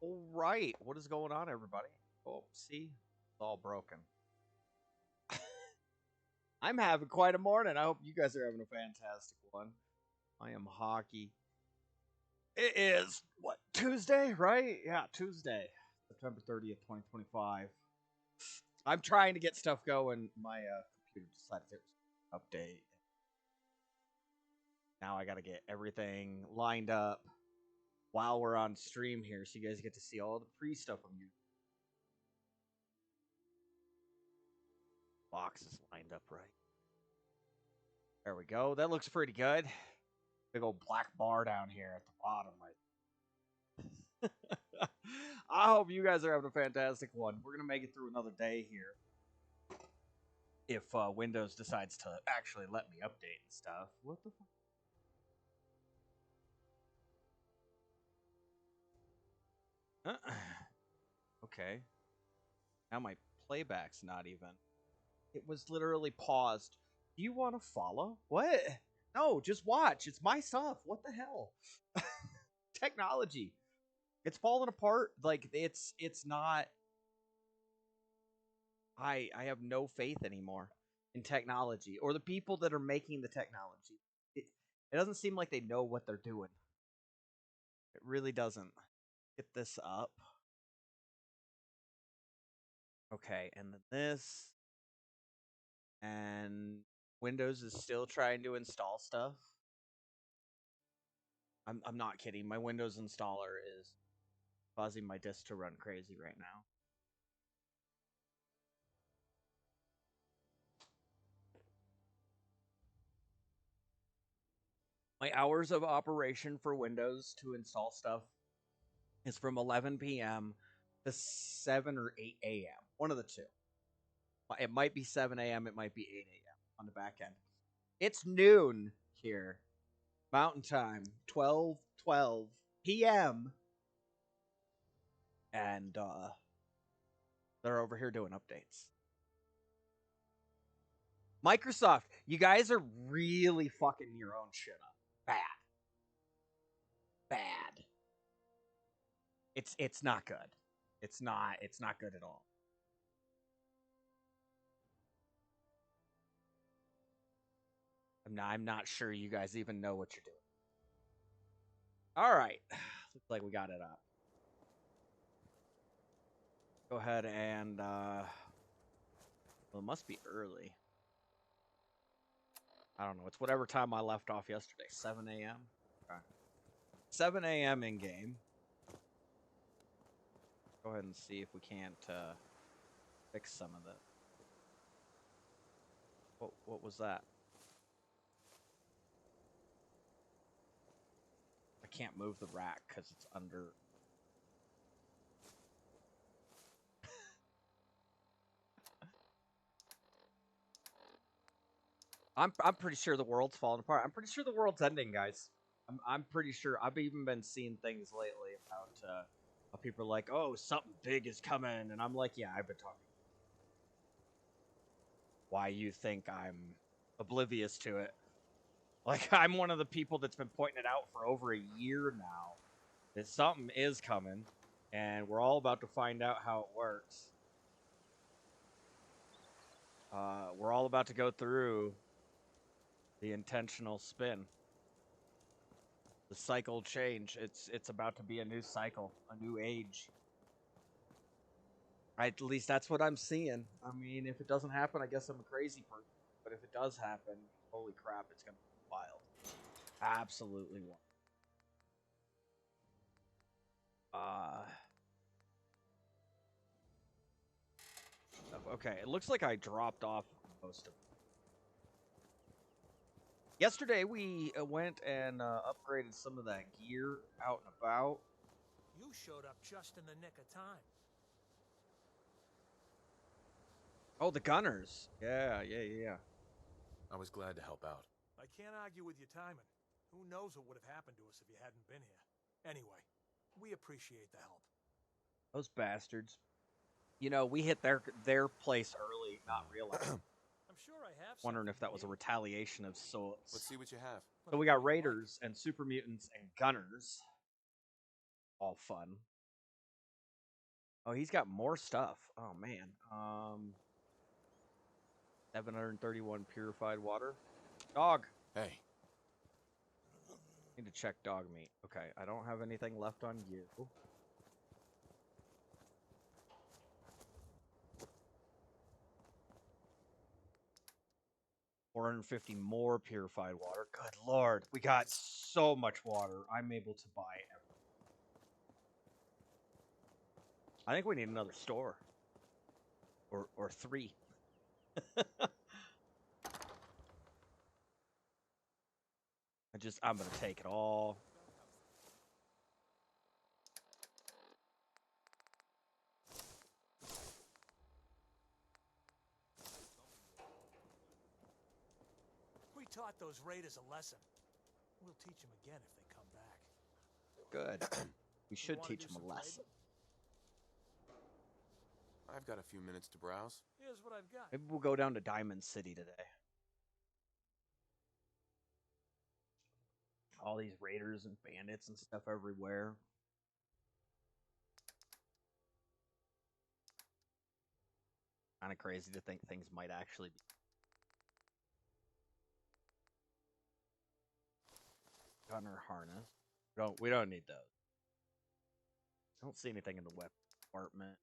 All right, what is going on, everybody? Oh, see, it's all broken. I'm having quite a morning. I hope you guys are having a fantastic one. I am hockey. It is what, Tuesday, right? Yeah, Tuesday, September 30th, 2025. I'm trying to get stuff going. My computer decided it was an update. Now I got to get everything lined up while we're on stream here, so you guys get to see all the pre-stuff I'm using. Boxes lined up right. There we go. That looks pretty good. Big old black bar down here at the bottom. I hope you guys are having a fantastic one. We're going to make it through another day here. If Windows decides to actually let me update and stuff. What the fuck? Okay. Now my playback's not even. It was literally paused. Do you want to follow? What? No, just watch. It's my stuff. What the hell? Technology. It's falling apart. Like it's not. I have no faith anymore in technology or the people that are making the technology. It doesn't seem like they know what they're doing. It really doesn't. Get this up. Okay, and then this. And Windows is still trying to install stuff. I'm not kidding. My Windows installer is causing my disk to run crazy right now. My hours of operation for Windows to install stuff is from 11 p.m. to 7 or 8 a.m. One of the two. It might be 7 a.m., it might be 8 a.m. on the back end. It's noon here. Mountain time, 12 p.m. And they're over here doing updates. Microsoft, you guys are really fucking your own shit up. Bad. It's not good. It's not good at all. I'm not sure you guys even know what you're doing. All right. Looks like we got it up. Go ahead and well, it must be early. I don't know. It's whatever time I left off yesterday. 7 a.m. Okay. 7 a.m. in game. Go ahead and see if we can't fix some of it. What was that? I can't move the rack because it's under. I'm pretty sure the world's falling apart. I'm pretty sure the world's ending, guys. I'm pretty sure. I've even been seeing things lately about people are like, "Oh, something big is coming," and I'm like, "Yeah, I've been talking." Why you think I'm oblivious to it? Like I'm one of the people that's been pointing it out for over a year now that something is coming, and we're all about to find out how it works. We're all about to go through the intentional spin. The cycle change. It's about to be a new cycle, a new age. At least that's what I'm seeing. I mean, if it doesn't happen, I guess I'm a crazy person. But if it does happen, holy crap, it's gonna be wild. Absolutely wild. Okay, it looks like I dropped off most of it. Yesterday we went and upgraded some of that gear out and about. You showed up just in the nick of time. Oh, the gunners. Yeah. I was glad to help out. I can't argue with your timing. Who knows what would have happened to us if you hadn't been here. Anyway, we appreciate the help. Those bastards. You know, we hit their place early, not realizing. I'm sure I have. Wondering if that was a retaliation of sorts. Let's see what you have. So we got raiders and super mutants and gunners. All fun. Oh, he's got more stuff. Oh man. 731 purified water. Dog. Hey, Need to check dog meat. Okay, I don't have anything left on you. 450 more purified water. Good lord, we got so much water. I'm able to buy everything. I think we need another store. Or 3. I'm gonna take it all. We taught those raiders a lesson. We'll teach them again if they come back. Good. We should wanna teach do them a some lesson. I've got a few minutes to browse. Here's what I've got. Maybe we'll go down to Diamond City today. All these raiders and bandits and stuff everywhere. Kind of crazy to think things might actually be. Gunner harness. We don't need those. I don't see anything in the weapon department.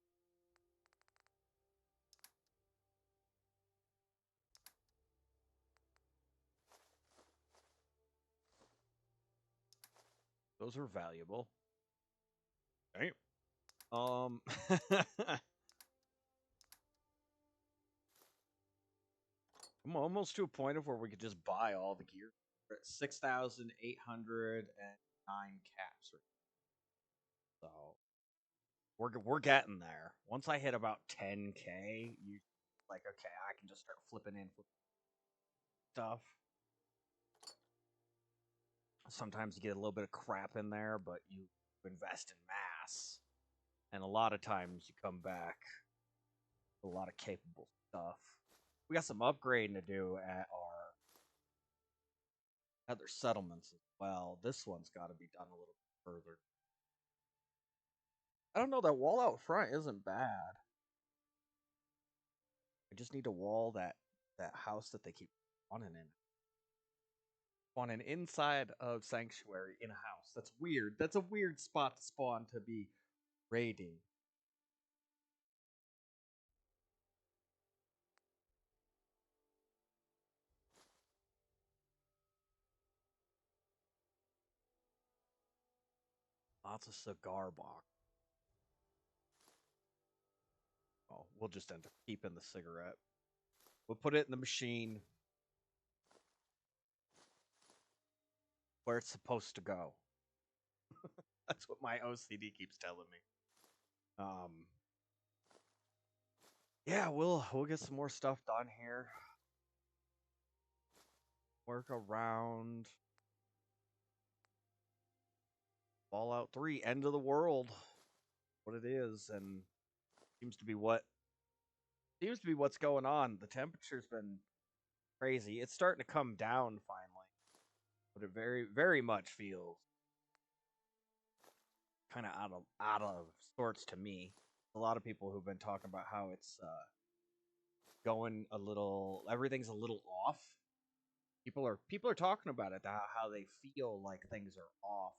Those are valuable. Damn. I'm almost to a point of where we could just buy all the gear. We're at 6,809 caps. So we're getting there. Once I hit about 10K, you like okay, I can just start flipping in stuff. Sometimes you get a little bit of crap in there, but you invest in mass, and a lot of times you come back with a lot of capable stuff. We got some upgrading to do at our other settlements as well. This one's got to be done a little bit further. I don't know, that wall out front isn't bad. I just need to wall that house that they keep spawning in. Spawning inside of Sanctuary in a house. That's weird. That's a weird spot to spawn to be raiding. Lots of cigar box. Oh, we'll just end up keeping the cigarette. We'll put it in the machine where it's supposed to go. That's what my OCD keeps telling me. Yeah, we'll get some more stuff done here. Work around Fallout 3, end of the world. What it is, and seems to be what's going on. The temperature's been crazy. It's starting to come down finally, but it very, very much feels kind of out of sorts to me. A lot of people who've been talking about how it's going a little, everything's a little off. People are talking about it, how they feel like things are off.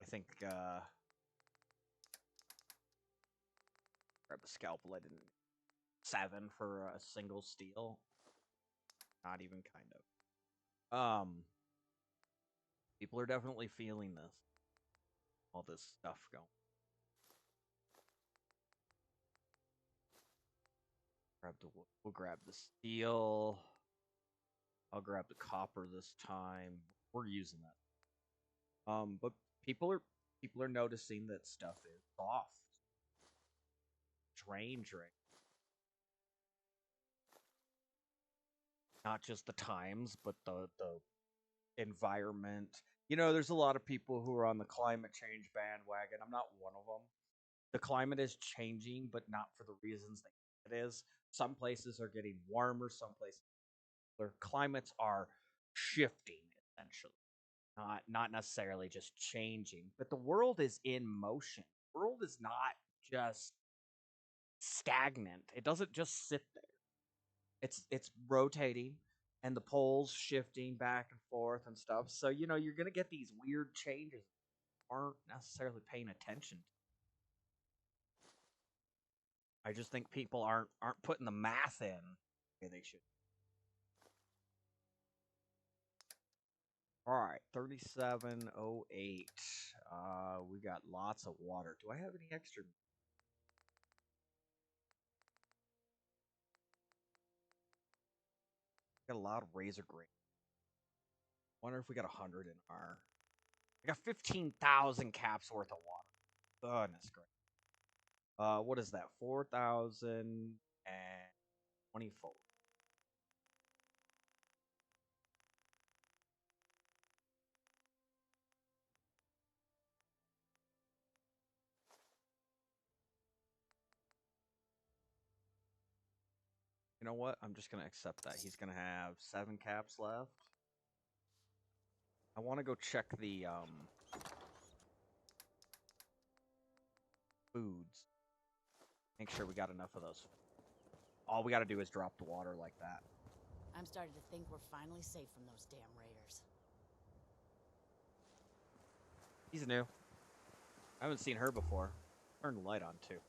I think grab a scalpel. I didn't 7 for a single steel. Not even kind of. People are definitely feeling this. All this stuff going. We'll grab the steel. I'll grab the copper this time. We're using that. But people are noticing that stuff is soft. Drain. Not just the times, but the environment. You know, there's a lot of people who are on the climate change bandwagon. I'm not one of them. The climate is changing, but not for the reasons that it is. Some places are getting warmer, some places their climates are shifting essentially. Not necessarily just changing, but the world is in motion. world is not just stagnant. It doesn't just sit there. It's rotating and the poles shifting back and forth and stuff. So, you know, you're going to get these weird changes that aren't necessarily paying attention to. I just think people aren't putting the math in the way they should. All right, 3708. We got lots of water. Do I have any extra? Got a lot of razor grain. Wonder if we got 100 in our. I got 15,000 caps worth of water. Goodness gracious. What is that? 4,024. You know what? I'm just gonna accept that. He's gonna have 7 caps left. I want to go check the foods. Make sure we got enough of those. All we got to do is drop the water like that. I'm starting to think we're finally safe from those damn raiders. He's new. I haven't seen her before. Turn the light on too.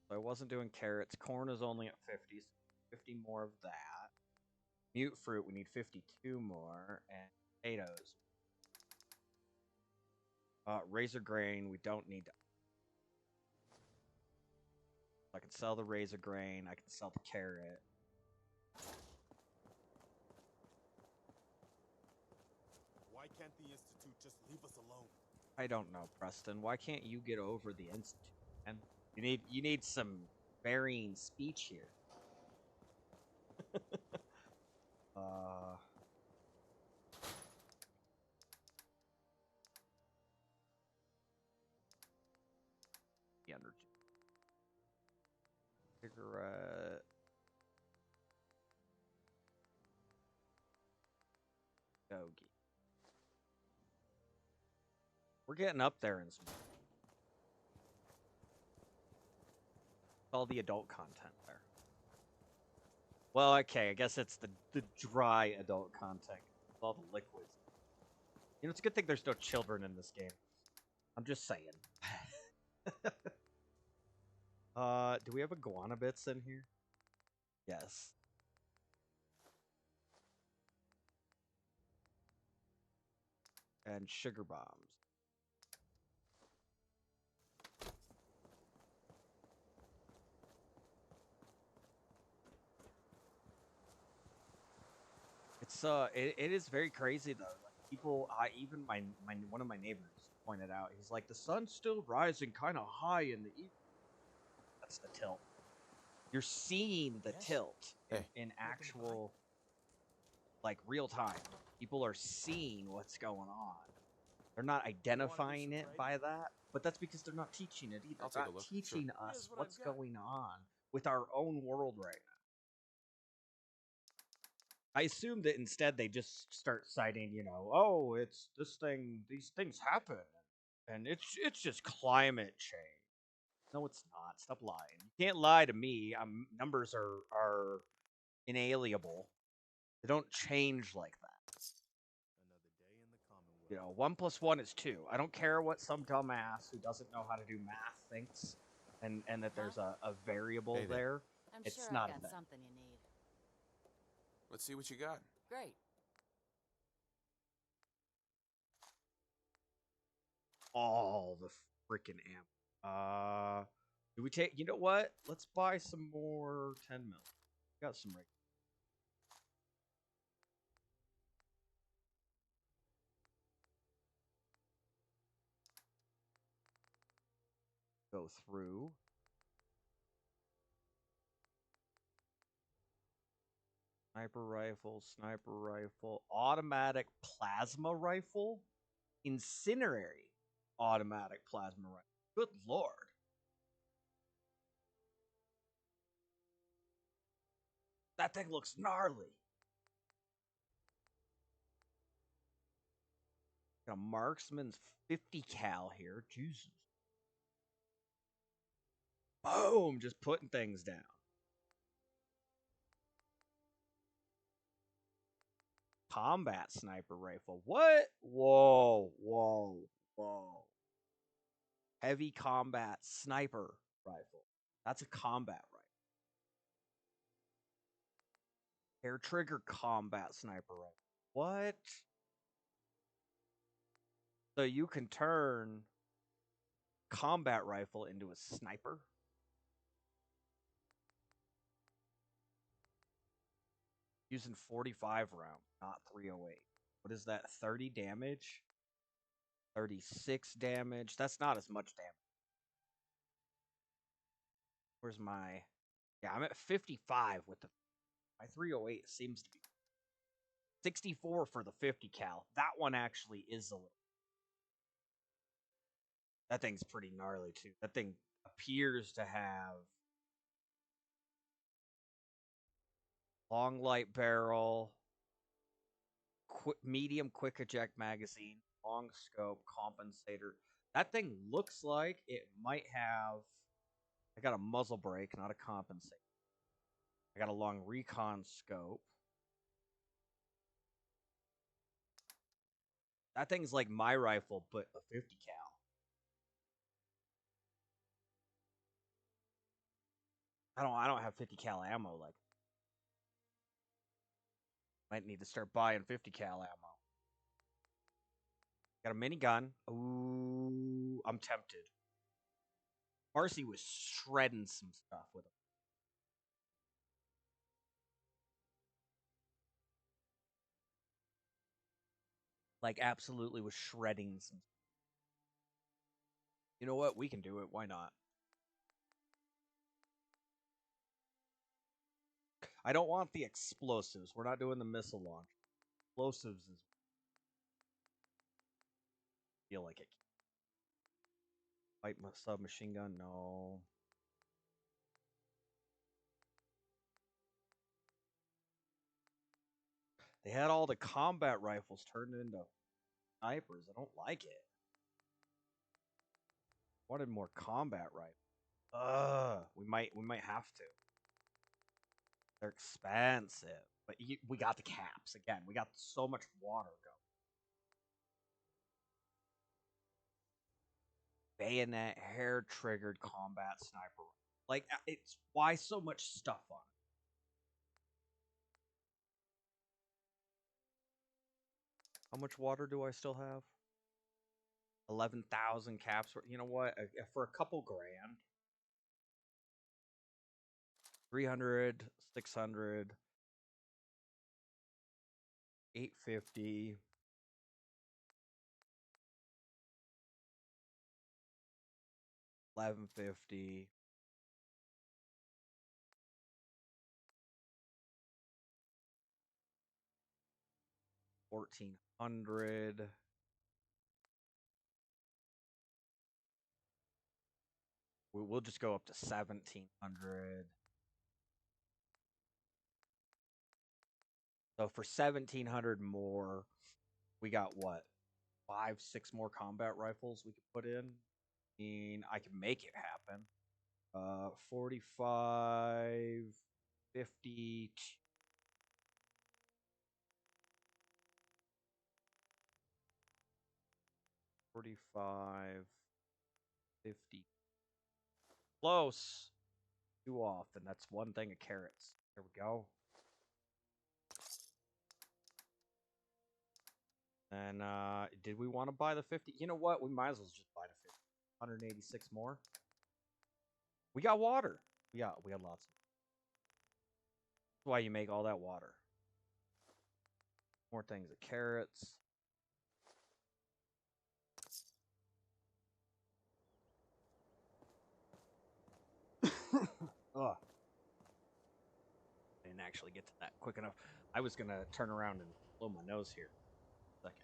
So I wasn't doing carrots. Corn is only at 50, so 50 more of that. Mute fruit, we need 52 more. And potatoes. Razor grain, we don't need to. I can sell the razor grain. I can sell the carrot. Why can't the Institute just leave us alone? I don't know, Preston. Why can't you get over the Institute? And you need some varying speech here. The energy. Cigarette. Stogie. We're getting up there in some. All the adult content there. Well, okay, I guess it's the dry adult content. All the liquids. You know, it's a good thing there's no children in this game. I'm just saying. Do we have iguana bits in here? Yes. And sugar bombs. It's it is very crazy though. Like people, even my one of my neighbors pointed out. He's like, the sun's still rising kind of high in the evening. That's the tilt. You're seeing the tilt in actual, like, real time. People are seeing what's going on. They're not identifying it by that, but that's because they're not teaching it either. They're not teaching us what's going on with our own world right now. I assume that instead they just start citing, you know, oh, it's this thing, these things happen, and it's just climate change. No, it's not. Stop lying. You can't lie to me. Numbers are inalienable. They don't change like that. Another day in the Commonwealth. You know, 1 + 1 is 2. I don't care what some dumbass who doesn't know how to do math thinks, and that there's a variable there. I'm it's sure not I've got that. something you need. Let's see what you got. Great. All the freaking ammo. Do we take? You know what? Let's buy some more 10 mil. Got some right. Go through. Sniper rifle, automatic plasma rifle, incinerary automatic plasma rifle. Good lord. That thing looks gnarly. a marksman's 50 cal here. Jesus. Boom! Just putting things down. Combat sniper rifle. What? Whoa, whoa, whoa. Heavy combat sniper rifle. That's a combat rifle. Hair trigger combat sniper rifle. What? So you can turn combat rifle into a sniper? Using 45 round, not 308. What is that? 30 damage? 36 damage? That's not as much damage. Where's my... Yeah, I'm at 55 with the... My 308 seems to be 64 for the 50 cal. That one actually is a little... That thing's pretty gnarly, too. That thing appears to have... Long light barrel... medium quick eject magazine, long scope, compensator. That thing looks like it might have... I got a muzzle brake, not a compensator. I got a long recon scope. That thing's like my rifle, but a 50 cal. I don't have 50 cal ammo. Like, might need to start buying 50 cal ammo. Got a minigun. Ooh, I'm tempted. Marcy was shredding some stuff with him. Like, absolutely was shredding some. You know what? We can do it. Why not? I don't want the explosives. We're not doing the missile launch. Explosives is... feel like it. Light submachine gun? No. They had all the combat rifles turned into snipers. I don't like it. Wanted more combat rifles. We might have to. They're expensive, but we got the caps again. We got so much water going. Bayonet, hair triggered combat sniper. Like, it's why so much stuff on it. How much water do I still have? 11,000 caps. You know what? For a couple grand. 300, 600, 850. 1150. 1400. We'll just go up to 1700. So for 1700 more, we got what? 5, 6 more combat rifles we could put in. I mean, I can make it happen. 45, 50. 45, 50. Close. Too often. That's one thing of carrots. There we go. And did we want to buy the 50? You know what? We might as well just buy the 50. 186 more. We got water. We got lots of. That's why you make all that water. More things of carrots. Ugh. Didn't actually get to that quick enough. I was gonna turn around and blow my nose here. Second.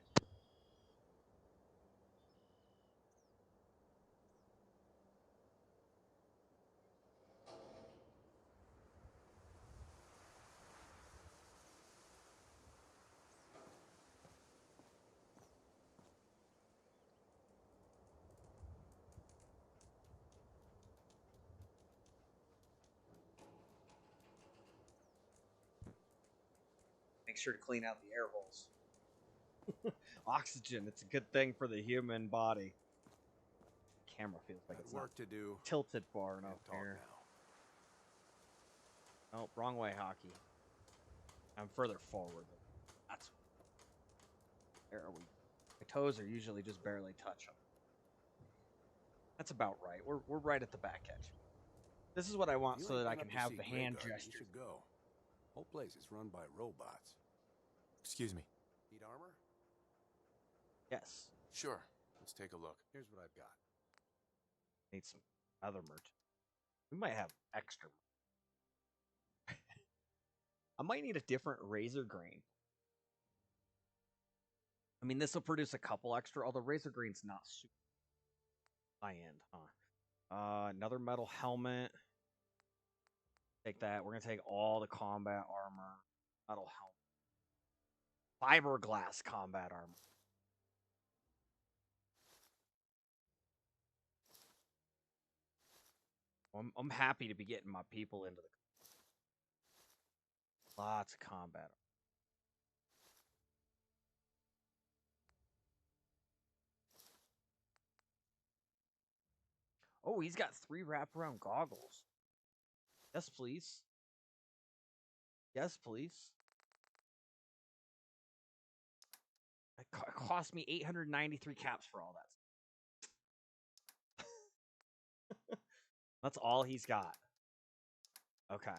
sure to clean out the air holes. Oxygen, it's a good thing for the human body. Camera feels like it's work to do. tilted far enough Talk here. now. Oh, wrong way, hockey. I'm further forward. That's there are we. My toes are usually just barely touch them. That's about right. We're right at the back edge. This is what I want so that I can have the hand gestures. You should go. Whole place is run by robots. Excuse me. Need armor? Yes. Sure. Let's take a look. Here's what I've got. Need some other merch. We might have extra. I might need a different razor grain. I mean, this will produce a couple extra, although razor grain's not super high end, huh? Another metal helmet. Take that. We're gonna take all the combat armor. Metal helmet. Fiberglass combat armor. I'm happy to be getting my people into the lots of combat. Oh, he's got 3 wraparound goggles. Yes, please. Yes, please. It cost me 893 caps for all that. That's all he's got. Okay.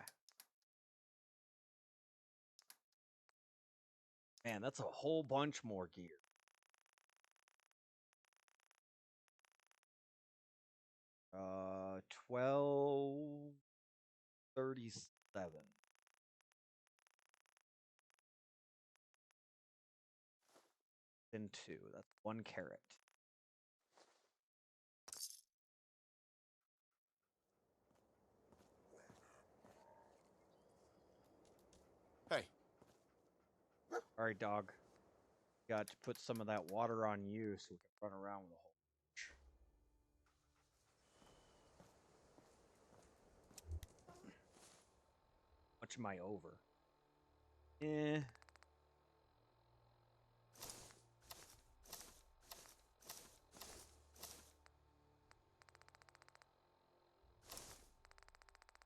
Man, that's a whole bunch more gear. Uh, 1237. Then 2. That's 1 carat. Hey. All right, dog. Got to put some of that water on you so we can run around with a whole bunch. How much am I over? Eh.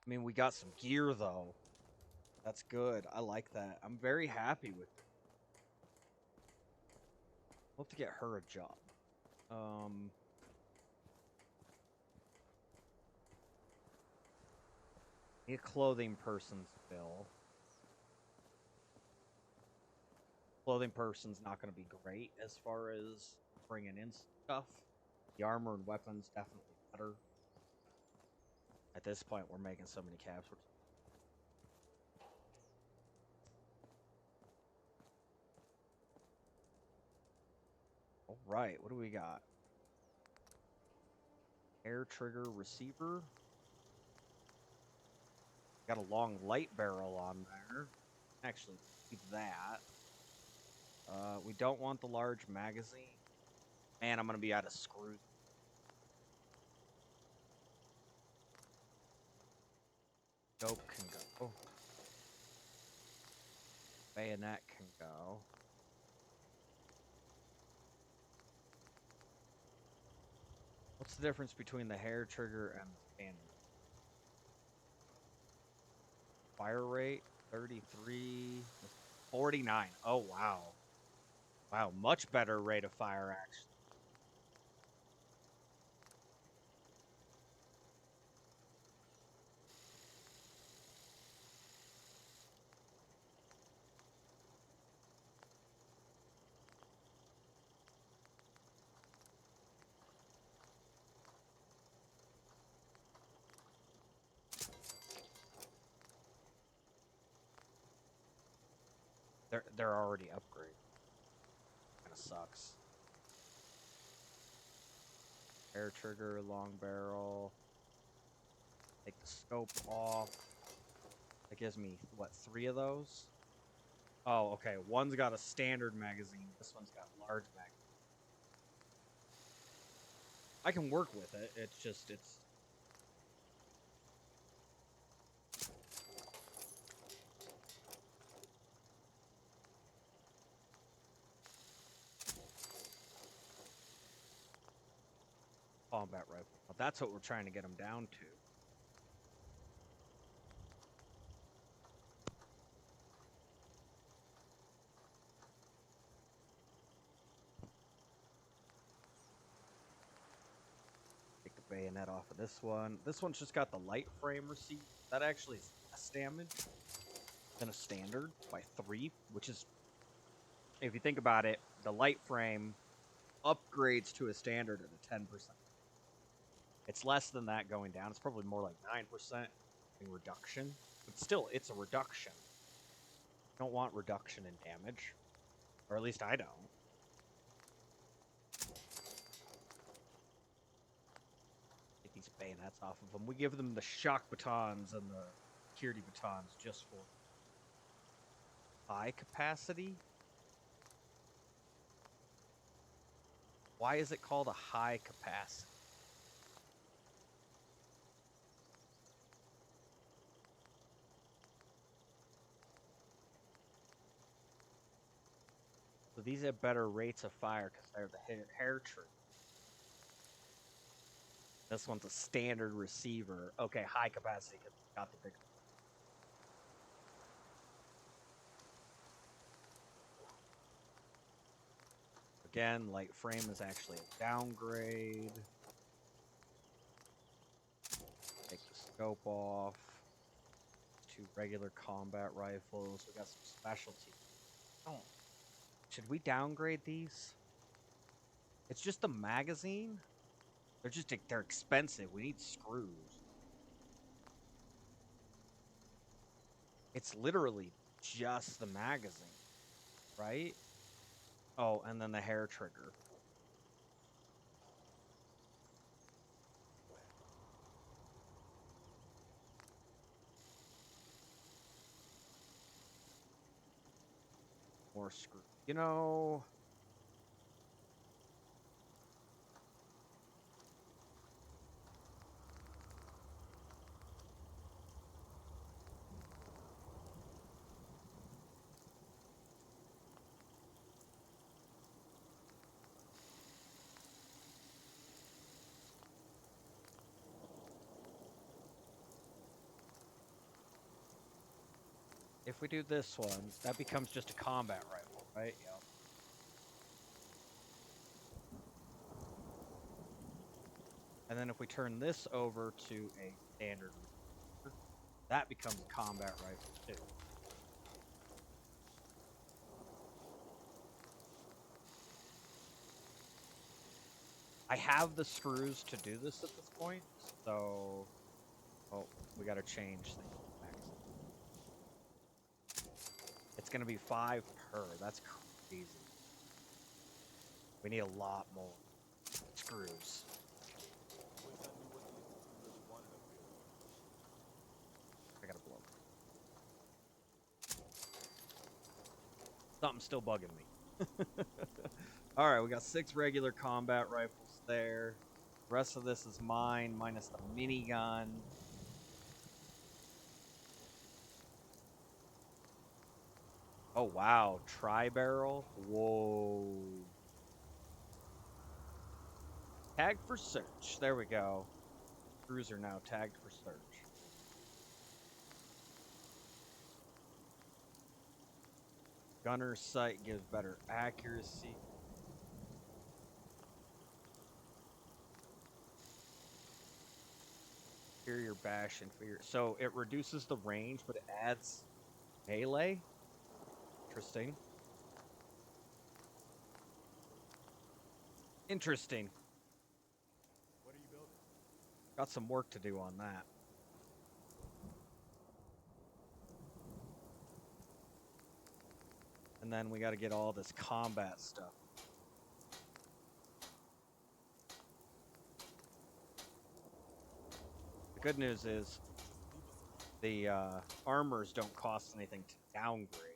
I mean, we got some gear, though. That's good. I like that. I'm very happy with it. We'll have to get her a job. Need a clothing person's bill. Clothing person's not going to be great as far as bringing in stuff. The armor and weapons definitely better. At this point, we're making so many caps. All right, what do we got? Air trigger receiver. Got a long light barrel on there. Actually, keep that. We don't want the large magazine. Man, I'm gonna be out of screws. Scope can go. Bayonet can go. What's the difference between the hair trigger and the standard? Fire rate 33, 49. Oh wow. Wow, much better rate of fire actually. They're already upgraded. Kinda sucks. Air trigger, long barrel. Take the scope off. That gives me, what, 3 of those? Oh, okay. One's got a standard magazine. This one's got large magazine. I can work with it. It's just, it's... combat rifle. Well, that's what we're trying to get them down to. Take the bayonet off of this one. This one's just got the light frame receipt. That actually is less damage than a standard by 3, which is, if you think about it, the light frame upgrades to a standard at a 10%. It's less than that going down. It's probably more like 9% in reduction. But still, it's a reduction. You don't want reduction in damage. Or at least I don't. Get these bayonets off of them. We give them the shock batons and the security batons just for high capacity. Why is it called a high capacity? So these have better rates of fire because they're the hair tree. This one's a standard receiver. Okay, high capacity because it's got the big. Again, light frame is actually a downgrade. Take the scope off. 2 regular combat rifles. We got some specialty. Oh. Should we downgrade these? It's just the magazine. They're expensive. We need screws. It's literally just the magazine, right? Oh, and then the hair trigger. More screw. You know, if we do this one, that becomes just a combat rifle, right? Yep. And then if we turn this over to a standard, that becomes a combat rifle too. I have the screws to do this at this point, so oh, we got to change things. It's gonna be 5 per. That's crazy. We need a lot more screws. I gotta blow. Something's still bugging me. Alright, we got 6 regular combat rifles there. The rest of this is mine, minus the minigun. Oh wow, tri-barrel? Whoa. Tagged for search. There we go. Screws are now tagged for search. Gunner's sight gives better accuracy. Inferior bash, inferior. So it reduces the range, but it adds melee. Interesting. Interesting. What are you building? Got some work to do on that. And then we got to get all this combat stuff. The good news is the armors don't cost anything to downgrade.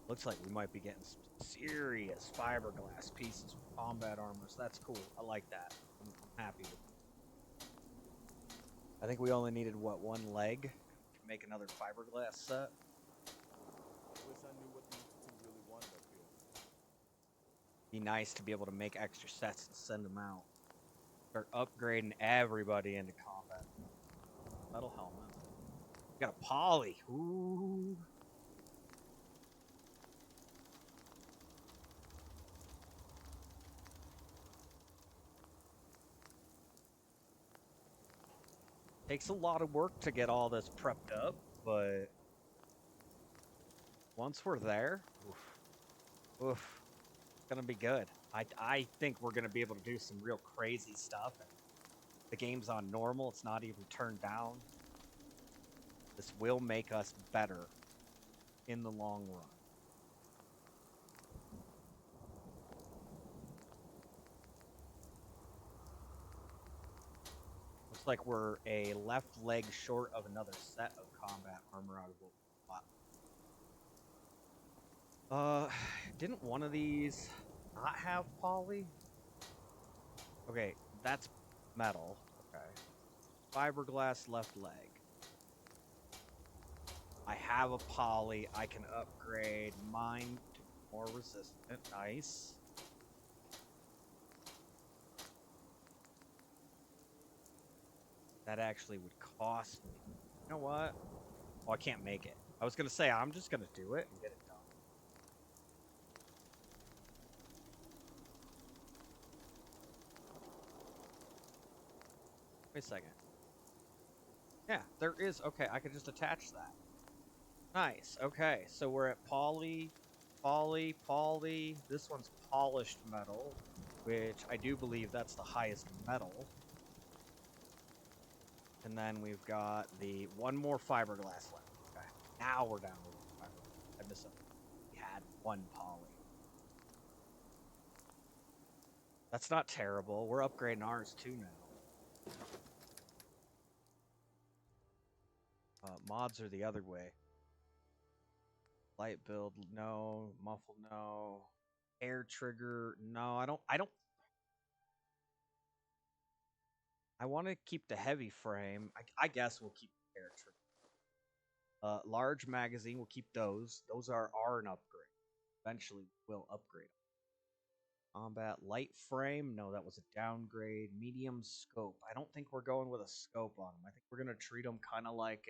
Looks like we might be getting some serious fiberglass pieces with combat armors. That's cool. I like that. I'm happy with it. I think we only needed, what, 1 leg to make another fiberglass set? I wish I knew what the Institute really wanted up here. Be nice to be able to make extra sets and send them out. Start upgrading everybody into combat. Metal helmet. We got a poly. Ooh. Takes a lot of work to get all this prepped up, but once we're there, oof, it's gonna be good. I think we're gonna be able to do some real crazy stuff. And the game's on normal; it's not even turned down. This will make us better in the long run. Looks like we're a left leg short of another set of combat armor out of what we bought. Didn't one of these not have poly? Okay, that's metal. Okay. Fiberglass left leg. I have a poly. I can upgrade mine to more resistant. Nice. That actually would cost me. You know what? Oh, I can't make it. I was gonna say I'm just gonna do it and get it done. Wait a second. Yeah, there is. Okay, I can just attach that. Nice. Okay, so we're at poly. This one's polished metal, which I do believe that's the highest metal. And then we've got the one more fiberglass left. Okay, now we're down to one fiberglass. I missed something. We had one poly. That's not terrible. We're upgrading ours too now. Mods are the other way. Light build, no. Muffle, no. Air trigger, no. I don't. I want to keep the heavy frame. I guess we'll keep the air trigger. Large magazine, we'll keep those. Those are an upgrade. Eventually, we'll upgrade. Combat light frame, no, that was a downgrade. Medium scope. I don't think we're going with a scope on them. I think we're gonna treat them kind of like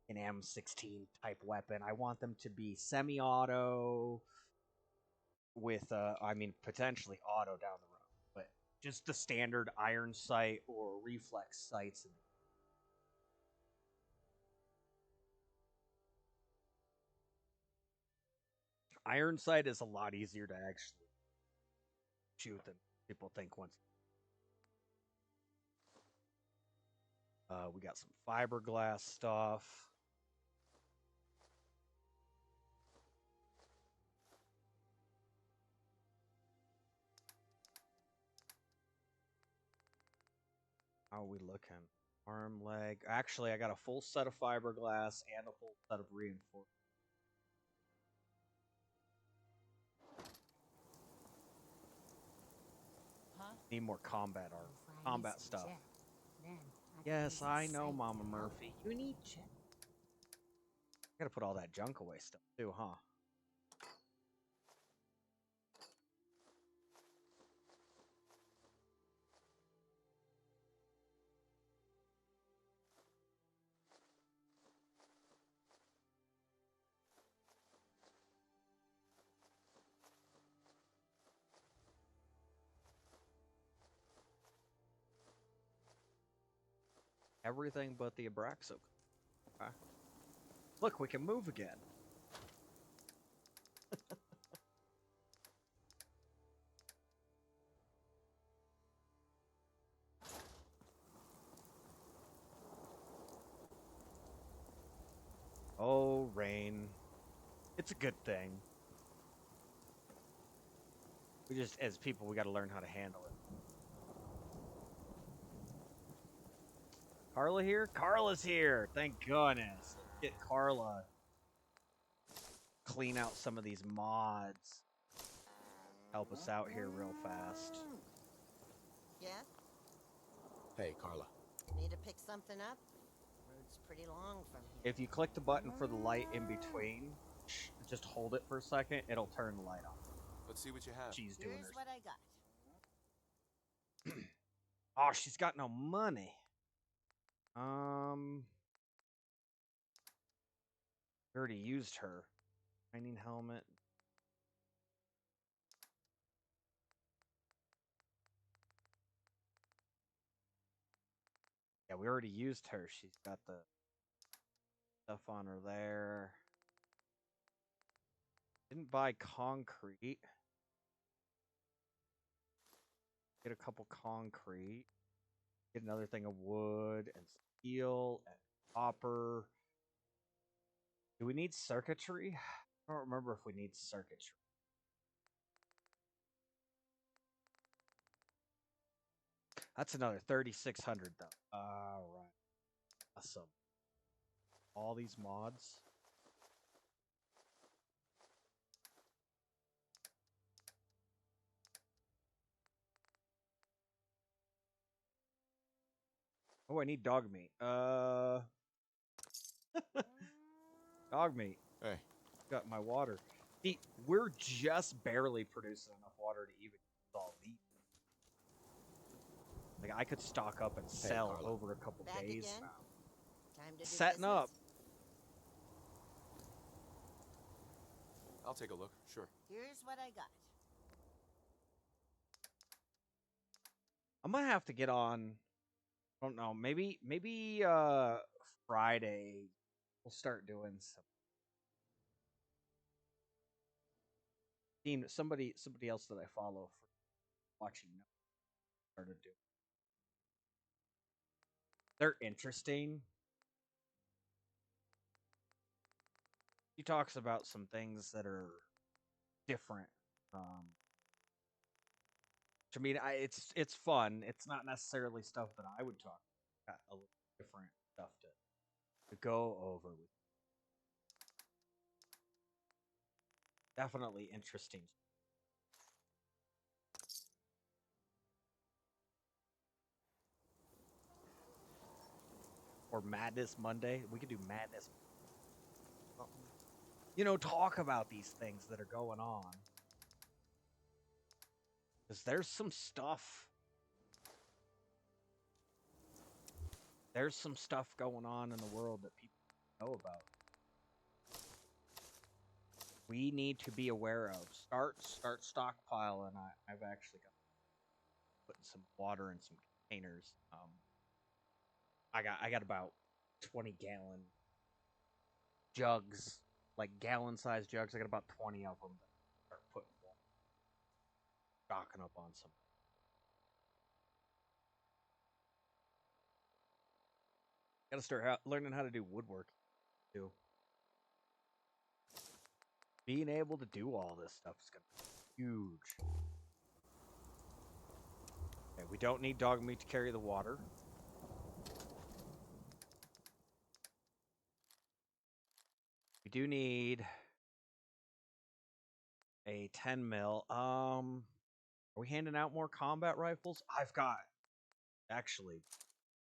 an M16 type weapon. I want them to be semi-auto with, I mean, potentially auto down the road, but just the standard iron sight or reflex sights. Iron sight is a lot easier to actually shoot than people think once. We got some fiberglass stuff. How are we looking? Arm, leg. Actually, I got a full set of fiberglass and a full set of reinforcement. Huh? Need more combat art. Combat stuff. Yes, I know, Mama Murphy. You need jet. I gotta put all that junk away stuff too, huh? Everything but the Abraxo. Okay. Look, we can move again. Oh, rain. It's a good thing. We just, as people, we gotta learn how to handle it. Carla here? Carla's here! Thank goodness. Let's get Carla. Clean out some of these mods. Help us out here real fast. Yeah? Hey, Carla. Need to pick something up? Road's pretty long from here. If you click the button for the light in between, just hold it for a second, it'll turn the light on. Let's see what you have. She's doing Here's her. what I got. Oh, she's got no money. We already used her. Mining helmet. Yeah, we already used her. She's got the stuff on her there. Didn't buy concrete. Get a couple concrete. Get another thing of wood and steel and copper. Do we need circuitry? I don't remember if we need circuitry. That's another 3,600 though. All right. Awesome. All these mods. Oh, I need dog meat. Dog meat. Hey. Got my water. See, we're just barely producing enough water to even use all these. Like, I could stock up and sell Carla. over a couple Back days. again? Time to do Setting business? up. I'll take a look, sure. Here's what I got. I might have to get on. I don't know. Maybe Friday we'll start doing some. Somebody else that I follow for watching started doing. They're interesting. He talks about some things that are different. I mean, it's fun. It's not necessarily stuff that I would talk. Got a little different stuff to go over with. Definitely interesting. Or Madness Monday. We could do Madness. You know, talk about these things that are going on. Because there's some stuff. There's some stuff going on in the world that people don't know about. We need to be aware of. Start stockpiling. I've actually got putting some water in some containers. I got about 20-gallon jugs, like gallon-sized jugs. I got about 20 of them. Start putting water, stocking up on some. Got to start learning how to do woodworking too. Being able to do all this stuff is gonna be huge. Okay, we don't need dog meat to carry the water. We do need a 10 mil. Are we handing out more combat rifles? I've got actually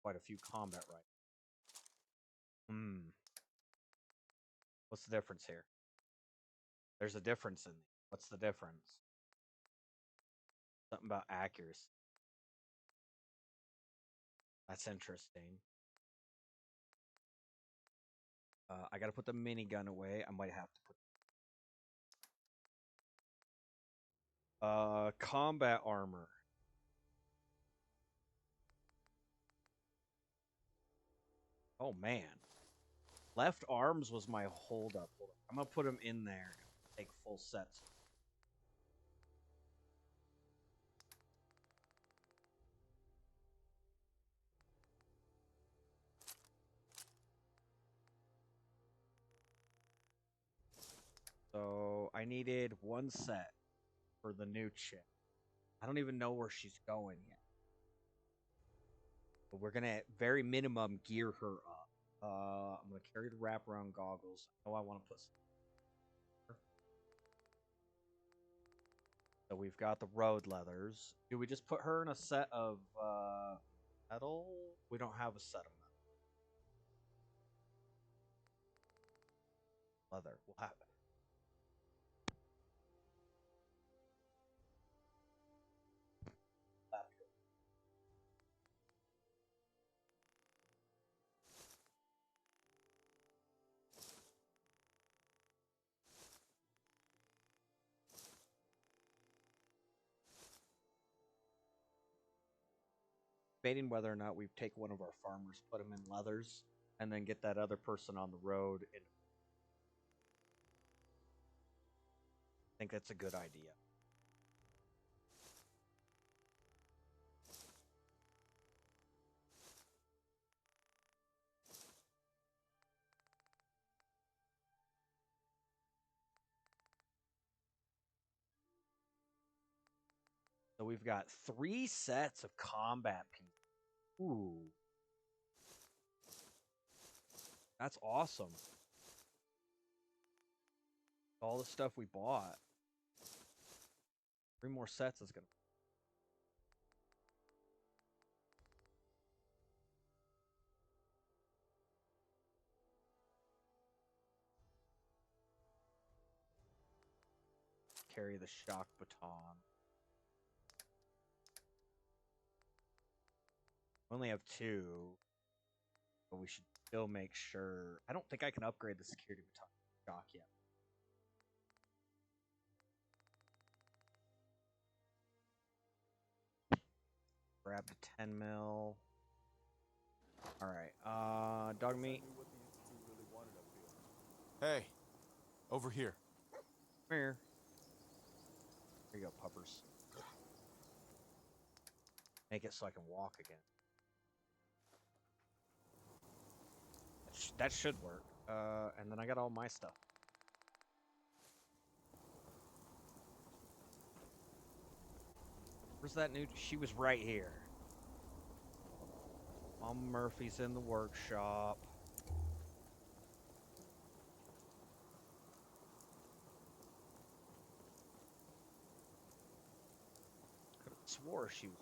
quite a few combat rifles. What's the difference here? There's a difference in these. What's the difference? Something about accuracy. That's interesting. I gotta put the minigun away. I might have to put combat armor. Oh man. Left arms was my holdup. I'm gonna put them in there and take full sets. So I needed one set for the new chick. I don't even know where she's going yet. But we're gonna at very minimum gear her up. I'm gonna carry the wraparound goggles. I know I want to put some. So we've got the road leathers. Do we just put her in a set of metal? We don't have a set of metal. Leather. We'll have it. debating whether or not we take one of our farmers, put him in leathers, and then get that other person on the road. And I think that's a good idea. So we've got 3 sets of combat pieces. Ooh. That's awesome. All the stuff we bought. 3 more sets is gonna. Carry the shock baton. We only have 2, but we should still make sure. I don't think I can upgrade the security baton shock yet. Grab the 10 mil. All right, dog meat. Hey, over here. Come here. Here you go, puppers. Make it so I can walk again. That should work. And then I got all my stuff. Where's that new? She was right here. Mom Murphy's in the workshop. Could have swore she was.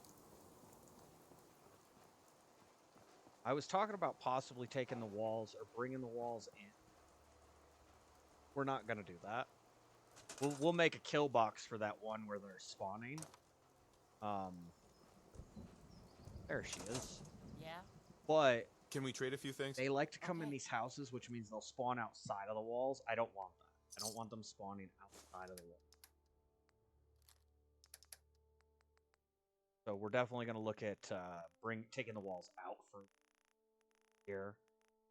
I was talking about possibly taking the walls or bringing the walls in. We're not gonna do that. We'll make a kill box for that one where they're spawning. There she is. Yeah? But Can we trade a few things? they like to come in Okay. these houses, which means they'll spawn outside of the walls. I don't want that. I don't want them spawning outside of the wall. So we're definitely going to look at taking the walls out for here.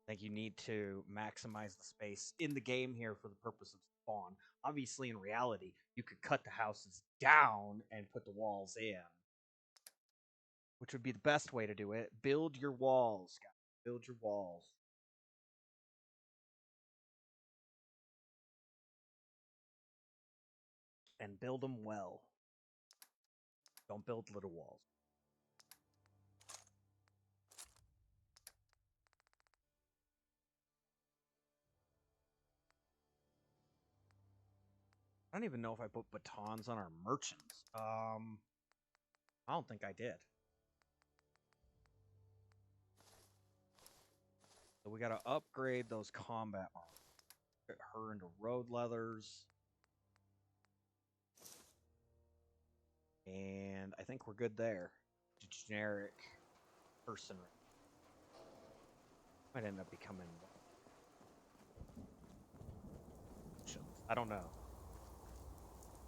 I think you need to maximize the space in the game here for the purpose of spawn. Obviously, in reality, you could cut the houses down and put the walls in, which would be the best way to do it. Build your walls, guys. Build your walls. And build them well. Don't build little walls. I don't even know if I put batons on our merchants. I don't think I did. So we got to upgrade those combat armor. Get her into road leathers. And I think we're good there. Generic person. Might end up becoming. I don't know.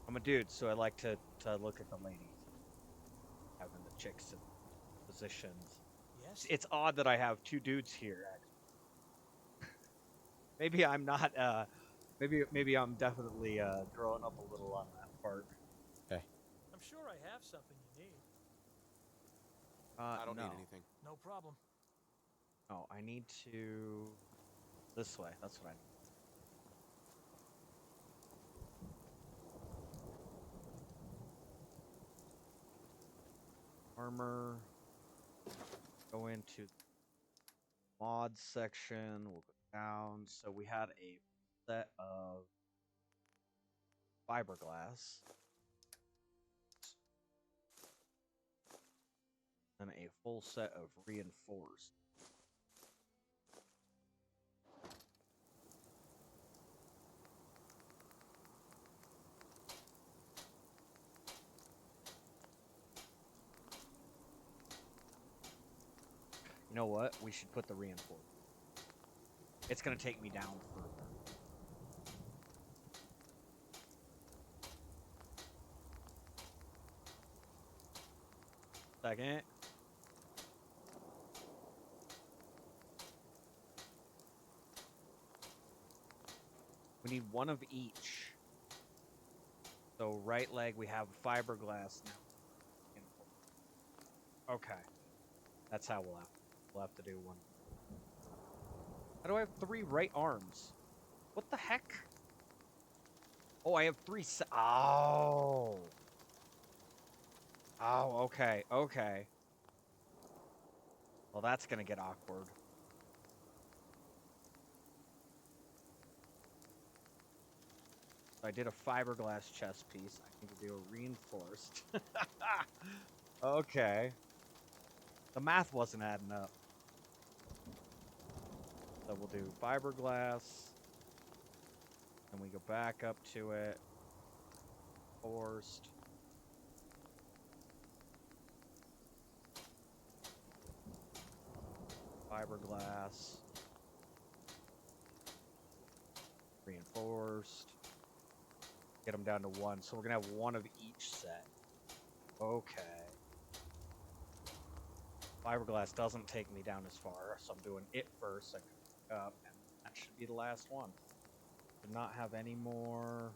I'm a dude, so I like to look at the ladies. Having the chicks in positions. Yes? It's odd that I have 2 dudes here, actually. Maybe I'm not, maybe I'm definitely growing up a little on that part. Hey. I'm sure I have something you need. I don't no. need anything. No problem. Oh, I need to... This way, that's what I need. Armor. Go into mod section. We'll go down. So we had a set of fiberglass. And a full set of reinforced. You know what? We should put the reinforced. It's going to take me down further. Second. We need one of each. So right leg, we have fiberglass now. Okay. That's how we'll have to do one. How do I have 3 right arms? What the heck? Oh, I have 3 oh. Oh, okay, okay. Well, that's gonna get awkward. I did a fiberglass chest piece. I need to do a reinforced. Okay. The math wasn't adding up. So we'll do fiberglass. And we go back up to it. Forced. Fiberglass. Reinforced. Get them down to 1. So we're going to have 1 of each set. Okay. Fiberglass doesn't take me down as far, so I'm doing it first. I can up, and that should be the last one. Do not have any more.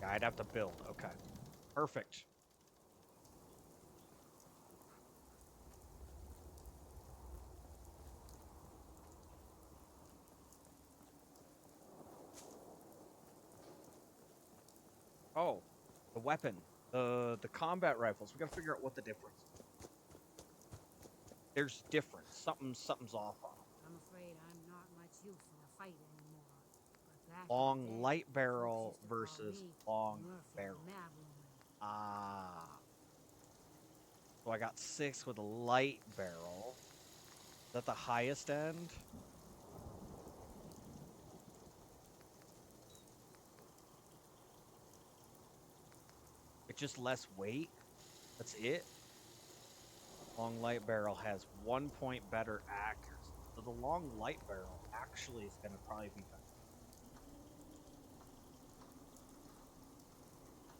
Yeah, I'd have to build. Okay. Perfect. Oh, the weapon. The combat rifles. We gotta figure out what the difference is. There's difference. Something's off on them. I'm afraid I'm not much use in a fight anymore. But back in the Long day, light folks barrel used to call versus me long Murphy the barrel. Mad Woman. Ah. So I got 6 with a light barrel. Is that the highest end? It's just less weight? That's it? Long light barrel has 1 point better accuracy. So the long light barrel actually is going to probably be better.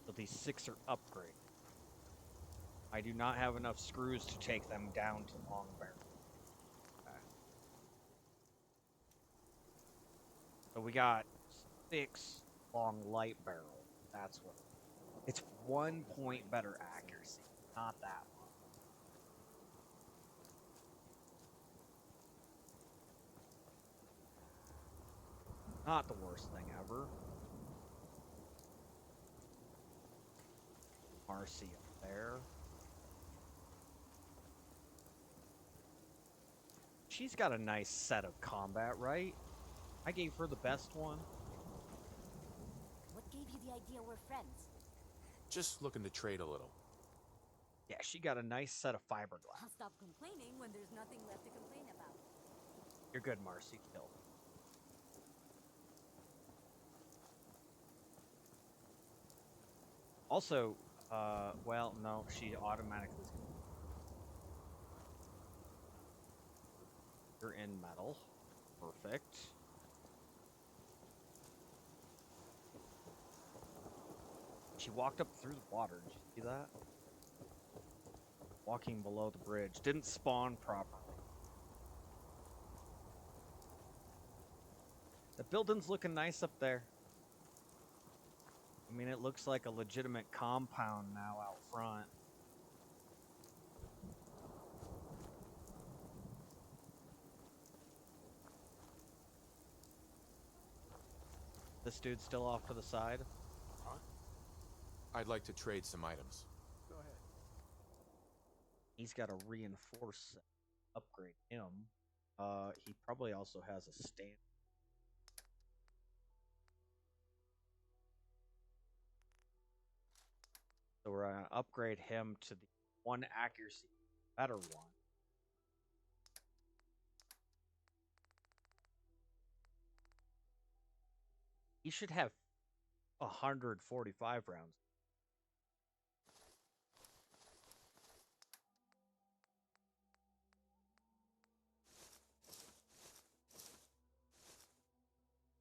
So these 6 are upgraded. I do not have enough screws to take them down to long barrel. Okay. So we got 6 long light barrel. That's what. It's 1 point better accuracy. Not that one. Not the worst thing ever. Marcy up there. She's got a nice set of combat, right? I gave her the best one. What gave you the idea we're friends? Just looking to trade a little. Yeah, she got a nice set of fiberglass. I'll stop complaining when there's nothing left to complain about. You're good, Marcy. Kill. Also, well, no, she automatically. You're in metal. Perfect. She walked up through the water. Did you see that? Walking below the bridge. Didn't spawn properly. The building's looking nice up there. I mean, it looks like a legitimate compound now out front. This dude's still off to the side. Huh? I'd like to trade some items. Go ahead. He's got a reinforce upgrade him. He probably also has a stand. So we're gonna upgrade him to the 1 accuracy, better one. He should have 145 rounds.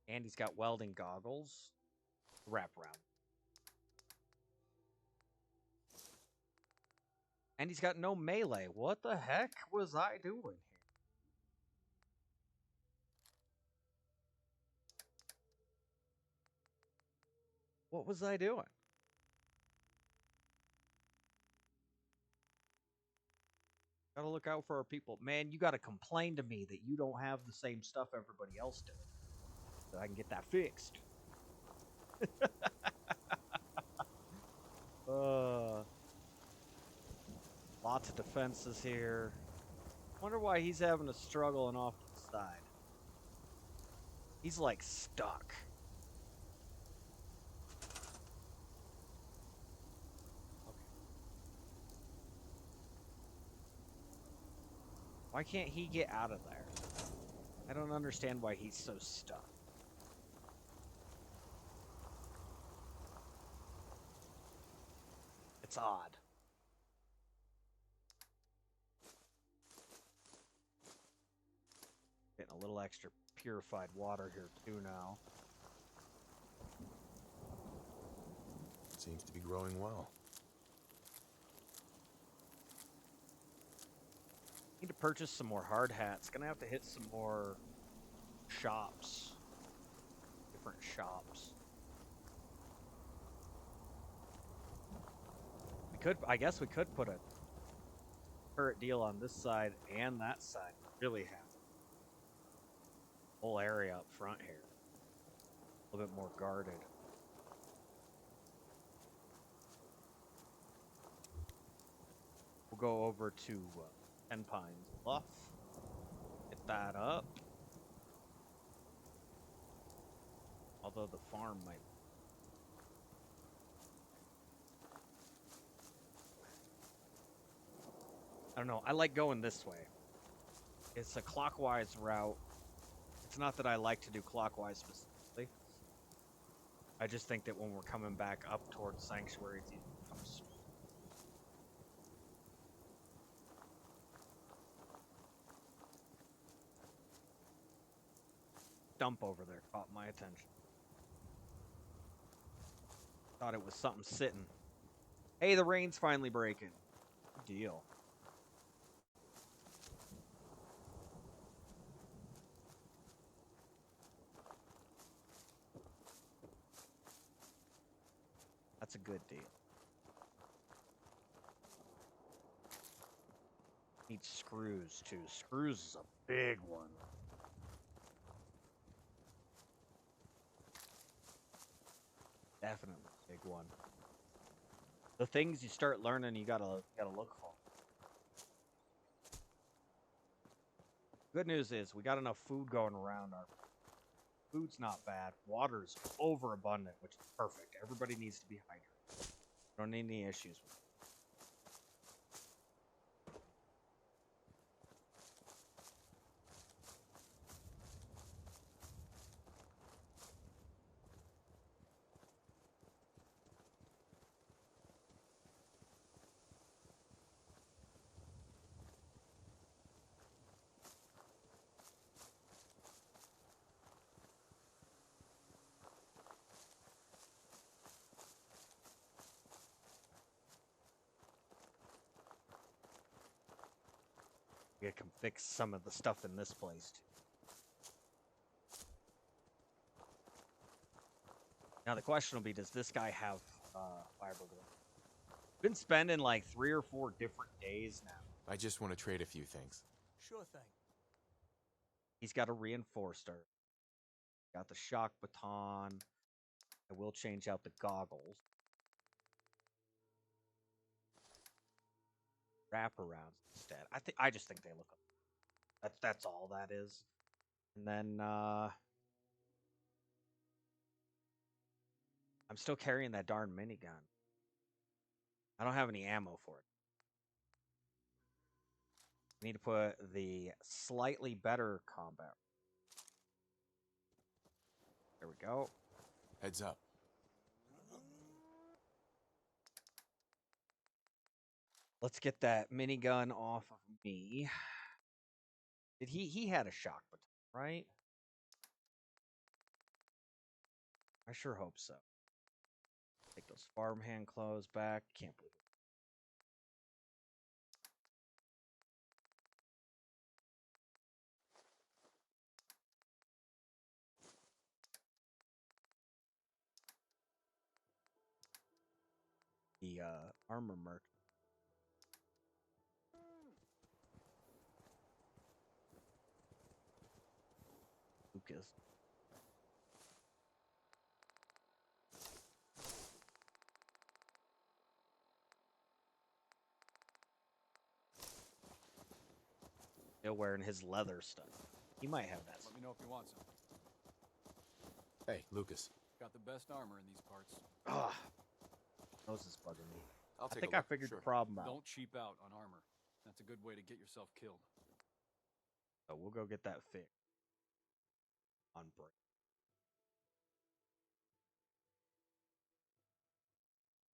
And he's got welding goggles. Wrap around. And he's got no melee. What the heck was I doing here? What was I doing? Gotta look out for our people. Man, you gotta complain to me that you don't have the same stuff everybody else does. So I can get that fixed. Lots of defenses here. Wonder why he's having a struggle and off to the side. He's like stuck. Okay. Why can't he get out of there? I don't understand why he's so stuck. It's odd. Getting a little extra purified water here too now. Seems to be growing well. Need to purchase some more hard hats. Gonna have to hit some more shops. Different shops. I guess we could put a turret deal on this side and that side. Really have whole area up front here. A little bit more guarded. We'll go over to Ten Pines Bluff. Get that up. Although the farm might. I don't know. I like going this way. It's a clockwise route. It's not that I like to do clockwise specifically. I just think that when we're coming back up towards Sanctuary, it's easy to come dump over there caught my attention. Thought it was something sitting. Hey, the rain's finally breaking. Good deal. That's a good deal. Need screws too. Screws is a big one. Definitely a big one. The things you start learning, you gotta look for. Good news is we got enough food going around. Our food's not bad. Water's overabundant, which is perfect. Everybody needs to be hydrated. Don't need any issues with it. We can fix some of the stuff in this place too. Now the question will be, does this guy have fiberglass? Been spending like 3 or 4 different days now. I just want to trade a few things. Sure thing. He's got a reinforcer. Got the shock baton. I will change out the goggles. Wraparounds instead. I just think they look. That's all that is. And then I'm still carrying that darn minigun. I don't have any ammo for it. I need to put the slightly better combat. There we go. Heads up. Let's get that minigun off of me. Did he had a shock baton, right? I sure hope so. Take those farmhand clothes back. Can't believe it. the armor merc. Lucas. Still wearing his leather stuff. He might have that. Let me know if you want some. Hey, Lucas. Got the best armor in these parts. Ah, nose is bugging me. I'll I take think a I look. figured Sure. the problem out. Don't cheap out on armor. That's a good way to get yourself killed. So we'll go get that fixed on break.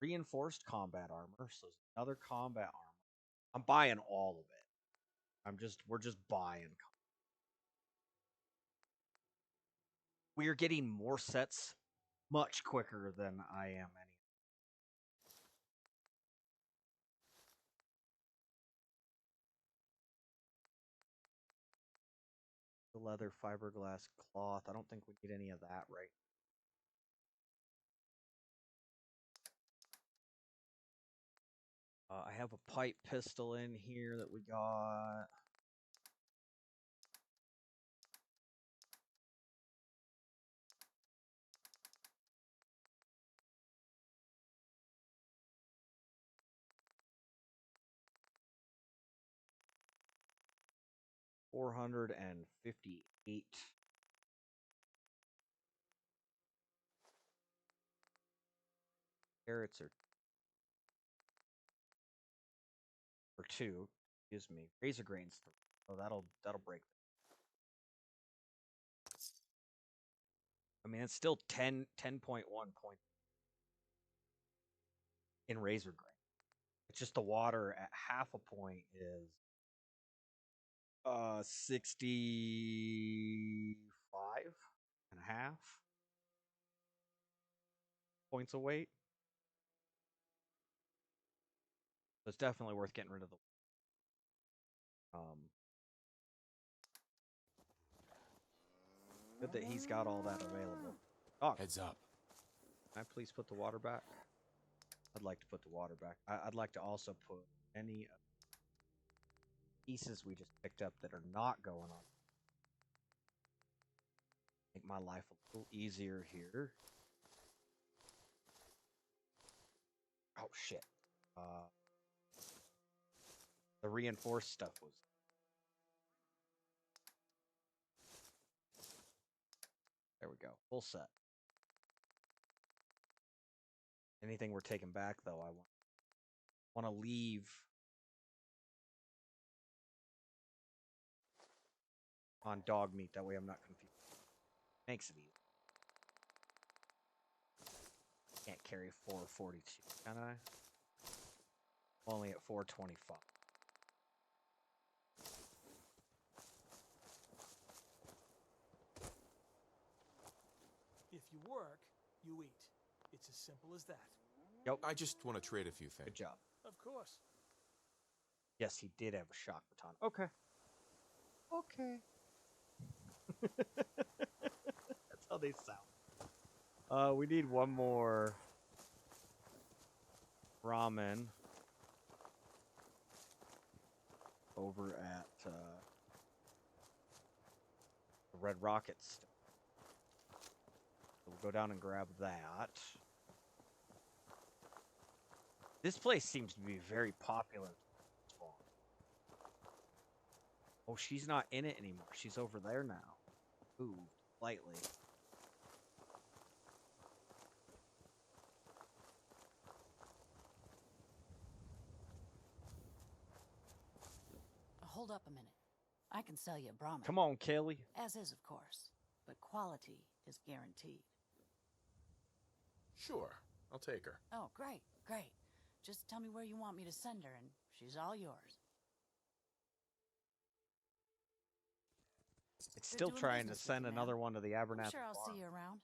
Reinforced combat armor, so another combat armor. I'm buying all of it. We're just buying. We are getting more sets much quicker than I am any. The leather, fiberglass, cloth. I don't think we need any of that right. I have a pipe pistol in here that we got. $458. Carrots are for 2. Excuse me. Razor grains 3. Oh, that'll break. I mean, it's still 10.1 points in razor grain. It's just the water at half a point is 65 and a half points of weight. So it's definitely worth getting rid of the good that he's got all that available. Dog, Heads up. can I please put the water back? I'd like to put the water back. I'd like to also put any pieces we just picked up that are not going on. Make my life a little easier here. Oh shit. The reinforced stuff was. There we go. Full set. Anything we're taking back though, I want to leave on dog meat. That way I'm not confused. Makes it easy. Can't carry 442, can I? Only at 425. If you work, you eat. It's as simple as that. Yep. I just want to trade a few Good things. job. Of course. Yes, he did have a shock baton. Okay. Okay. That's how they sound. We need one more ramen over at the Red Rockets. So we'll go down and grab that. This place seems to be very popular. Oh, she's not in it anymore. She's over there now. Ooh, slightly. Hold up a minute. I can sell you a Brahmin. Come on, Kelly. As is, of course. But quality is guaranteed. Sure, I'll take her. Oh, great, great. Just tell me where you want me to send her, and she's all yours. It's Good still doing trying to business with send you, man. another one to the I'm Abernathy sure I'll farm. see you around.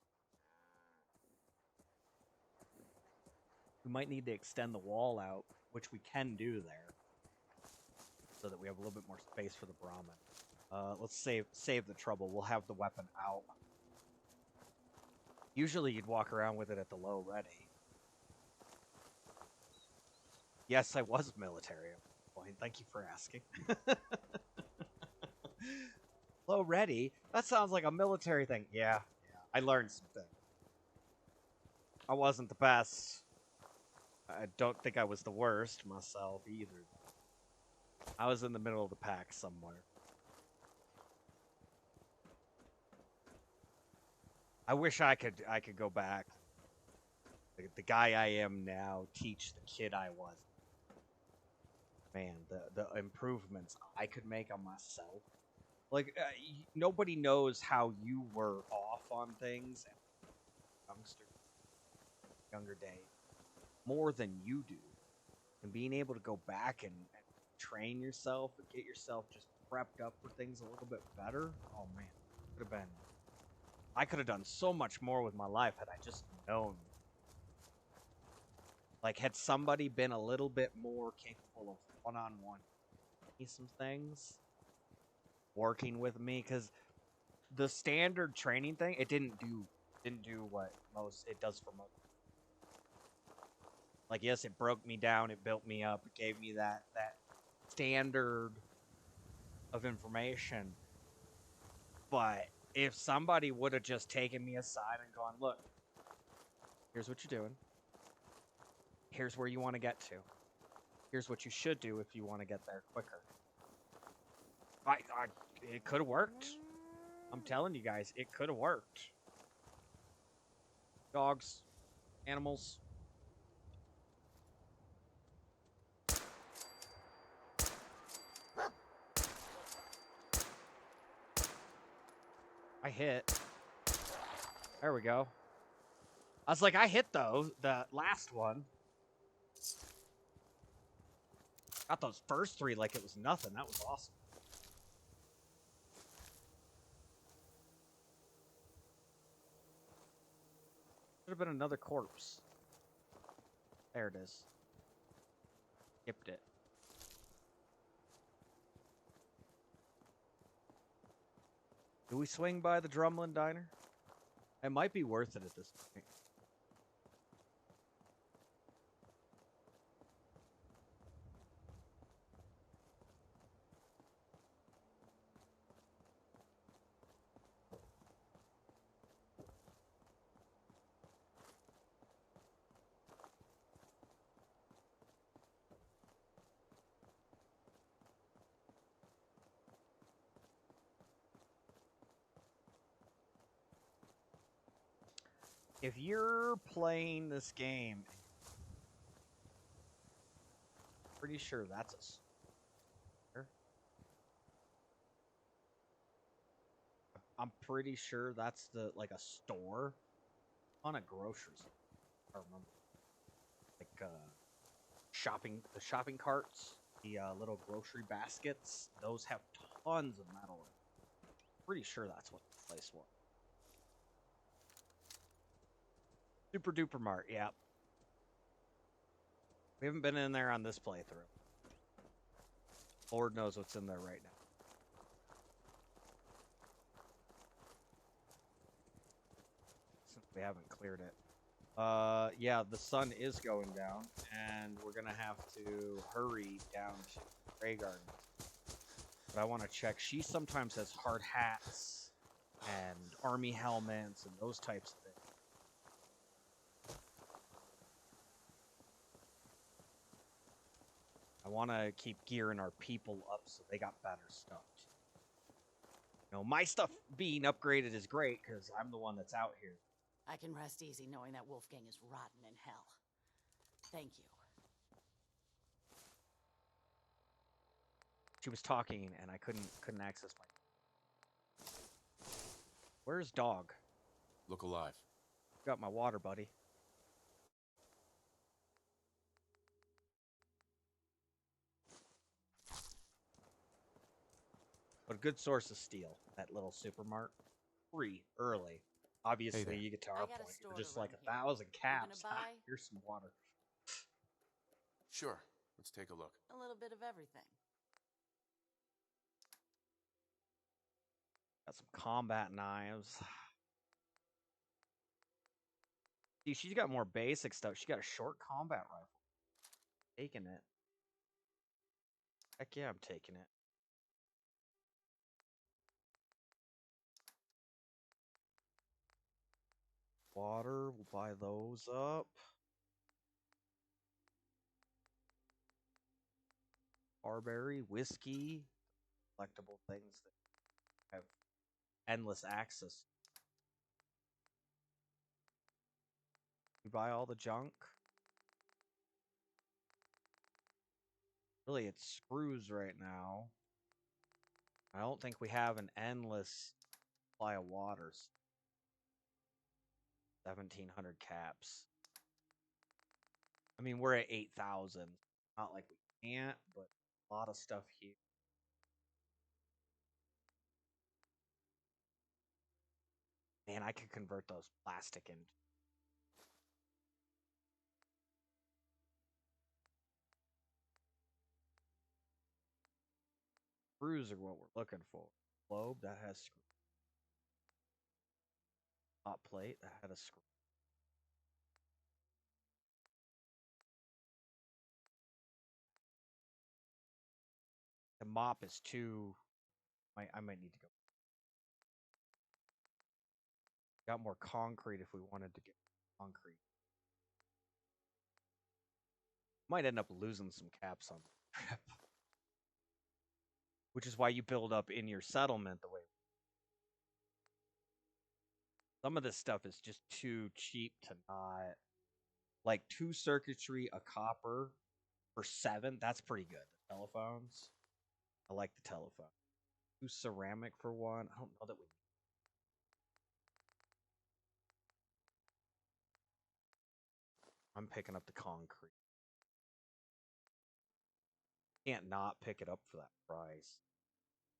We might need to extend the wall out, which we can do there, so that we have a little bit more space for the Brahmin. Let's save the trouble. We'll have the weapon out. Usually you'd walk around with it at the low ready. Yes, I was military at one point. Thank you for asking. Hello, ready? That sounds like a military thing. Yeah, I learned some things. I wasn't the best. I don't think I was the worst myself either. I was in the middle of the pack somewhere. I wish I could go back. The guy I am now, teach the kid I was. Man, the improvements I could make on myself. Like, nobody knows how you were off on things, younger days, more than you do. And being able to go back and train yourself and get yourself just prepped up for things a little bit better. Oh man, I could have done so much more with my life had I just known. Like, had somebody been a little bit more capable of one-on-one some things, working with me, because the standard training thing, it didn't do what it does for most. Like, yes, it broke me down, it built me up, it gave me that standard of information. But if somebody would have just taken me aside and gone, look, here's what you're doing. Here's where you want to get to. Here's what you should do if you want to get there quicker. It could have worked. I'm telling you guys, it could have worked. Dogs, animals. I hit. There we go. I was like, I hit though, the last one. Got those first three like it was nothing. That was awesome. Should have been another corpse. There it is. Skipped it. Do we swing by the Drumlin Diner? It might be worth it at this point. If you're playing this game, pretty sure that's a store. I'm pretty sure that's like a store on a grocery store. I remember. Like the shopping carts, the little grocery baskets, those have tons of metal in them. Pretty sure that's what the place was. Super Duper Mart, yeah. We haven't been in there on this playthrough. Lord knows what's in there right now. Since we haven't cleared it. Yeah, the sun is going down, and we're gonna have to hurry down to Grey Garden. But I want to check. She sometimes has hard hats and army helmets and those types of things. I want to keep gearing our people up so they got better stuff. You know, my stuff being upgraded is great because I'm the one that's out here. I can rest easy knowing that Wolfgang is rotten in hell. Thank you. She was talking and I couldn't access my... Where's dog? Look alive. Got my water, buddy. But a good source of steel, that little supermart. Free, early. Obviously, Hey you get to our point. store We're just to like run 1,000 here. caps. You gonna buy? Here's some water. Sure. Let's take a look. A little bit of everything. Got some combat knives. See, she's got more basic stuff. She got a short combat rifle. Taking it. Heck yeah, I'm taking it. Water, we'll buy those up. Barberry, whiskey, collectible things that have endless access. You buy all the junk. Really, it's screws right now. I don't think we have an endless supply of waters. 1,700 caps. I mean, we're at 8,000. Not like we can't, but a lot of stuff here. Man, I could convert those plastic into. Screws are what we're looking for. Globe, that has screws. Hot plate, that had a screw. The mop is too. I might need to go. Got more concrete if we wanted to get concrete. Might end up losing some caps on the trip. Which is why you build up in your settlement the way. Some of this stuff is just too cheap to not. Like 2 circuitry, a copper for 7. That's pretty good. The telephones. I like the telephone. 2 ceramic for 1. I don't know that we. I'm picking up the concrete. Can't not pick it up for that price.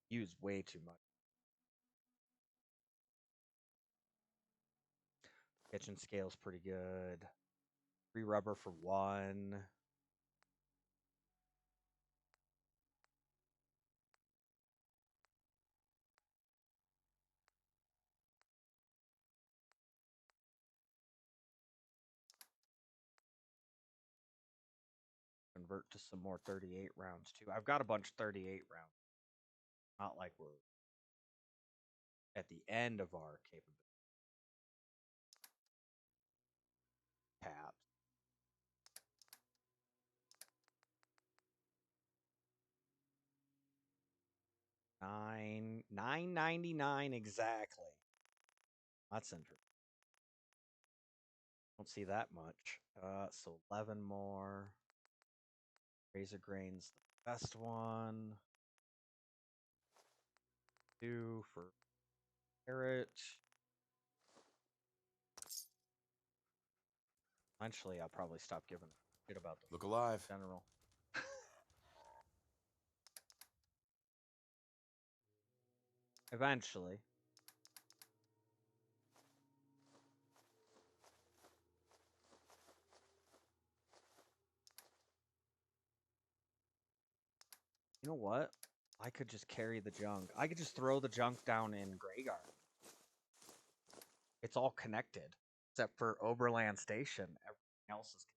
Use way too much. Kitchen scale's pretty good. 3 rubber for 1. Convert to some more 38 rounds too. I've got a bunch of 38 rounds. Not like we're at the end of our capability. Tabs. 9.99 exactly. That's interesting. Don't see that much. So 11 more. Razor grain's the best one. 2 for carrot. Eventually, I'll probably stop giving a shit about the Look alive. general. Eventually. You know what? I could just carry the junk. I could just throw the junk down in Greyguard. It's all connected. Except for Oberland Station. Everything else is connected.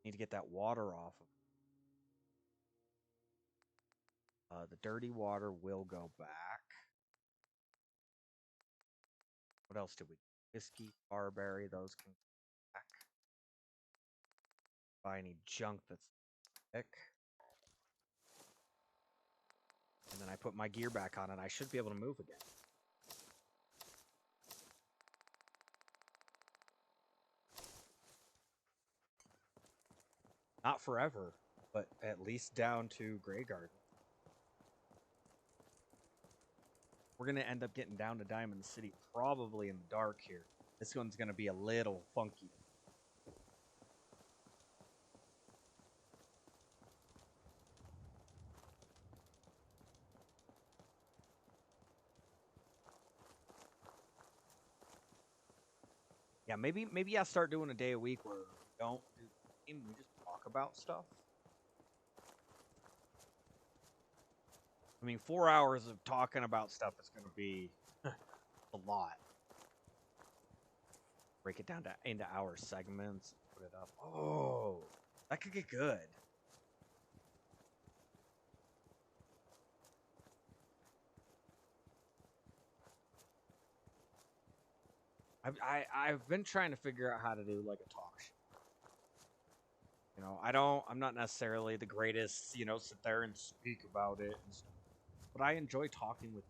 Need to get that water off of. The dirty water will go back. What else did we? Whiskey, barberry, those can go back. Buy any junk that's thick. And then I put my gear back on and I should be able to move again. Not forever, but at least down to Greyguard. We're going to end up getting down to Diamond City probably in the dark here. This one's going to be a little funky. Yeah, maybe I'll start doing a day a week where we don't do the game, we just talk about stuff. I mean, 4 hours of talking about stuff is going to be a lot. break it down into hour segments, put it up. Oh, that could get good. I've been trying to figure out how to do like a talk show. You know, I'm not necessarily the greatest, you know, sit there and speak about it and stuff, but I enjoy talking with,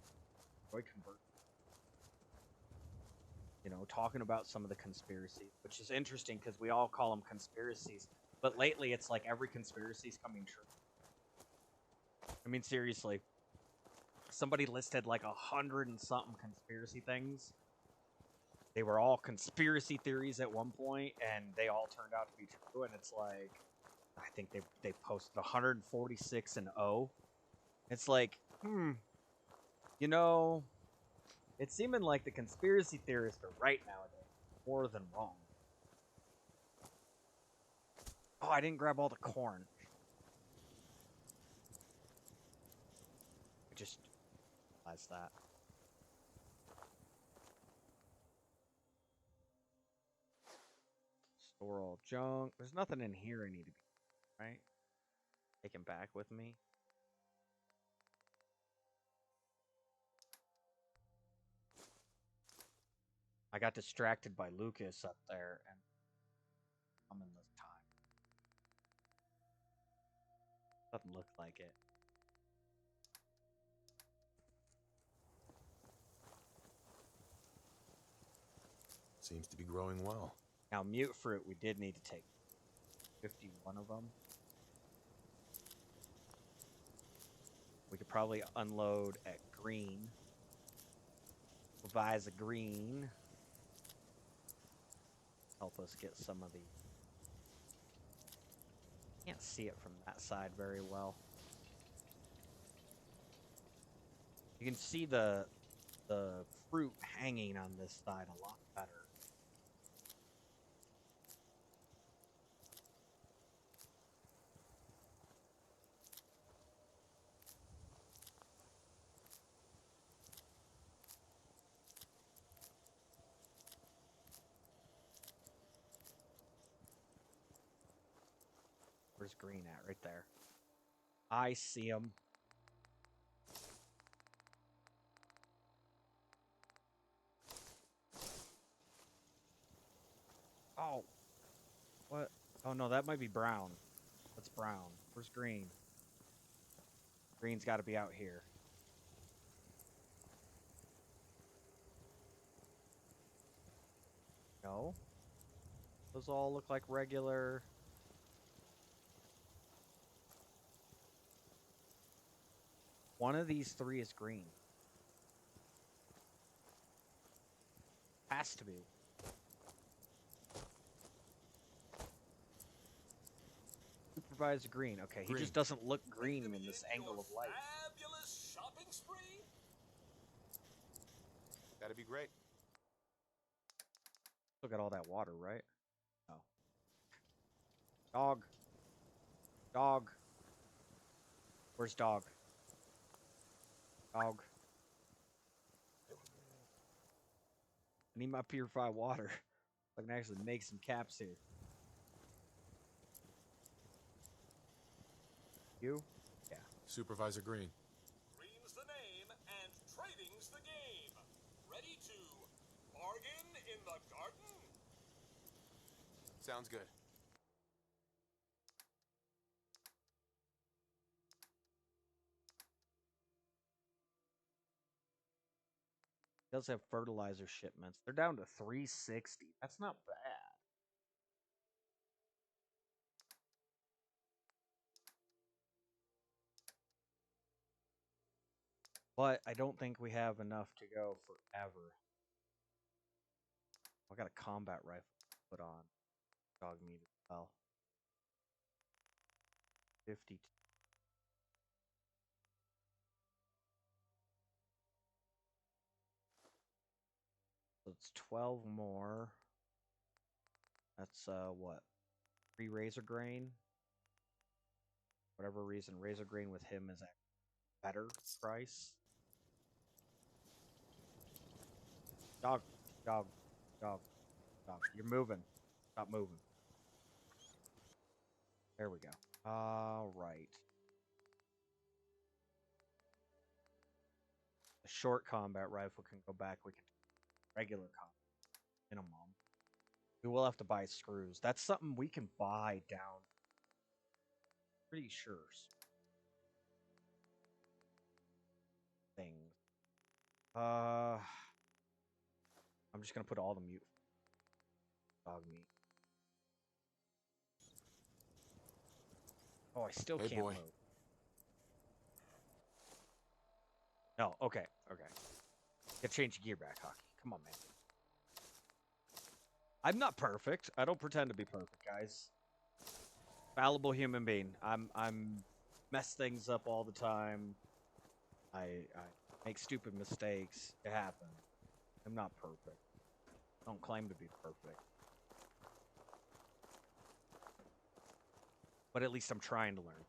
enjoy conversing. You know, talking about some of the conspiracies, which is interesting because we all call them conspiracies, but lately it's like every conspiracy is coming true. I mean, seriously, somebody listed like 100 and something conspiracy things. They were all conspiracy theories at one point, and they all turned out to be true. And it's like, I think they posted 146 and 0. It's like, you know, it's seeming like the conspiracy theorists are right nowadays, more than wrong. Oh, I didn't grab all the corn. I just realized that. Store all junk. There's nothing in here I need to be, right? Take him back with me. I got distracted by Lucas up there, and I'm in this time. Doesn't look like it. Seems to be growing well. Now, mute fruit, we did need to take 51 of them. We could probably unload at green. Revise a green. Help us get some of the... Can't see it from that side very well. You can see the fruit hanging on this side a lot better. Where's green at? Right there. I see him. Oh. What? Oh no, that might be brown. That's brown. Where's green? Green's got to be out here. No. Those all look like regular... One of these three is green. Has to be. Supervisor green. Okay, he just doesn't look green in this angle of light. Fabulous shopping spree? That'd be great. Still got all that water, right? No. Dog. Dog. Where's dog? Dog. I need my purified water. I can actually make some caps here. You? Yeah. Supervisor Green. Green's the name and trading's the game. Ready to bargain in the garden? Sounds good. He does have fertilizer shipments. They're down to 360. That's not bad. But I don't think we have enough to go forever. I got a combat rifle to put on. Dog meat as well. 52. So it's 12 more. That's what? 3 razor grain. Whatever reason, razor grain with him is at better price. Dog, dog, dog. Stop. You're moving. Stop moving. There we go. All right. The short combat rifle can go back. We can regular combat minimum. We will have to buy screws. That's something we can buy down. Pretty sure. Things. I'm just gonna put all the mute dog meat. Oh, I still Hey, can't boy. move. No, okay. Gotta change the gear back, Hockey. Come on, man. I'm not perfect. I don't pretend to be perfect, guys. Fallible human being. I'm mess things up all the time. I make stupid mistakes. It happens. I'm not perfect. I don't claim to be perfect. But at least I'm trying to learn.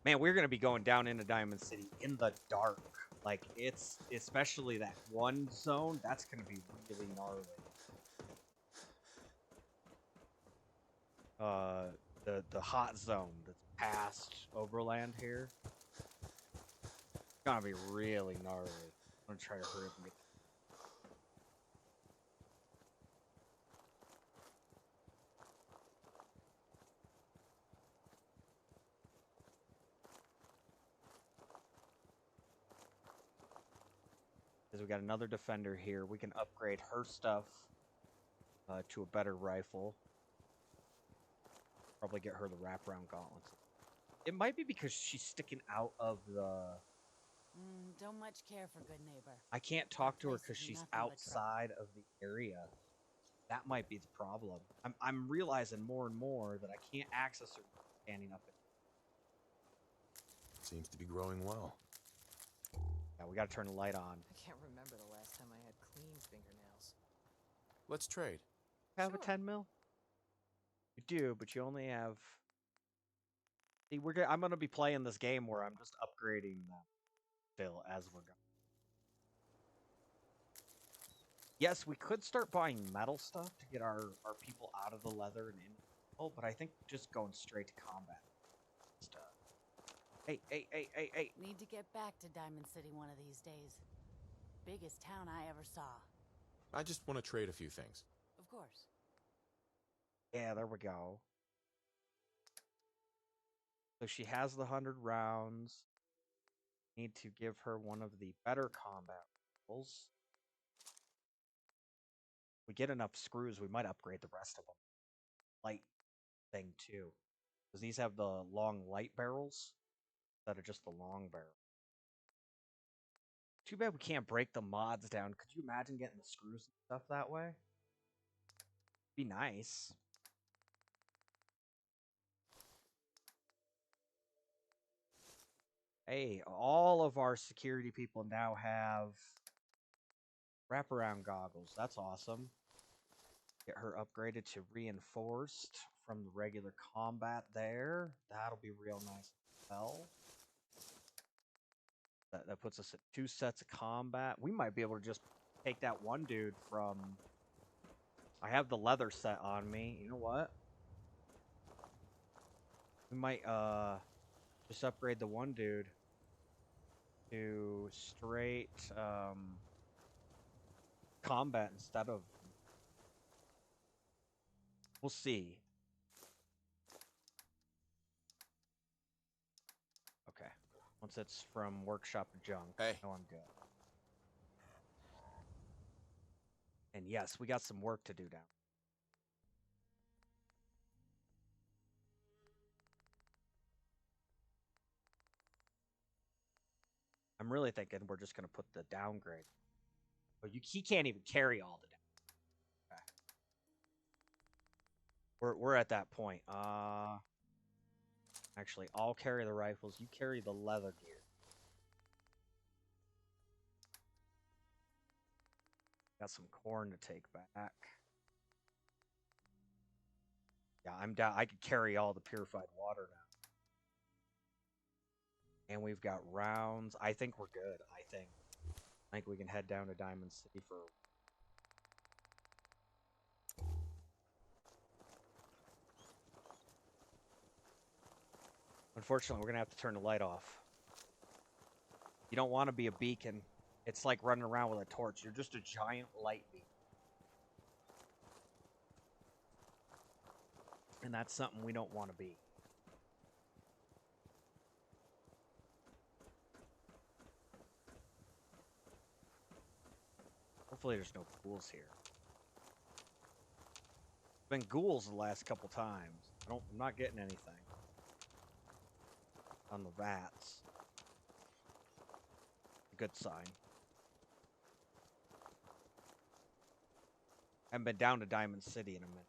Man, we're gonna be going down into Diamond City in the dark. Like, it's especially that one zone, that's gonna be really gnarly. The hot zone that's past Overland here. It's gonna be really gnarly. I'm gonna try to hurry up and get. Because we got another defender here. We can upgrade her stuff to a better rifle. Probably get her the wraparound gauntlets. It might be because she's sticking out of the. Don't much care for good neighbor. I can't talk to her place because is she's nothing but trouble. outside of the area. That might be the problem. I'm realizing more and more that I can't access her standing up. Seems to be growing well. Yeah, we gotta turn the light on. I can't remember the last time I had clean fingernails. Let's trade. Have Sure. a 10 mil? You do, but you only have. See, I'm gonna be playing this game where I'm just upgrading them still as we're going. Yes, we could start buying metal stuff to get our people out of the leather and in. Oh, but I think just going straight to combat stuff. Hey. Need to get back to Diamond City one of these days. Biggest town I ever saw. I just want to trade a few things. Of course. Yeah, there we go. So she has the 100 rounds. Need to give her one of the better combat rifles. We get enough screws, we might upgrade the rest of them. Light thing too, because these have the long light barrels instead of just the long barrel. Too bad we can't break the mods down. Could you imagine getting the screws and stuff that way? Be nice. Hey, all of our security people now have wraparound goggles. That's awesome. Get her upgraded to reinforced from the regular combat there. That'll be real nice as well. That puts us at 2 sets of combat. We might be able to just take that one dude from... I have the leather set on me. You know what? We might just upgrade the one dude to straight combat instead of... We'll see. Okay. Once it's from workshop to junk, Hey. I know I'm good. And yes, we got some work to do down. I'm really thinking we're just going to put the downgrade. But he can't even carry all the down. Okay. We're at that point. Actually, I'll carry the rifles. You carry the leather gear. Got some corn to take back. Yeah, I'm down. I could carry all the purified water now. And we've got rounds. I think we're good. I think we can head down to Diamond City for Unfortunately, we're going to have to turn the light off. You don't want to be a beacon. It's like running around with a torch. You're just a giant light beacon. And that's something we don't want to be. Hopefully there's no ghouls here. Been ghouls the last couple times. I'm not getting anything on the rats. Good sign. Haven't been down to Diamond City in a minute.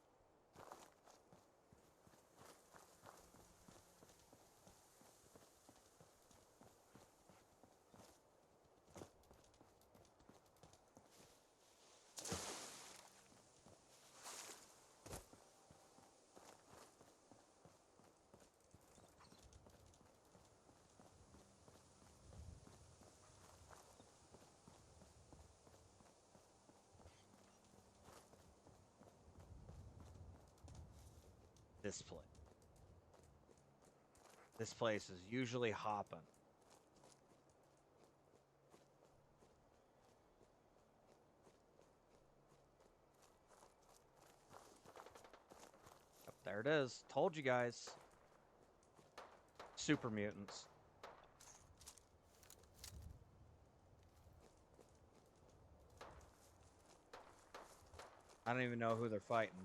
This place. This place is usually hopping. Yep, there it is. Told you guys. Super mutants. I don't even know who they're fighting.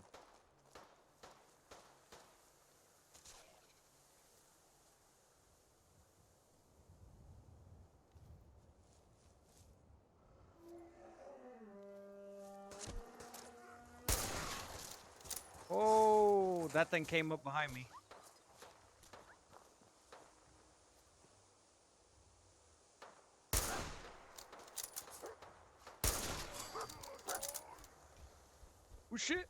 Oh, that thing came up behind me. Oh shit.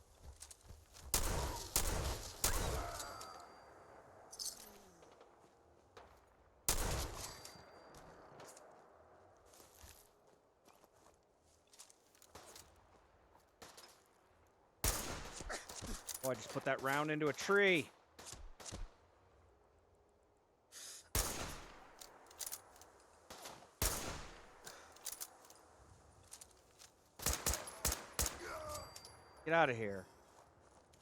Oh, I just put that round into a tree. Get out of here.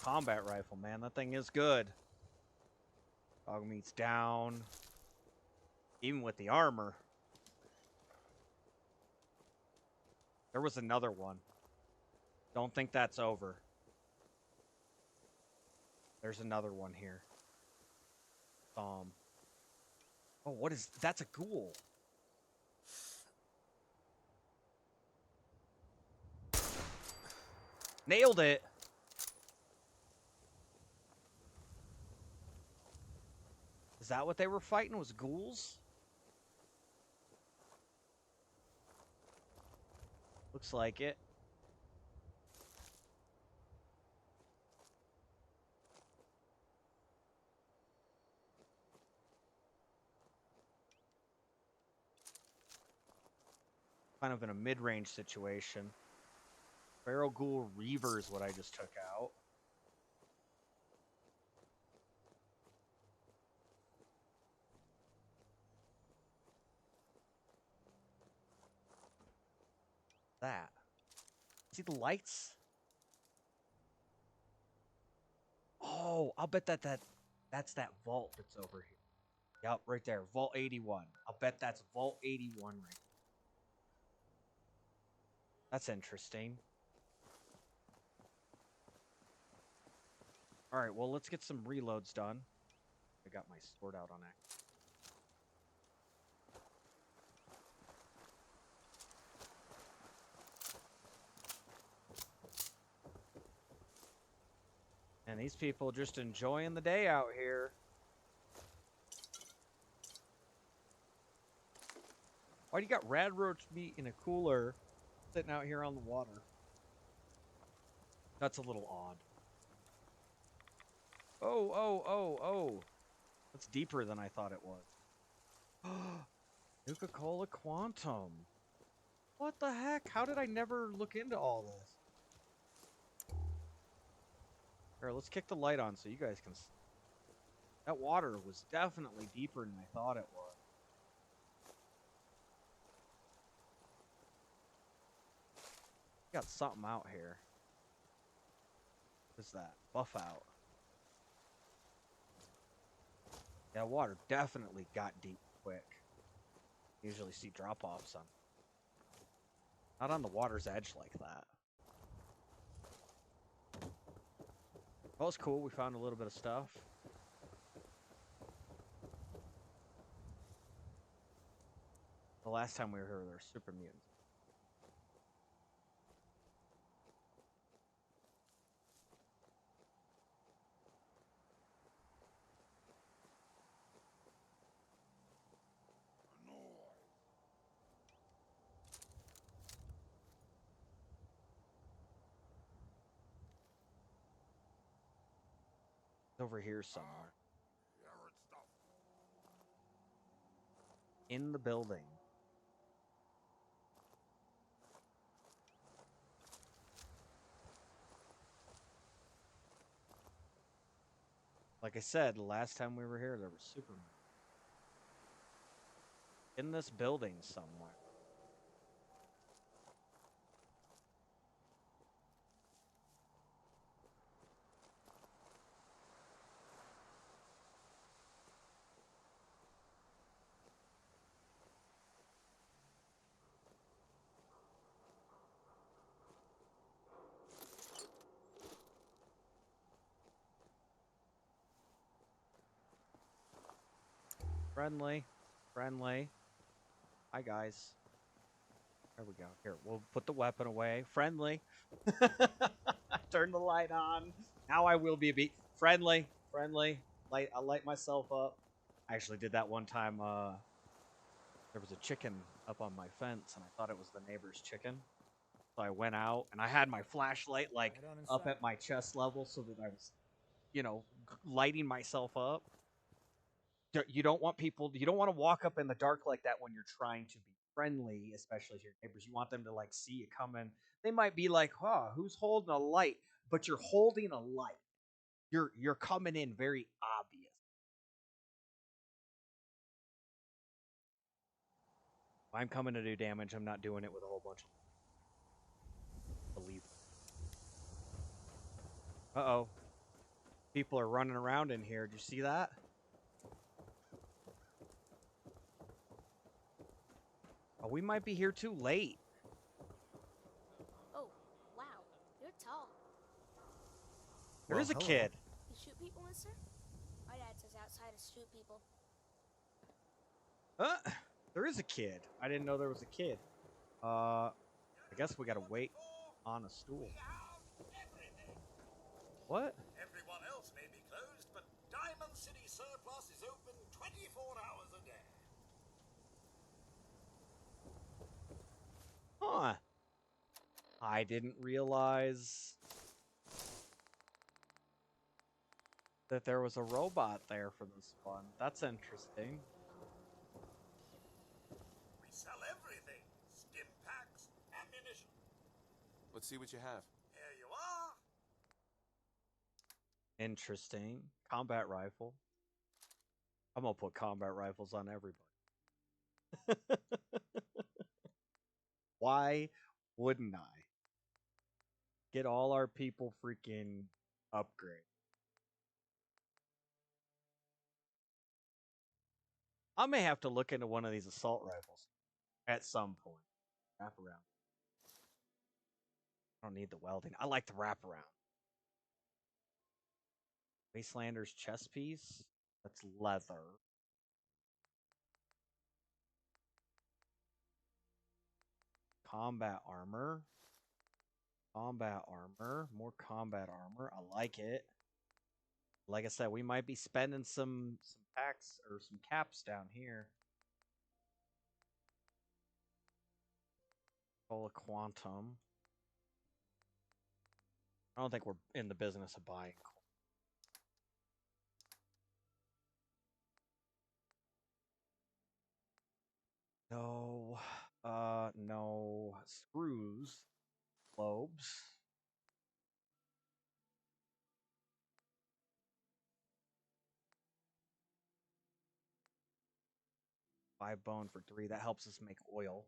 Combat rifle, man. That thing is good. Dog meat's down. Even with the armor. There was another one. Don't think that's over. There's another one here. Oh, what is... That's a ghoul. Nailed it. Is that what they were fighting? Was ghouls? Looks like it. Kind of in a mid-range situation. Feral Ghoul Reaver is what I just took out. That. See the lights? Oh, I'll bet that's that vault that's over here. Yep, right there. Vault 81. I'll bet that's Vault 81 right. That's interesting. Alright, well, let's get some reloads done. I got my sword out on act. And these people just enjoying the day out here. Why do you got rad roach meat in a cooler sitting out here on the water? That's a little odd. Oh. That's deeper than I thought it was. Nuka-Cola Quantum. What the heck? How did I never look into all this? Here, let's kick the light on so you guys can see. That water was definitely deeper than I thought it was. Got something out here. What's that? Buff out. Yeah, water definitely got deep quick. Usually see drop-offs on. Not on the water's edge like that. Well, it's cool. We found a little bit of stuff. The last time we were here, there were super mutants. It's over here somewhere. In the building. Like I said, the last time we were here, there was Superman. In this building somewhere. Friendly. Friendly. Hi, guys. There we go. Here, we'll put the weapon away. Friendly. Turn the light on. Now I will be a beat. Friendly. Friendly. I'll light myself up. I actually did that one time. There was a chicken up on my fence, and I thought it was the neighbor's chicken. So I went out, and I had my flashlight, like, up at my chest level so that I was, lighting myself up. You don't want to walk up in the dark like that when you're trying to be friendly, especially to your neighbors. You want them to, like, see you coming. They might be like, huh, who's holding a light? But you're holding a light. You're coming in very obvious. If I'm coming to do damage, I'm not doing it with a whole bunch of belief. Uh-oh. People are running around in here. Did you see that? Oh, we might be here too late. Oh, wow. You're tall. There is a kid. You shoot people, mister? My dad says outside to shoot people. There is a kid. I didn't know there was a kid. I guess we gotta wait on a stool. What? Everyone else may be closed, but Diamond City Surplus is open 24 hours a day. Huh. I didn't realize that there was a robot there for this one. That's interesting. We sell everything. Stim packs, ammunition. Let's see what you have. Here you are. Interesting. Combat rifle. I'm gonna put combat rifles on everybody. Why wouldn't I? Get all our people freaking upgrade. I may have to look into one of these assault rifles at some point. Wrap around. I don't need the welding. I like the wraparound. Wastelander's chest piece. That's leather. Combat armor. Combat armor. More combat armor. I like it. Like I said, we might be spending some packs or some caps down here. Cola Quantum. I don't think we're in the business of buying. No. No. Screws. Globes. 5 bone for 3. That helps us make oil.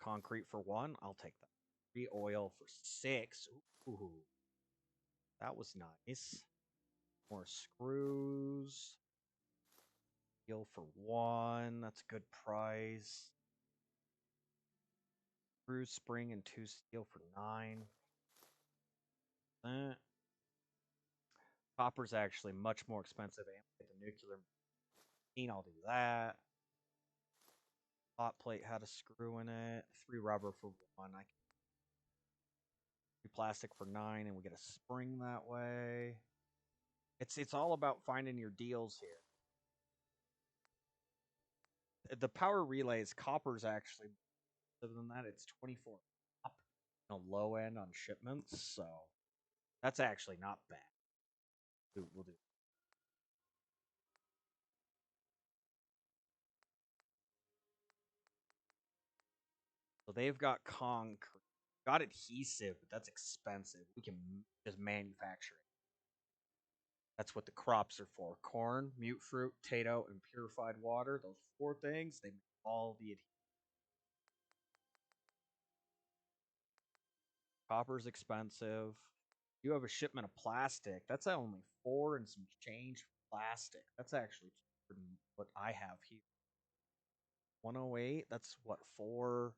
Concrete for 1. I'll take that. 3 oil for 6. Ooh. That was nice. More screws. Steel for 1. That's a good price. Screw spring and 2 steel for 9. Copper's actually much more expensive. And get the nuclear machine. I'll do that. Hot plate had a screw in it. 3 rubber for 1. I can 3 plastic for 9, and we get a spring that way. It's all about finding your deals here. The power relays, copper's actually better than that. It's 24 up, low end on shipments, so that's actually not bad. We'll do. So they've got concrete, got adhesive, but that's expensive. We can just manufacture it. That's what the crops are for: corn, mute fruit, potato, and purified water. Those 4 things, they make all the adhesive. Copper's expensive. You have a shipment of plastic. That's only 4 and some change for plastic. That's actually cheaper than what I have here. 108. That's what, 4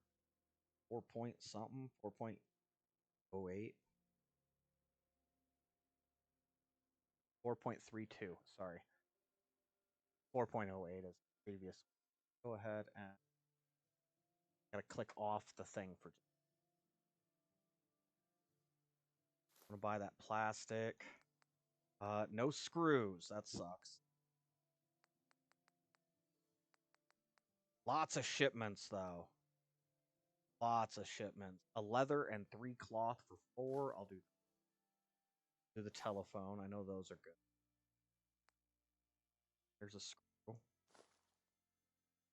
point something, 4.08, 4.32. Sorry, 4.08 is previous. Go ahead and gotta click off the thing for. I'm gonna buy that plastic. No screws. That sucks. Lots of shipments though. Lots of shipments. A leather and 3 cloth for 4. I'll do the telephone. I know those are good. There's a screw.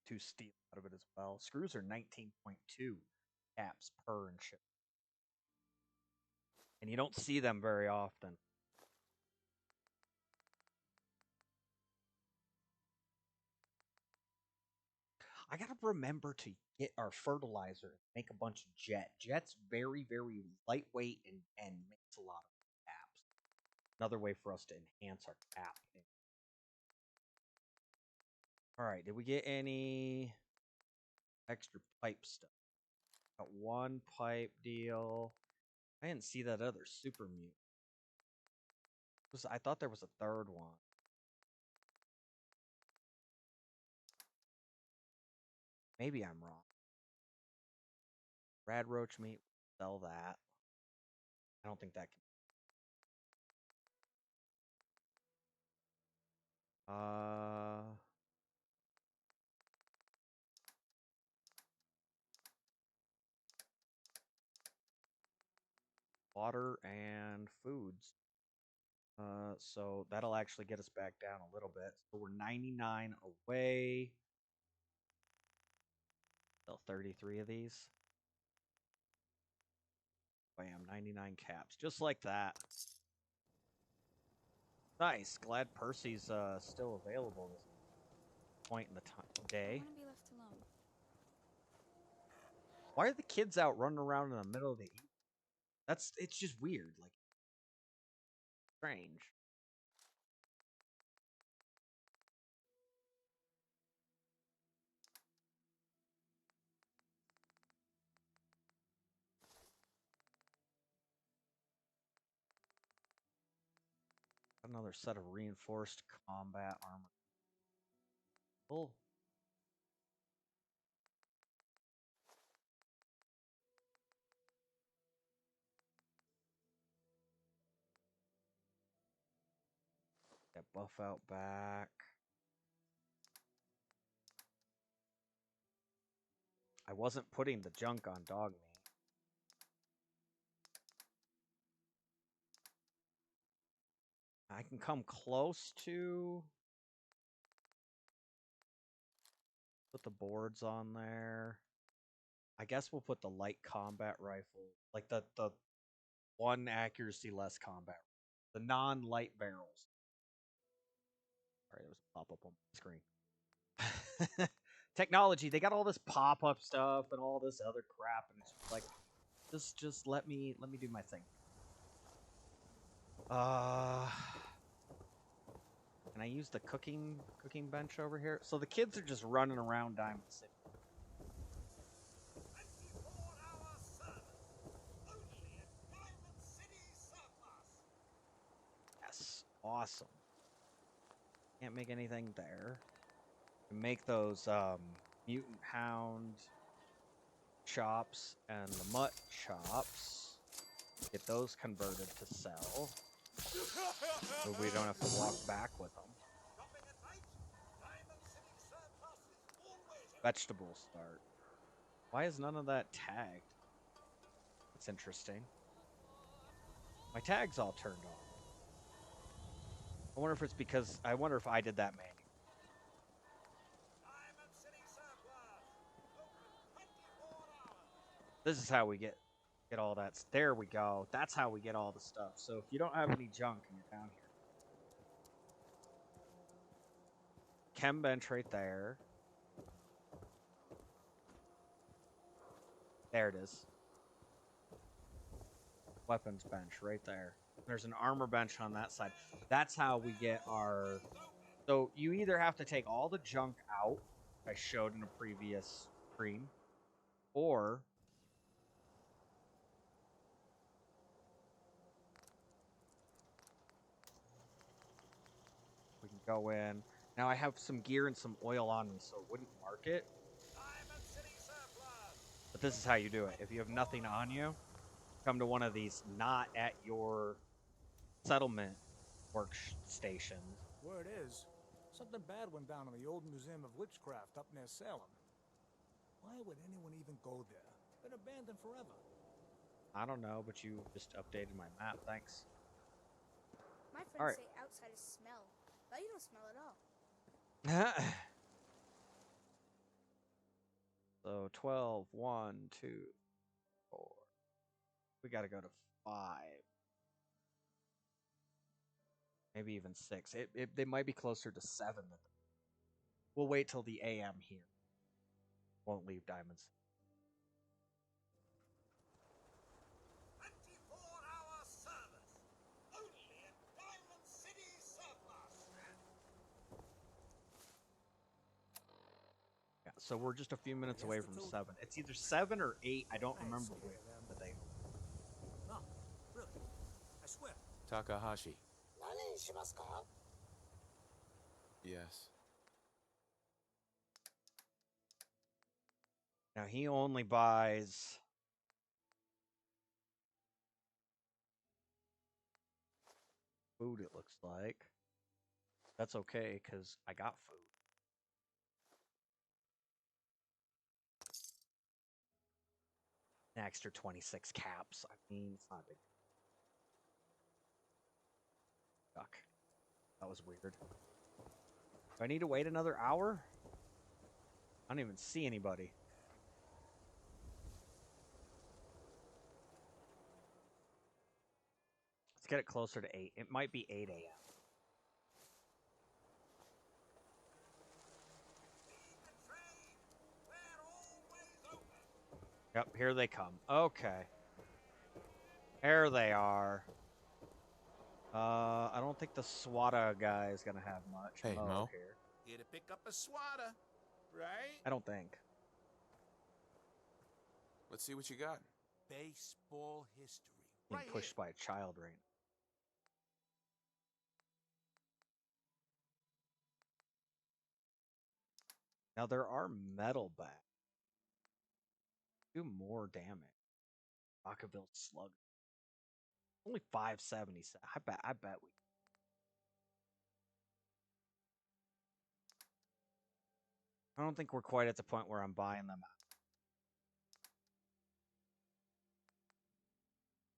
2 steel out of it as well. Screws are 19.2 caps per and ship. And you don't see them very often. I gotta remember to get our fertilizer, make a bunch of jet. Jet's very, very lightweight and makes a lot of caps. Another way for us to enhance our cap. Alright, did we get any extra pipe stuff? Got 1 pipe deal. I didn't see that other super mute. I thought there was a 3rd one. Maybe I'm wrong. Rad roach meat, sell that. I don't think that can. Water and foods. So that'll actually get us back down a little bit. So we're 99 away. Still 33 of these. Bam, 99 caps. Just like that. Nice. Glad Percy's still available this point in the day. I want to be left alone. Why are the kids out running around in the middle of the evening? It's just weird. Like, strange. Another set of reinforced combat armor. Cool. Got buff out back. I wasn't putting the junk on dog meat. I can come close to put the boards on there. I guess we'll put the light combat rifle, like the 1 accuracy less combat, the non-light barrels. Sorry, there was a pop-up on my screen. Technology, they got all this pop-up stuff and all this other crap, and it's like, just let me do my thing. Can I use the cooking bench over here? So the kids are just running around Diamond City. Yes, awesome. Can't make anything there. Can make those mutant hound chops and the mutt chops. Get those converted to sell. So we don't have to walk back with them. Vegetable start. Why is none of that tagged? That's interesting. My tag's all turned on. I wonder if it's because I wonder if I did that manually. This is how we get all that. There we go. That's how we get all the stuff. So if you don't have any junk and you're down here, chem bench right there. There it is. Weapons bench right there. There's an armor bench on that side. That's how we get our... So you either have to take all the junk out, I showed in a previous stream, or... we can go in. Now I have some gear and some oil on me, so it wouldn't mark it. But this is how you do it. If you have nothing on you, come to one of these not at your settlement workstation. Word is, something bad went down in the old Museum of Witchcraft up near Salem. Why would anyone even go there? Been abandoned forever. I don't know, but you just updated my map. Thanks. My friends All right. say outside is smell, but you don't smell at all. So 12, 1, 2, 4. We got to go to 5. Maybe even 6. They might be closer to 7. We'll wait till the AM here. Won't leave Diamonds. 24-hour service. Only at Diamond City Surplus. Yeah, so we're just a few minutes away from 7. It's either 7 or 8. I don't remember the day. No, really. I swear. Takahashi. Yes. Now he only buys food, it looks like. That's okay, because I got food. An extra 26 caps. I mean, it's not a big. Fuck. That was weird. Do I need to wait another hour? I don't even see anybody. Let's get it closer to 8. It might be 8 a.m. Yep, here they come. Okay. There they are. I don't think the SWATA guy is gonna have much. Hey, Mo. Here to pick up a swatter, right? I don't think. Let's see what you got. Baseball history. Being Right pushed by a child right now. Now there are metal bats. Do more damage. Rockabilly slug. Only 577. I bet we. I don't think we're quite at the point where I'm buying them out.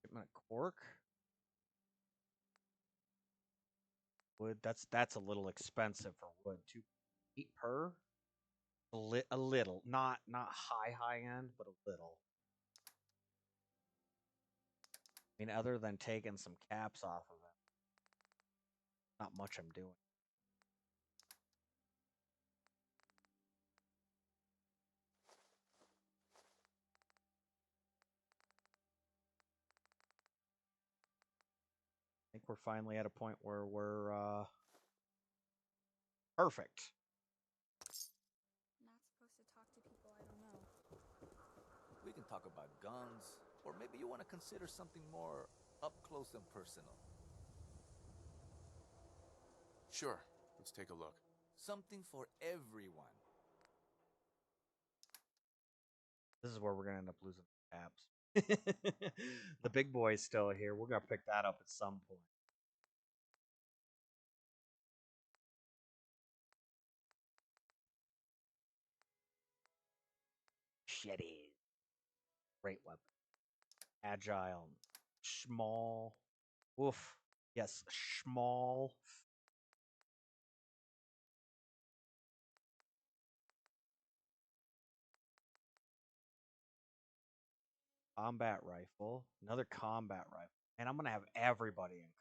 Shipment of cork. Wood. That's a little expensive for wood. 2 per. A little, not high end, but a little. I mean, other than taking some caps off of it, not much I'm doing. we're finally at a point where we're perfect. Not supposed to talk to people I don't know. We can talk about guns, or maybe you want to consider something more up close and personal. Sure, let's take a look. Something for everyone. This is where we're gonna end up losing caps. The big boy's still here. We're gonna pick that up at some point. Machete. Great weapon. Agile. Small. Oof. Yes, small. Combat rifle. Another combat rifle. And I'm gonna have everybody in.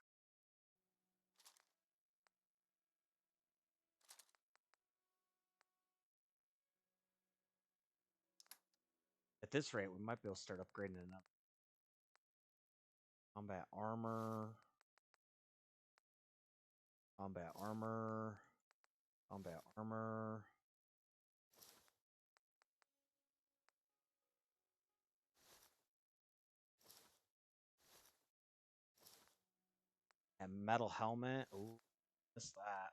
At this rate, we might be able to start upgrading enough. Combat armor. Combat armor. Combat armor. And metal helmet. Ooh, missed that.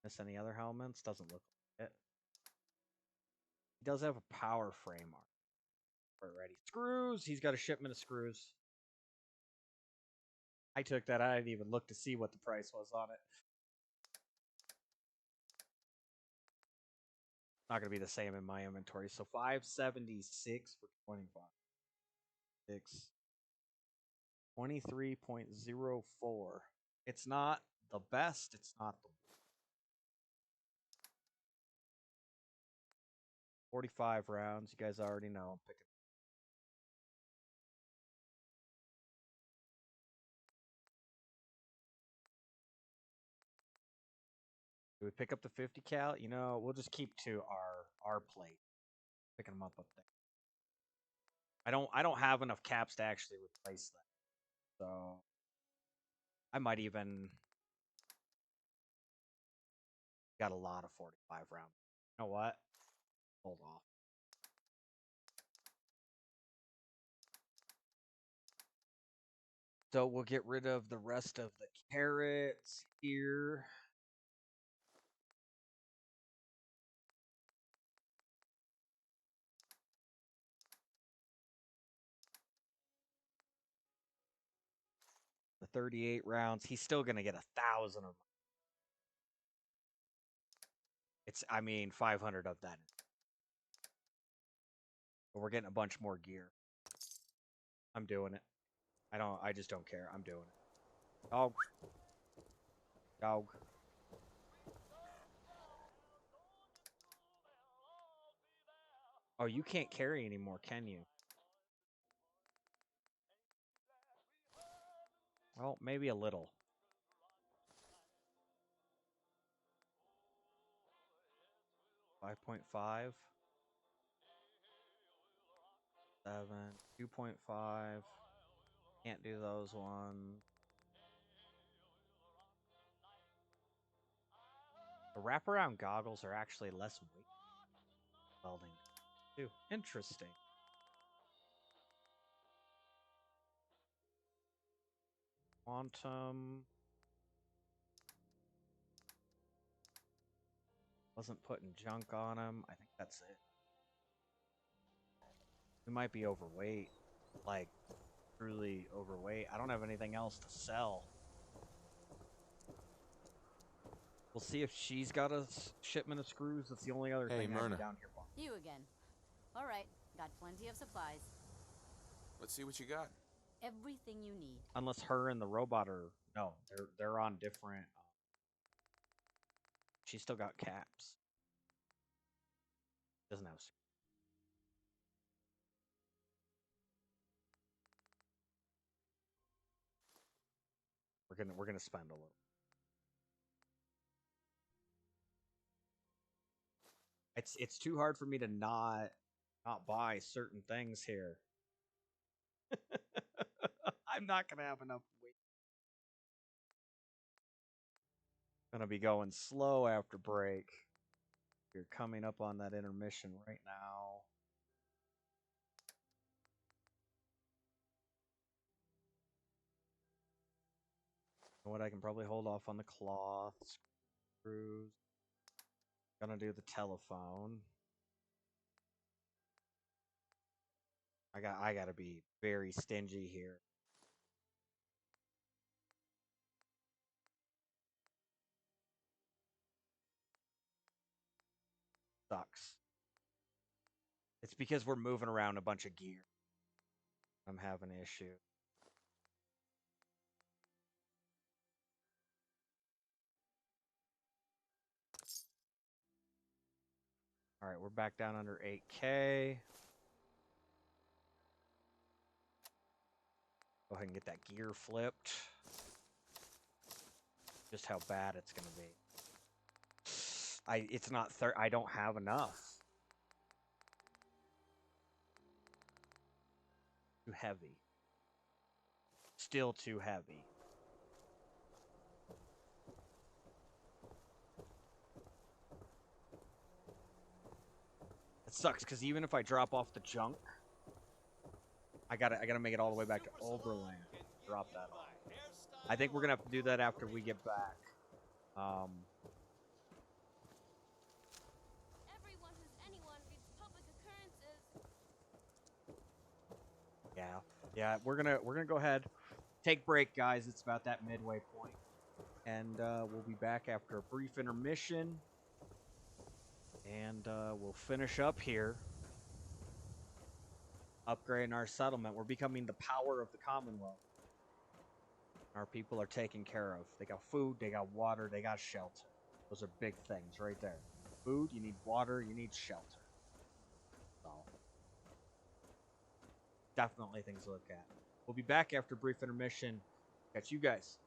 Miss any other helmets? Doesn't look like it. He does have a power frame armor. Ready. Screws! He's got a shipment of screws. I took that. I didn't even look to see what the price was on it. Not going to be the same in my inventory. So 576 for 25. 6. 23.04. It's not the best. It's not the 45 rounds. You guys already know. I'm picking. Do we pick up the 50 cal? You know, we'll just keep to our plate. Picking them up there. I don't have enough caps to actually replace them. So I might even got a lot of 45 rounds. You know what? Hold off. So we'll get rid of the rest of the carrots here. The 38 rounds. He's still going to get 1,000 of them. I mean, 500 of that. But we're getting a bunch more gear. I'm doing it. I just don't care. I'm doing it. Dog. Dog. Oh, you can't carry anymore, can you? Well, maybe a little. $5.5. 7. 2.5. Can't do those ones. The wraparound goggles are actually less weight. Welding. Too. Interesting. Quantum. Wasn't putting junk on him. I think that's it. We might be overweight. Like, truly overweight. I don't have anything else to sell. We'll see if she's got a shipment of screws. That's the only other thing I have down here. You again. All right. Got plenty of supplies. Let's see what you got. Everything you need. Unless her and the robot are... No, they're on different... She's still got caps. Doesn't have... We're gonna spend a little. It's too hard for me to not buy certain things here. I'm not gonna have enough weight. Gonna be going slow after break. You're coming up on that intermission right now. You know what? I can probably hold off on the cloth screws. Gonna do the telephone. I gotta be very stingy here. Sucks. It's because we're moving around a bunch of gear. I'm having an issue. Alright, we're back down under 8K. Go ahead and get that gear flipped. Just how bad it's gonna be. It's not I don't have enough. Too heavy. Still too heavy. It sucks because even if I drop off the junk, I gotta make it all the way back to Oberland. Drop that off. I think we're gonna have to do that after we get back. Everyone who's anyone reads public occurrences. Yeah. We're gonna go ahead, take break, guys. It's about that midway point, and we'll be back after a brief intermission, and we'll finish up here. Upgrading our settlement. We're becoming the power of the Commonwealth. Our people are taken care of. They got food, they got water, they got shelter. Those are big things right there. Food, you need water, you need shelter. So, definitely things to look at. We'll be back after a brief intermission. Catch you guys.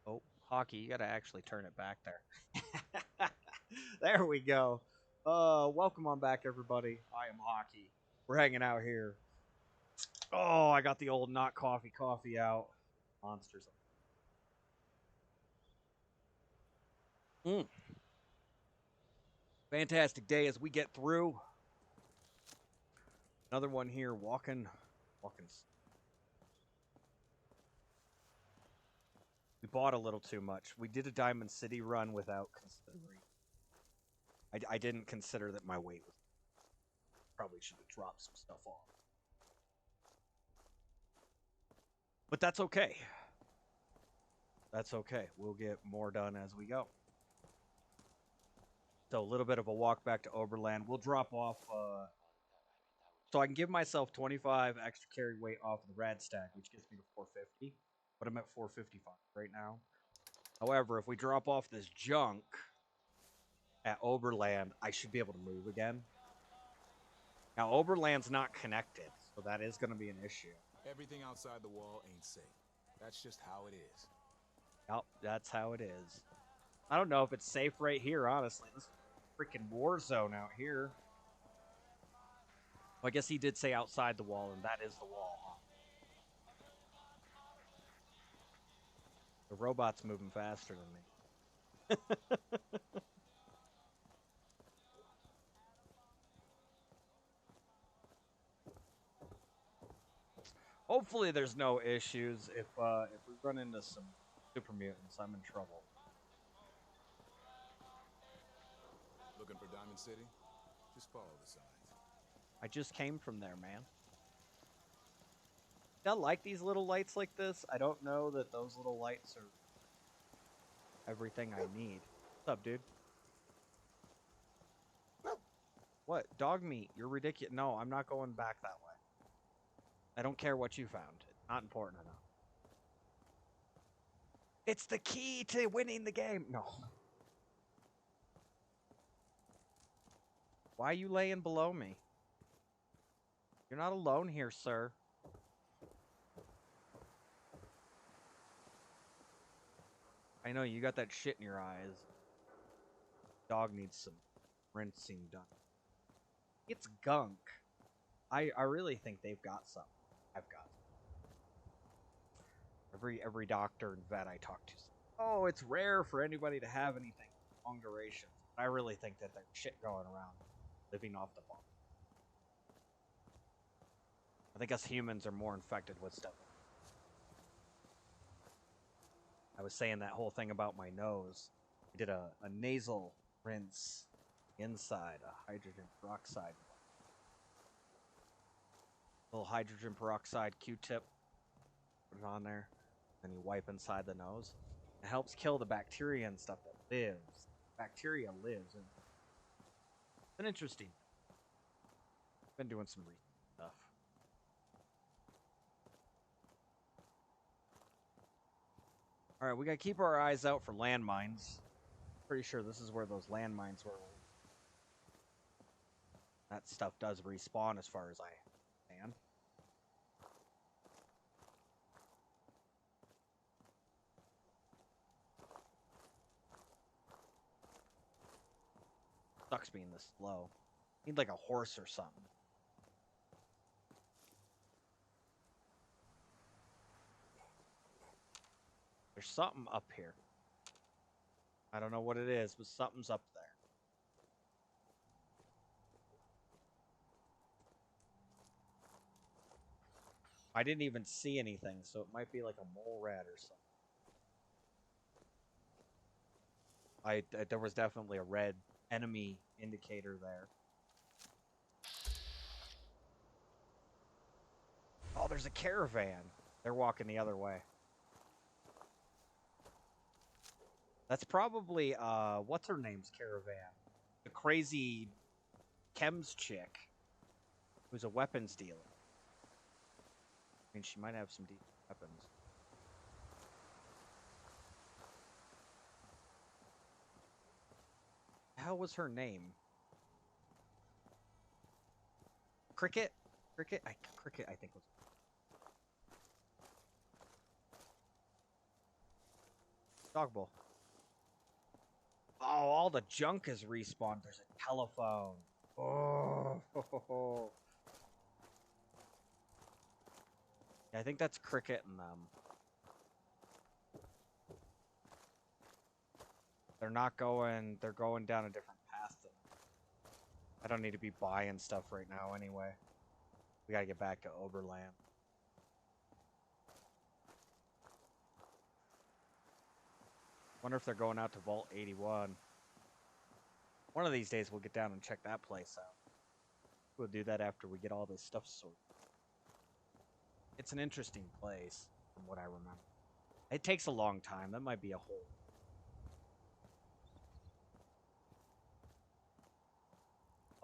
Oh, Hockey, you gotta actually turn it back there. There we go. Welcome on back, everybody. I am Hockey. We're hanging out here. Oh, I got the old not coffee out. Monsters. Fantastic day as we get through. Another one here, walking. We bought a little too much. We did a Diamond City run without considering. I didn't consider that my weight was... Probably should have dropped some stuff off. But that's okay. That's okay. We'll get more done as we go. So a little bit of a walk back to Oberland. We'll drop off... So I can give myself 25 extra carry weight off of the rad stack, which gets me to 450. But I'm at 455 right now. However, if we drop off this junk at Oberland, I should be able to move again. Now, Oberland's not connected, so that is going to be an issue. Everything outside the wall ain't safe. That's just how it is. Yep, that's how it is. I don't know if it's safe right here, honestly. This is a freaking war zone out here. Well, I guess he did say outside the wall, and that is the wall, huh? The robot's moving faster than me. Hopefully there's no issues. If we run into some super mutants, I'm in trouble. Looking for Diamond City? Just follow the signs. I just came from there, man. I like these little lights like this. I don't know that those little lights are everything I need. What's up, dude? What? Dog meat. You're ridiculous. No, I'm not going back that way. I don't care what you found. It's not important enough. It's the key to winning the game. No. Why are you laying below me? You're not alone here, sir. I know, you got that shit in your eyes. Dog needs some rinsing done. It's gunk. I really think they've got some. I've got some. Every doctor and vet I talk to says, oh, it's rare for anybody to have anything long duration. I really think that there's shit going around living off the bone. I think us humans are more infected with stuff. I was saying that whole thing about my nose. I did a nasal rinse inside a hydrogen peroxide. Little hydrogen peroxide Q-tip. Put it on there. Then you wipe inside the nose. It helps kill the bacteria and stuff that lives. Bacteria lives. And it's been interesting. Been doing some stuff. Alright, we gotta keep our eyes out for landmines. Pretty sure this is where those landmines were. That stuff does respawn as far as I understand. Sucks being this slow. Need like a horse or something. There's something up here. I don't know what it is, but something's up there. I didn't even see anything, so it might be like a mole rat or something. There was definitely a red enemy indicator there. Oh, there's a caravan. They're walking the other way. That's probably, what's her name's caravan? The crazy chems chick who's a weapons dealer. I mean, she might have some decent weapons. How was her name? Cricket? Cricket, I think was. Dog bowl. Oh, all the junk is respawned. There's a telephone. Oh. Yeah, I think that's Cricket and them. They're not going. They're going down a different path. I don't need to be buying stuff right now anyway. We gotta get back to Oberland. Wonder if they're going out to Vault 81. One of these days we'll get down and check that place out. We'll do that after we get all this stuff sorted. It's an interesting place, from what I remember. It takes a long time. That might be a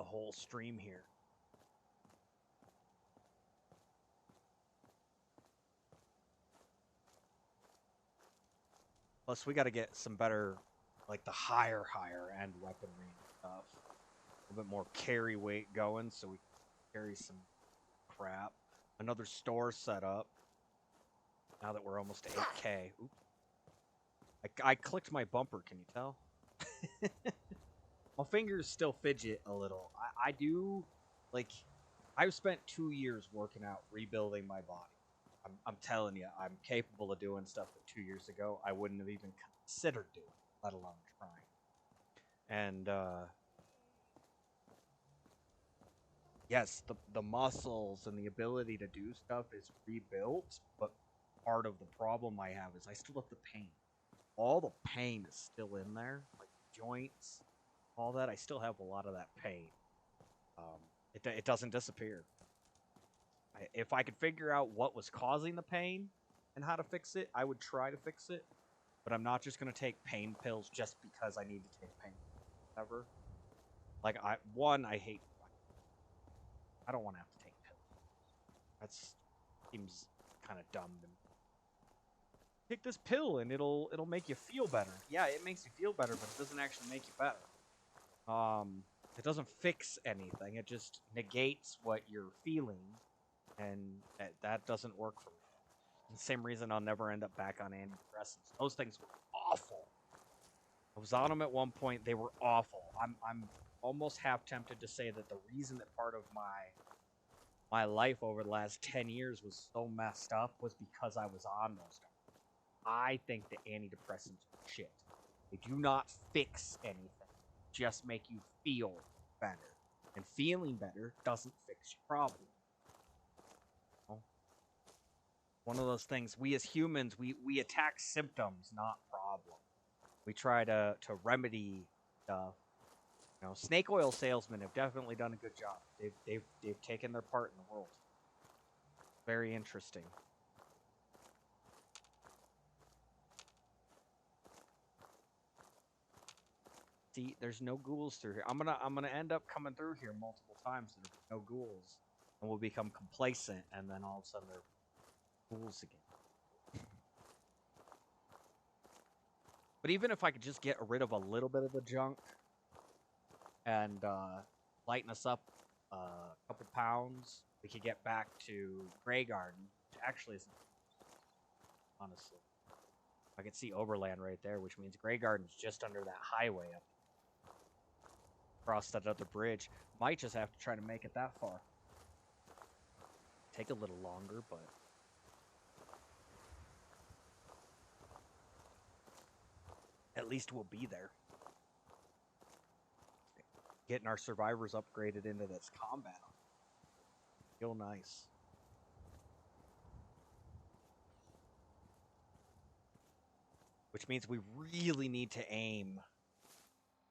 whole stream here. Plus, we got to get some better, like the higher end weaponry and stuff. A little bit more carry weight going, so we can carry some crap. Another store set up. Now that we're almost to 8K. Oops. I clicked my bumper, can you tell? My fingers still fidget a little. I do, like, I've spent 2 years working out, rebuilding my body. I'm telling you, I'm capable of doing stuff that 2 years ago I wouldn't have even considered doing, let alone trying. And, yes, the muscles and the ability to do stuff is rebuilt, but part of the problem I have is I still have the pain. All the pain is still in there, like joints, all that. I still have a lot of that pain. It doesn't disappear. If I could figure out what was causing the pain and how to fix it, I would try to fix it. But I'm not just going to take pain pills just because I need to take pain pills. Ever. Like, I hate... I don't want to have to take pills. That seems kind of dumb to me. Take this pill and it'll make you feel better. Yeah, it makes you feel better, but it doesn't actually make you better. It doesn't fix anything. It just negates what you're feeling. And that doesn't work for me. The same reason I'll never end up back on antidepressants. Those things were awful. I was on them at one point. They were awful. I'm almost half tempted to say that the reason that part of my life over the last 10 years was so messed up was because I was on those stuff. I think the antidepressants are shit. They do not fix anything. Just make you feel better. And feeling better doesn't fix your problem. One of those things, we as humans, we attack symptoms, not problems. We try to remedy stuff. You know, snake oil salesmen have definitely done a good job. They've taken their part in the world. Very interesting. See, there's no ghouls through here. I'm gonna end up coming through here multiple times. There's no ghouls, and we'll become complacent, and then all of a sudden they're ghouls again. But even if I could just get rid of a little bit of the junk and lighten us up a couple pounds, we could get back to Grey Garden, which actually isn't, honestly. I can see Oberland right there, which means Grey Garden's just under that highway up. Cross that other bridge. Might just have to try to make it that far. Take a little longer, but... at least we'll be there. Getting our survivors upgraded into this combat. Feel nice. Which means we really need to aim.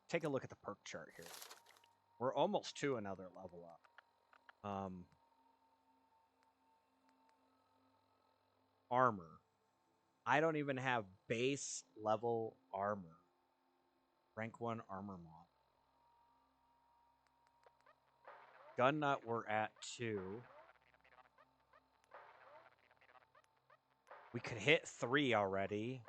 Take a look at the perk chart here. We're almost to another level up. Armor. I don't even have base level armor. Rank 1 armor mod. Gun nut, we're at 2. We could hit 3 already.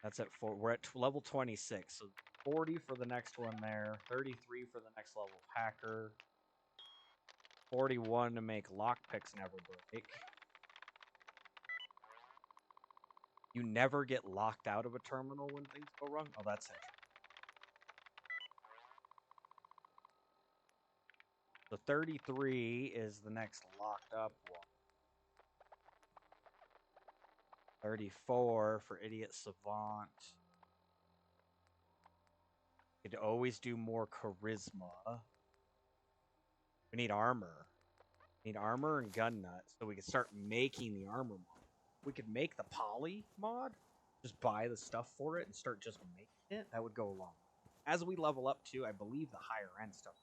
That's at 4. We're at level 26. So 40 for the next one there. 33 for the next level hacker. 41 to make lockpicks never break. You never get locked out of a terminal when things go wrong. Oh, that's it. So 33 is the next locked up one. 34 for Idiot Savant. You could always do more charisma. We need armor. We need armor and gun nuts so we can start making the armor mod. We could make the poly mod, just buy the stuff for it and start just making it. That would go along. As we level up to, I believe, the higher end stuff.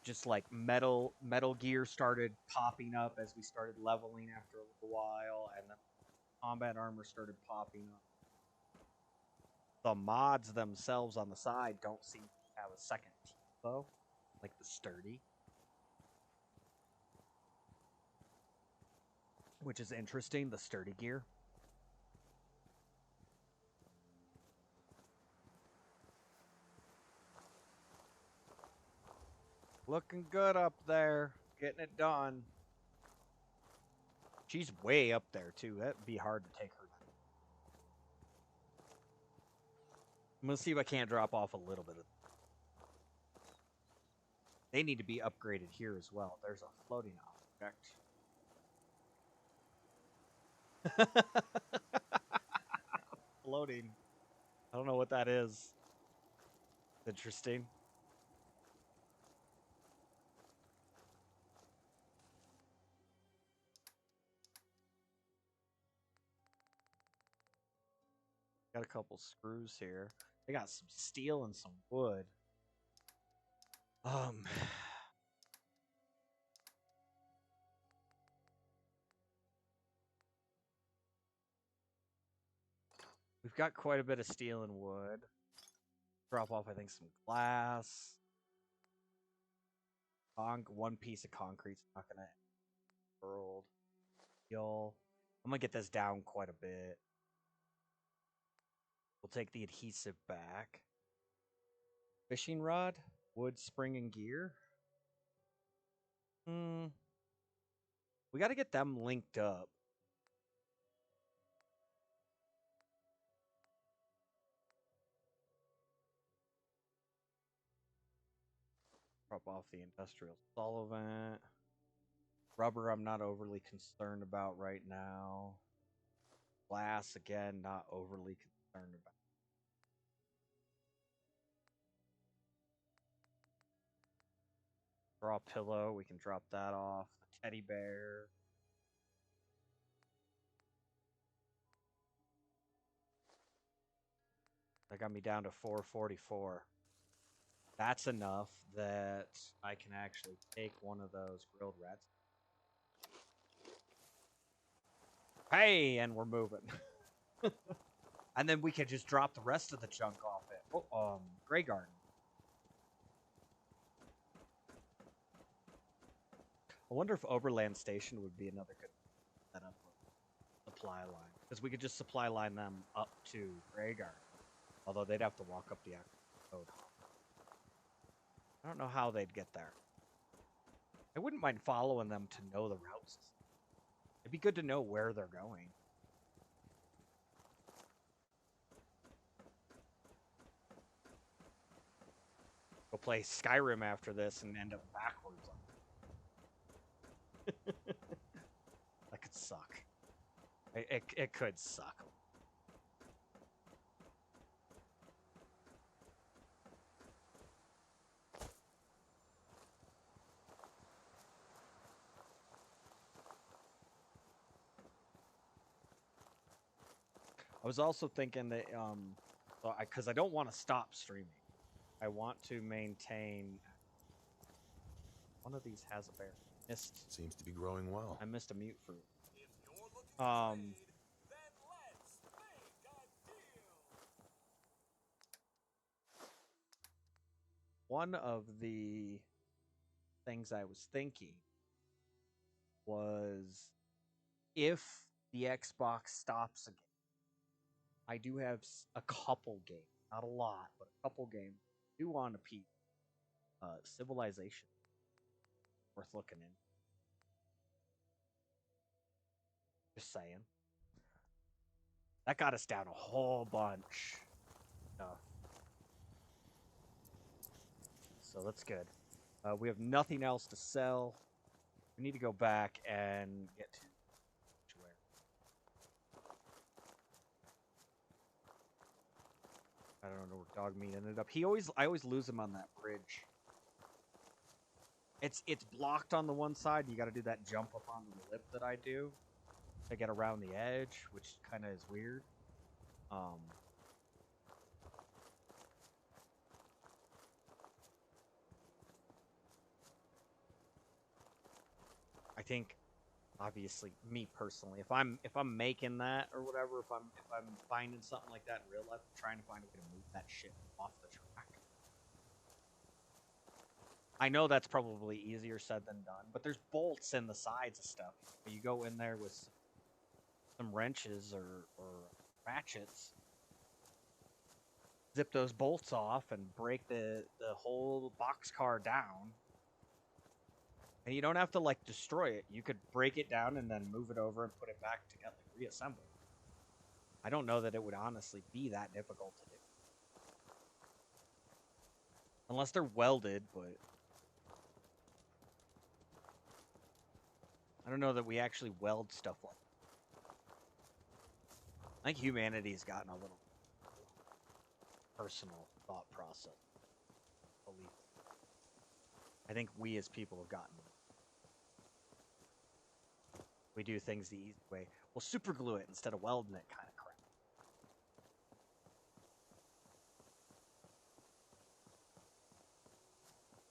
Just like Metal Gear started popping up as we started leveling after a little while, and then combat armor started popping up. The mods themselves on the side don't seem to have a second tier, though, like the sturdy. Which is interesting, the sturdy gear. Looking good up there. Getting it done. She's way up there, too. That'd be hard to take her down. I'm going to see if I can't drop off a little bit of. They need to be upgraded here as well. There's a floating object. Floating. I don't know what that is. Interesting. Got a couple screws here. They got some steel and some wood. We've got quite a bit of steel and wood. Drop off, I think, some glass. One piece of concrete's not gonna world. Steel. I'm gonna get this down quite a bit. We'll take the adhesive back. Fishing rod, wood, spring, and gear. We got to get them linked up. Drop off the industrial solvent. Rubber, I'm not overly concerned about right now. Glass, again, not overly concerned about. Draw a pillow, we can drop that off. The teddy bear. That got me down to 444. That's enough that I can actually take one of those grilled rats. Hey, and we're moving. And then we can just drop the rest of the junk off it. Oh, Grey Garden. I wonder if Overland Station would be another good setup for supply line. Because we could just supply line them up to Grey Garden. Although they'd have to walk up the actual road. I don't know how they'd get there. I wouldn't mind following them to know the routes. It'd be good to know where they're going. Go play Skyrim after this and end up backwards. That could suck. It could suck. I was also thinking that, because I don't want to stop streaming. I want to maintain. One of these has a bear. Missed. Seems to be growing well. I missed a mute fruit. One of the things I was thinking was if the Xbox stops again. I do have a couple games, not a lot, but a couple games. I do want to peep. Civilization. Worth looking in. Just saying. That got us down a whole bunch. So that's good. We have nothing else to sell. We need to go back and get to where. I don't know where dog meat ended up. I always lose him on that bridge. It's blocked on the one side. You got to do that jump up on the lip that I do to get around the edge, which kind of is weird. I think, obviously, me personally, if I'm making that or whatever, if I'm finding something like that in real life, I'm trying to find a way to move that shit off the track. I know that's probably easier said than done, but there's bolts in the sides of stuff. You go in there with some wrenches or ratchets, zip those bolts off and break the whole boxcar down. And you don't have to, like, destroy it. You could break it down and then move it over and put it back together, reassemble it. I don't know that it would honestly be that difficult to do. Unless they're welded, but I don't know that we actually weld stuff like that. I think humanity's gotten a little personal thought process. Belief. I think we as people have gotten. We do things the easy way. We'll super glue it instead of welding it, kind of crap.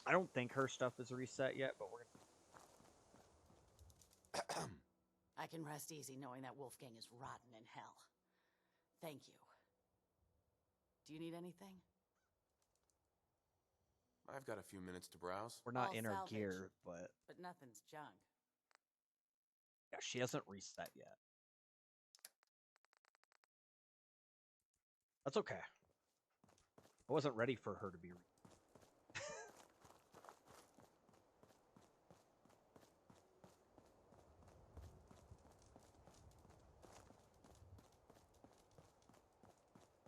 I don't think her stuff is reset yet, but we're gonna. I can rest easy knowing that Wolfgang is rotten in hell. Thank you. Do you need anything? I've got a few minutes to browse. We're not All in our salvage, gear, but nothing's junk. yeah, she hasn't reset yet. That's okay. I wasn't ready for her to be.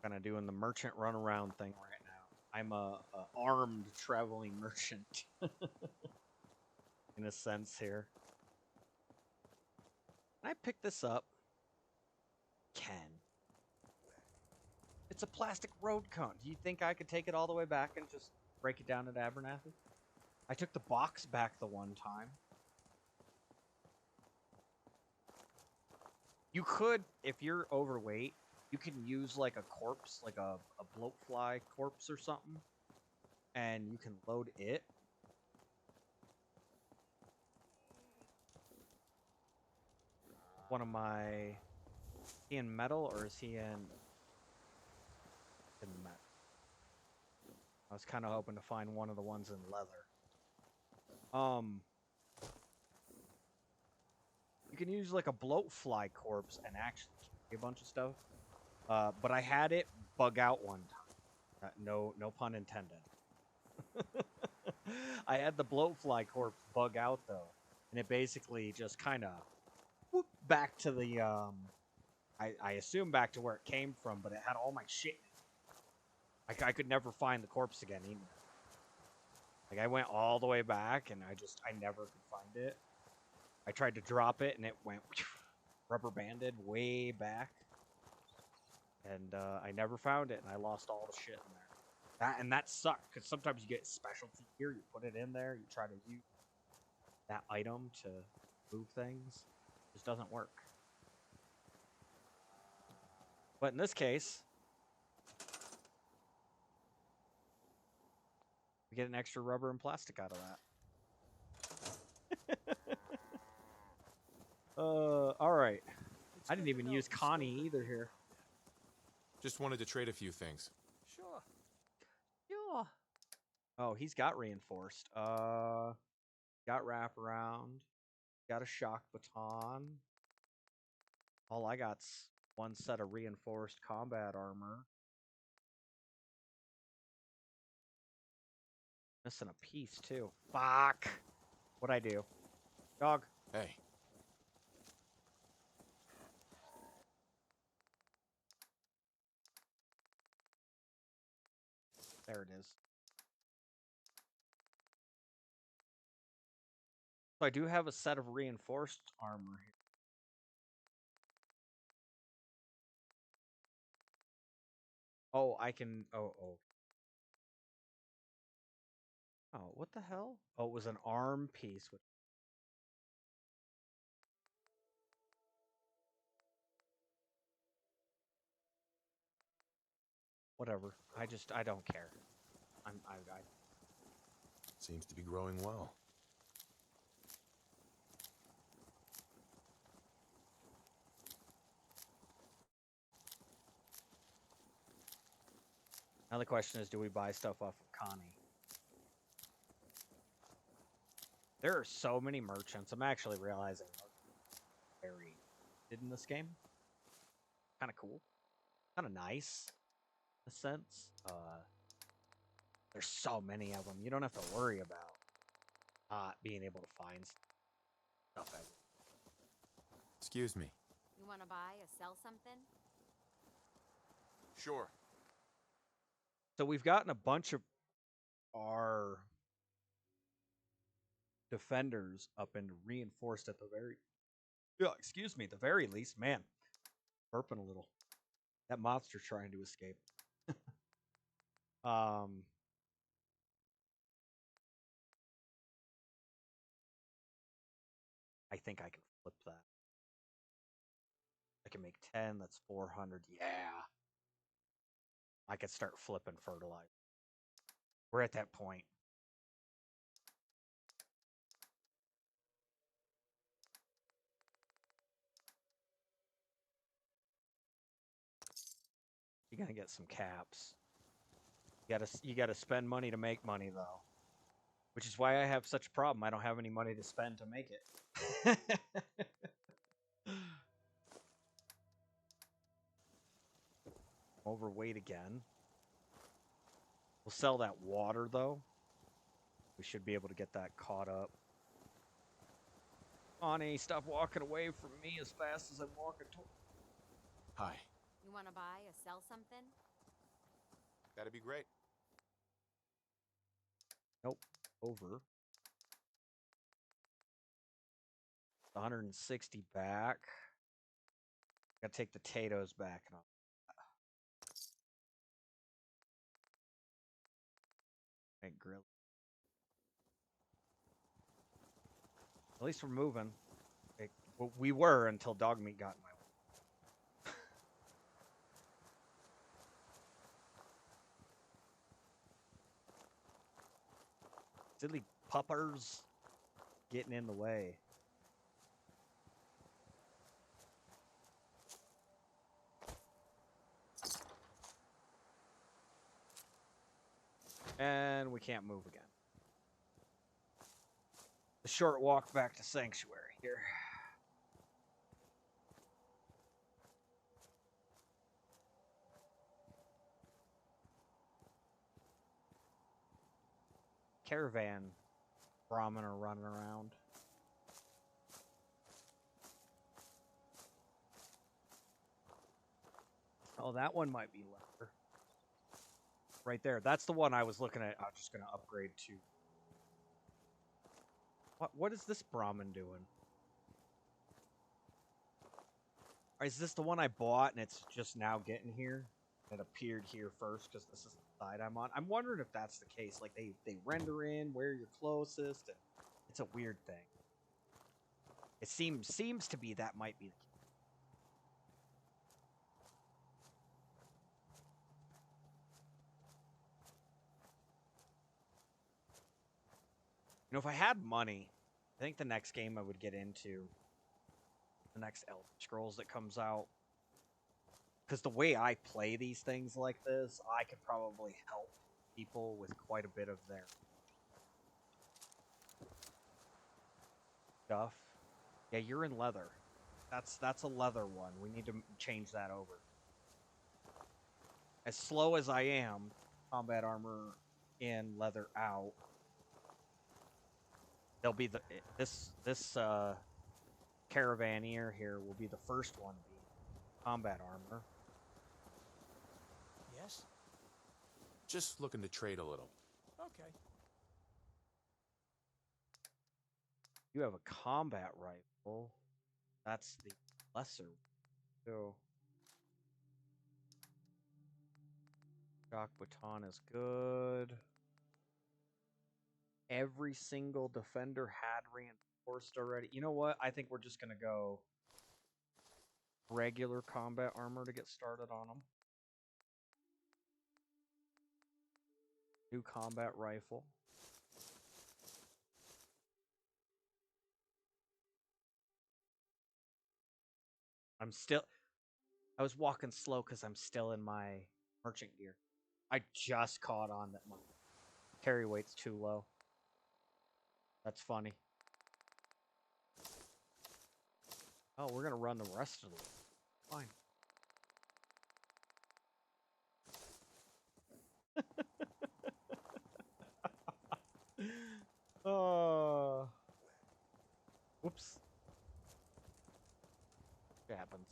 Kind of doing the merchant runaround thing right now. I'm a armed traveling merchant, in a sense here. Can I pick this up? Can. It's a plastic road cone. Do you think I could take it all the way back and just break it down at Abernathy? I took the box back the one time. You could, if you're overweight, you can use like a corpse, like a bloatfly corpse or something, and you can load it. One of my... Is he in metal or is he in metal? I was kind of hoping to find one of the ones in leather. You can use like a bloatfly corpse and actually carry a bunch of stuff. But I had it bug out one time. No pun intended. I had the bloatfly corpse bug out though, and it basically just kind of back to the I assume back to where it came from, but it had all my shit in it. I could never find the corpse again either. Like I went all the way back and I never could find it. I tried to drop it and it went rubber banded way back. And I never found it and I lost all the shit in there. That sucked because sometimes you get specialty gear, you put it in there, you try to use that item to move things. It just doesn't work. But in this case, we get an extra rubber and plastic out of that. Alright. I didn't even use Connie either here. Just wanted to trade a few things. Sure. Yeah. Oh, he's got reinforced. Got wraparound. Got a shock baton. All I got's one set of reinforced combat armor. Missing a piece too. Fuck. What'd I do? Dog. Hey. There it is. So I do have a set of reinforced armor here. Oh, I can. Oh. Oh, what the hell? Oh, it was an arm piece. Whatever. I don't care. I Seems to be growing well. Now the question is, do we buy stuff off of Connie? There are so many merchants. I'm actually realizing very good in this game. Kind of cool. Kind of nice, in a sense. There's so many of them. You don't have to worry about not being able to find stuff. Excuse me. You want to buy or sell something? Sure. So we've gotten a bunch of our defenders up and reinforced at the very, excuse me, the very least. Man, burping a little. That monster trying to escape. I think I can flip that. I can make 10. That's 400. Yeah. I could start flipping fertilizer. We're at that point. You're gonna get some caps. You gotta spend money to make money, though. Which is why I have such a problem. I don't have any money to spend to make it. Overweight again. We'll sell that water, though. We should be able to get that caught up. Ani, stop walking away from me as fast as I'm walking toward. Hi. You want to buy or sell something? That'd be great. Nope. Over. 160 back. Gotta take the potatoes back. And grill. At least we're moving. Well, we were until dog meat got in my way. Silly puppers getting in the way. And we can't move again. The short walk back to Sanctuary here. Caravan Brahmin are running around. Oh, that one might be leather. Right there. That's the one I was looking at. I'm just going to upgrade to. What is this Brahmin doing? Or is this the one I bought and it's just now getting here? It appeared here first because this is the side I'm on. I'm wondering if that's the case. Like they render in where you're closest. And it's a weird thing. It seems to be that might be the case. You know, if I had money, I think the next game I would get into, the next Elder Scrolls that comes out, because the way I play these things like this, I could probably help people with quite a bit of their stuff. Yeah, you're in leather. That's a leather one. We need to change that over. As slow as I am, combat armor in, leather out. They'll be this Caravaneer here will be the first one to be combat armor. Yes? Just looking to trade a little. Okay. You have a combat rifle. That's the lesser. So, shock baton is good. Every single defender had reinforced already. You know what? I think we're just gonna go regular combat armor to get started on them. New combat rifle. I was walking slow because I'm still in my merchant gear. I just caught on that my carry weight's too low. That's funny. Oh, we're gonna run the rest of the way. Fine. Oh. Whoops. It happens.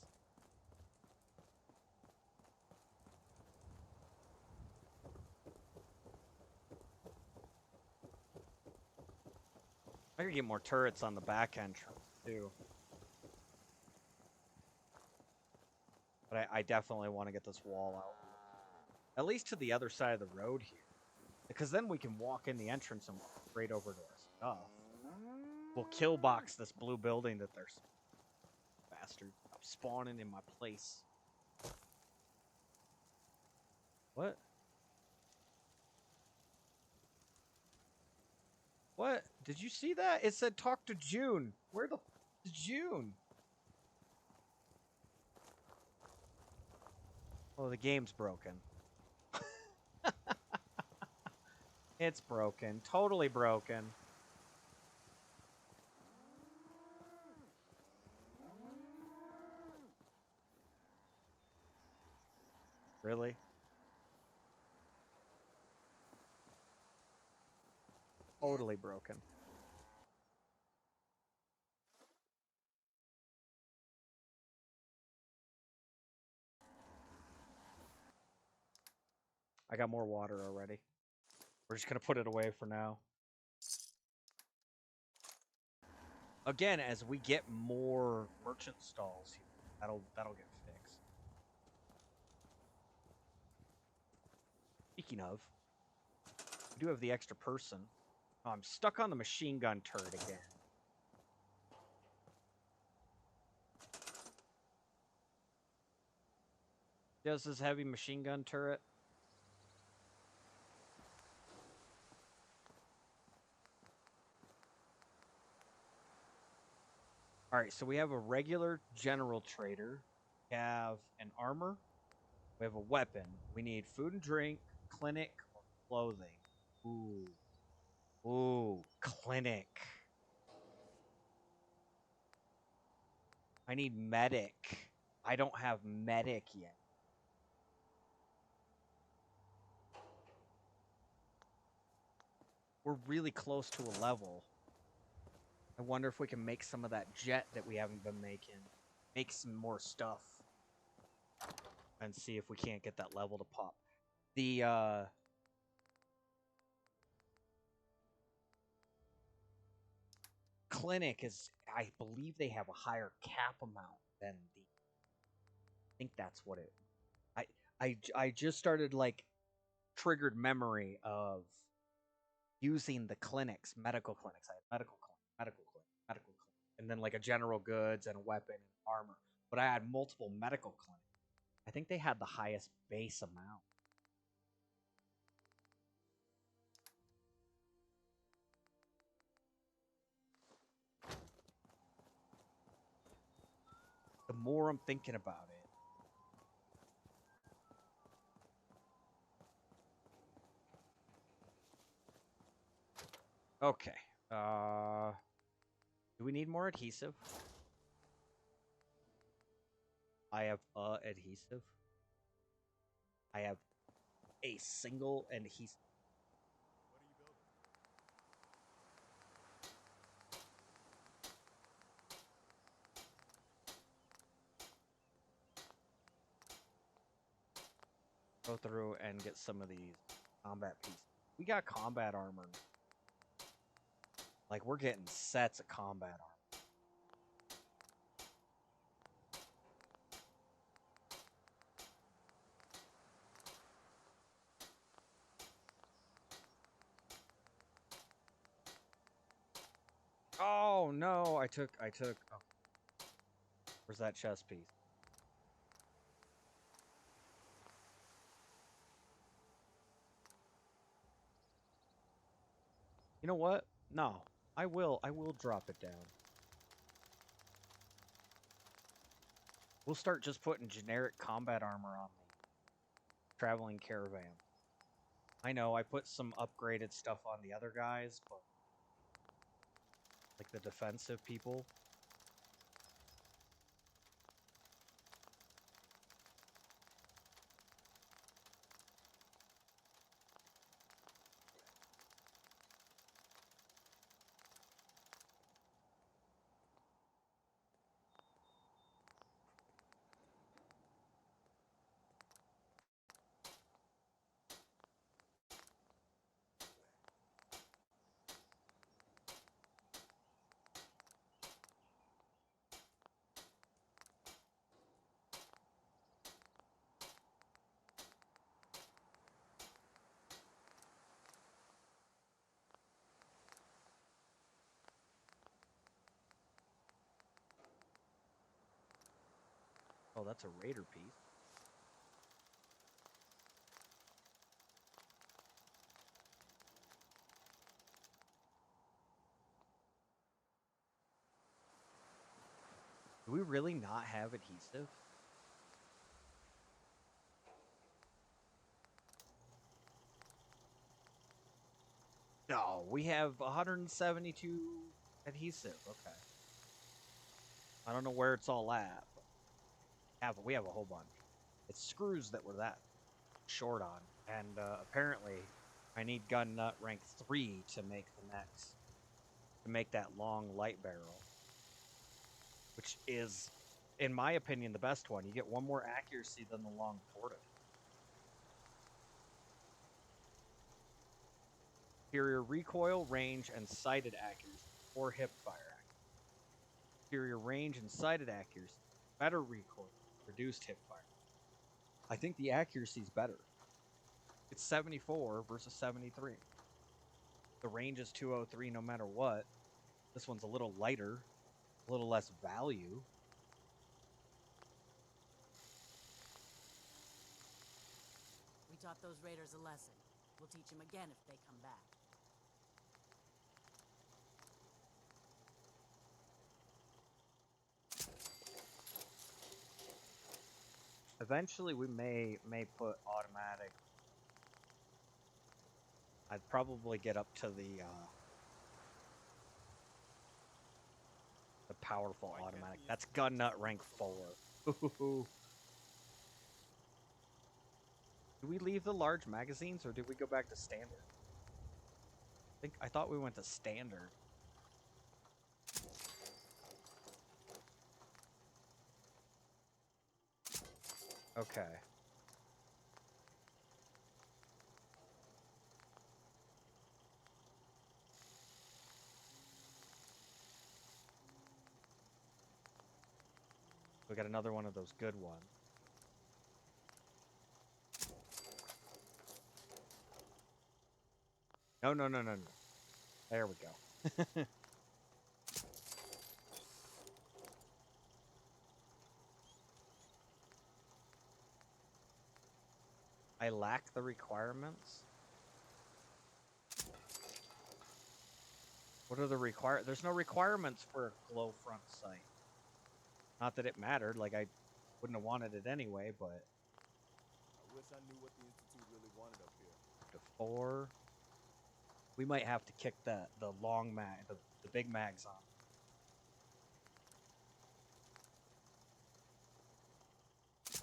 I could get more turrets on the back entrance too. But I definitely want to get this wall out. At least to the other side of the road here. Because then we can walk in the entrance and walk right over to our stuff. We'll kill box this blue building that they're bastard. I'm spawning in my place. What? What? Did you see that? It said talk to June. Where the f is June? Oh, the game's broken. It's broken. Totally broken. Really? Totally broken. I got more water already. We're just gonna put it away for now. Again, as we get more merchant stalls here, that'll get fixed. Speaking of, we do have the extra person. Oh, I'm stuck on the machine gun turret again. Does this heavy machine gun turret? Alright, so we have a regular general trader. We have an armor. We have a weapon. We need food and drink, clinic, or clothing. Ooh. Ooh, clinic. I need medic. I don't have medic yet. We're really close to a level. I wonder if we can make some of that jet that we haven't been making. Make some more stuff. And see if we can't get that level to pop. The, clinic is, I believe they have a higher cap amount than the, I think that's what it, I just started, like, triggered memory of using the clinics, medical clinics. I had medical clinic, and then like a general goods and a weapon and armor. But I had multiple medical clinics. I think they had the highest base amount. The more I'm thinking about it. Okay. Do we need more adhesive? I have adhesive. I have a single adhesive. Go through and get some of these Combat piece. We got combat armor. Like, we're getting sets of combat armor. Oh no, I took oh. Where's that chest piece? You know what? No. I will drop it down. We'll start just putting generic combat armor on the traveling caravan. I know I put some upgraded stuff on the other guys, but like the defensive people. Oh, that's a raider piece. Do we really not have adhesive? No, we have 172 adhesive. Okay. I don't know where it's all at. But we have a whole bunch. It's screws that were that short on. And apparently I need gun nut rank 3 to make the next. To make that long light barrel. Which is, in my opinion, the best one. You get one more accuracy than the long porta. Superior recoil, range, and sighted accuracy. Or hip fire accuracy. Superior range and sighted accuracy. Better recoil. Reduced hip fire. I think the accuracy is better. It's 74 versus 73. The range is 203 no matter what. This one's a little lighter. A little less value. We taught those raiders a lesson. We'll teach them again if they come back. Eventually we may put automatic. I'd probably get up to the powerful automatic. That's gun nut rank 4. Do we leave the large magazines or did we go back to standard? I thought we went to standard. Okay. We got another one of those good ones. No. There we go. I lack the requirements. What are the There's no requirements for a glow front sight. Not that it mattered, like I wouldn't have wanted it anyway, but... I wish I knew what the Institute really wanted up here. To 4. We might have to kick the long mag, the big mags on.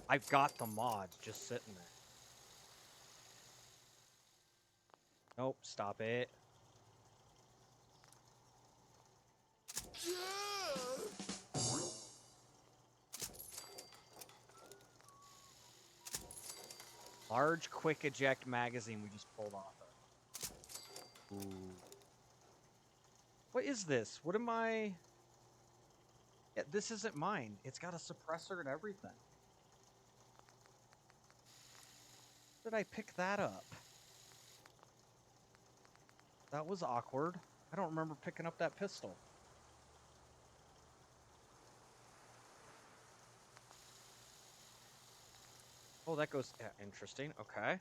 I've got the mods just sitting there. Nope, stop it. Large quick eject magazine we just pulled off of. Ooh. What is this? What am I... Yeah, this isn't mine. It's got a suppressor and everything. Did I pick that up? That was awkward. I don't remember picking up that pistol. Oh, that goes... Yeah, interesting. Okay.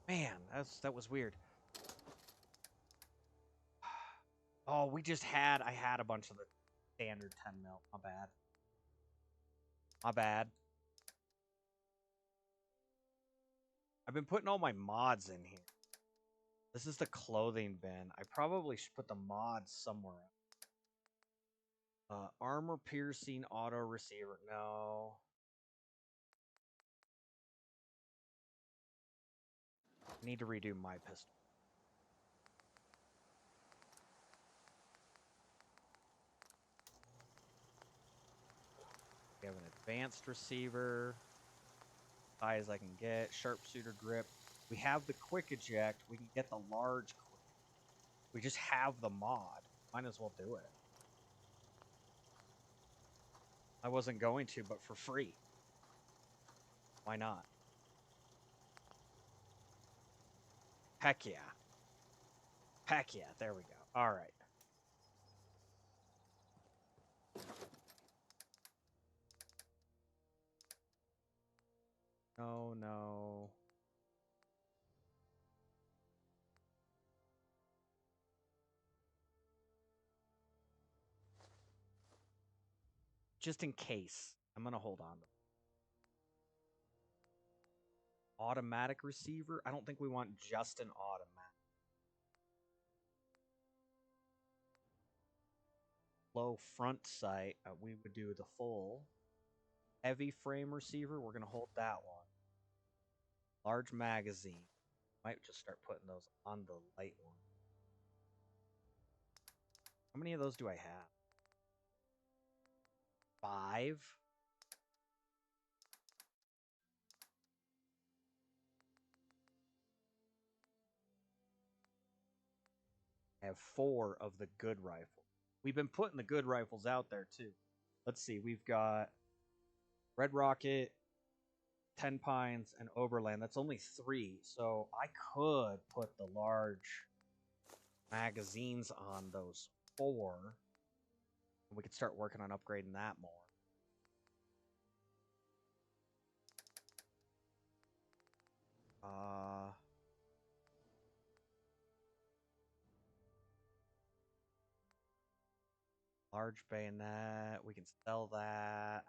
Man, that was weird. Oh, I had a bunch of the standard 10 mil. My bad. My bad. I've been putting all my mods in here. This is the clothing bin. I probably should put the mods somewhere. Armor piercing auto receiver. No. I need to redo my pistol. We have an advanced receiver. High as I can get. Sharpshooter grip. We have the quick eject. We can get the large quick. We just have the mod. Might as well do it. I wasn't going to, but for free. Why not? Heck yeah. Heck yeah. There we go. All right. No, no. Just in case. I'm going to hold on. Automatic receiver? I don't think we want just an automatic. Low front sight. We would do the full. Heavy frame receiver. We're going to hold that one. Large magazine. Might just start putting those on the light one. How many of those do I have? 5? I have 4 of the good rifles. We've been putting the good rifles out there too. Let's see. We've got Red Rocket, 10 Pines, and Overland. That's only 3. So I could put the large magazines on those 4. We could start working on upgrading that more. Large bayonet. We can sell that.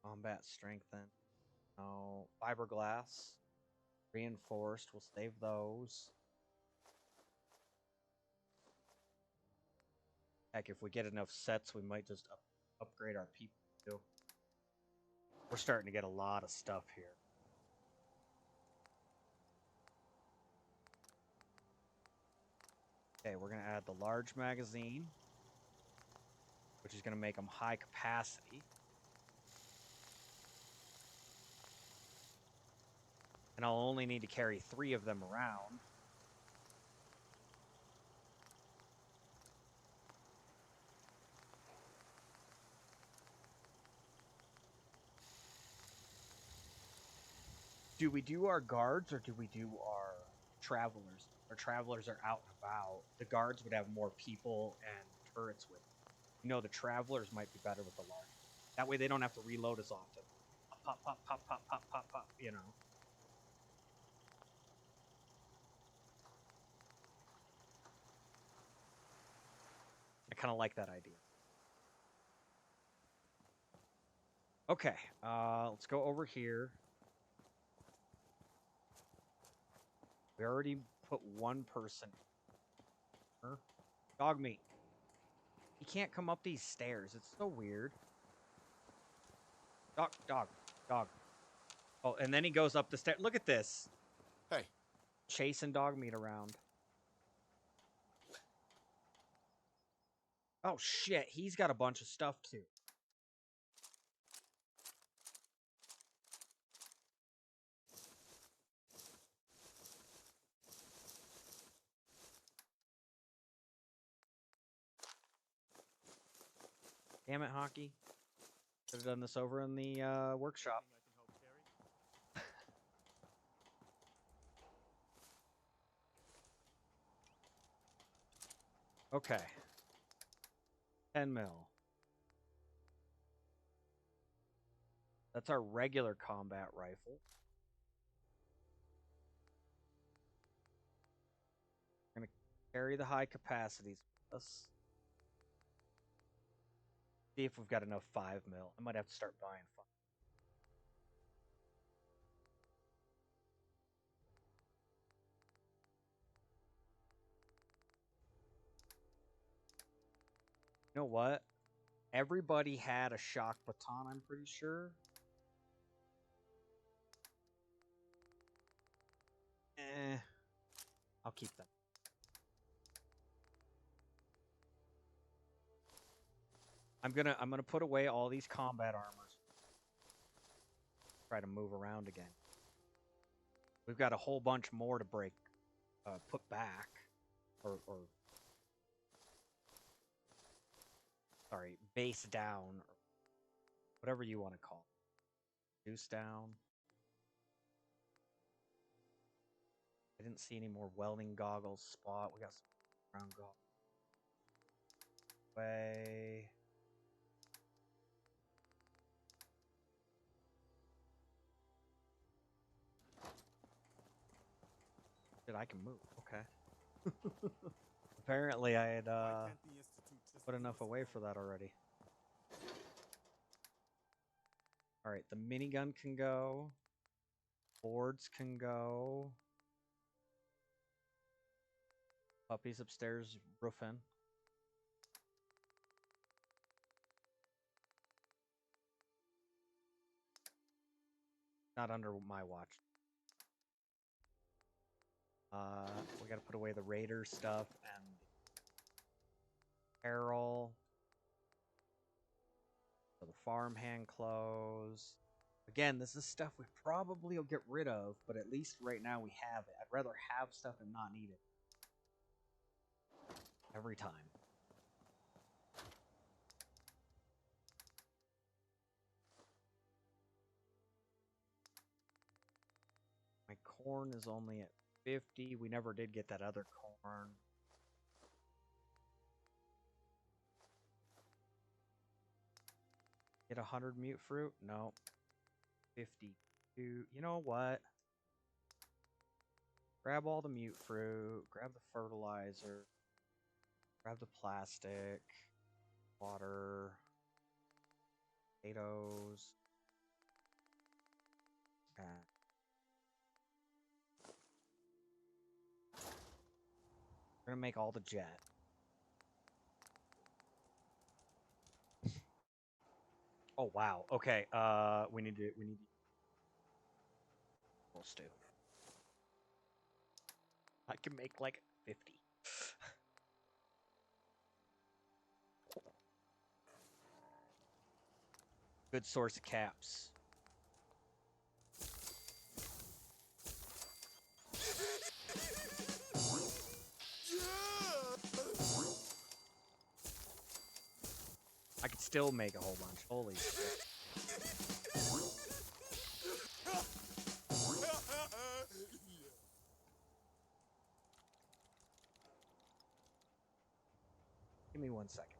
Combat strengthen. No. Fiberglass. Reinforced. We'll save those. Heck, if we get enough sets, we might just upgrade our people too. We're starting to get a lot of stuff here. Okay, we're going to add the large magazine, which is going to make them high capacity. And I'll only need to carry 3 of them around. Do we do our guards or do we do our travelers? Our travelers are out and about. The guards would have more people and turrets with them. You know, the travelers might be better with the large. That way they don't have to reload as often. Pop, pop, pop, pop, pop, pop, pop, you know. I kind of like that idea. Okay, let's go over here. We already put 1 person. Dog meat. He can't come up these stairs. It's so weird. Dog, dog, dog. Oh, and then he goes up the stairs. Look at this. Hey. Chasing dog meat around. Oh, shit. He's got a bunch of stuff, too. Damn it, hockey. Could have done this over in the workshop. Okay. 10 mil. That's our regular combat rifle. We're gonna carry the high capacities with us. See if we've got enough 5 mil. I might have to start buying 5. You know what? Everybody had a shock baton, I'm pretty sure. I'll keep them. I'm gonna put away all these combat armors. Try to move around again. We've got a whole bunch more to put back, or sorry, base down, or whatever you want to call it. Juice down. I didn't see any more welding goggles spot. We got some brown goggles. Way. Shit, I can move. Okay. Apparently, I had put enough away for that already. All right, the minigun can go. Boards can go. Puppies upstairs roofing. Not under my watch. We gotta put away the Raider stuff and apparel. So the farmhand clothes. Again, this is stuff we probably will get rid of, but at least right now we have it. I'd rather have stuff and not need it. Every time. My corn is only at 50. We never did get that other corn. Get 100 mute fruit? No. 52. You know what? Grab all the mute fruit. Grab the fertilizer. Grab the plastic. Water. Potatoes. We're gonna make all the jet. Oh wow. Okay. We need full stew. I can make like 50. Good source of caps. I could still make a whole bunch. Holy shit. Give me 1 second.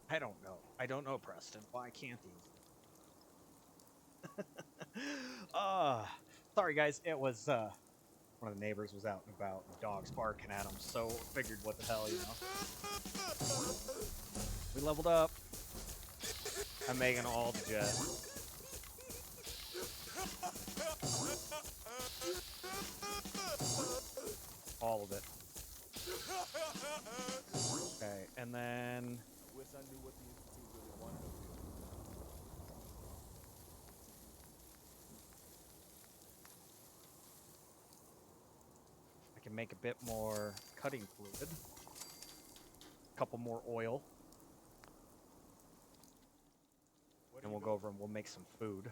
I don't know. I don't know, Preston. Why can't these? Sorry guys. It was one of the neighbors was out and about, and dogs barking at him. So figured, what the hell, you know? We leveled up. I'm making all the jet. All of it. Okay, and then I wish I knew what the Institute really wanted of you. I can make a bit more cutting fluid. A couple more oil. And we'll go over and we'll make some food.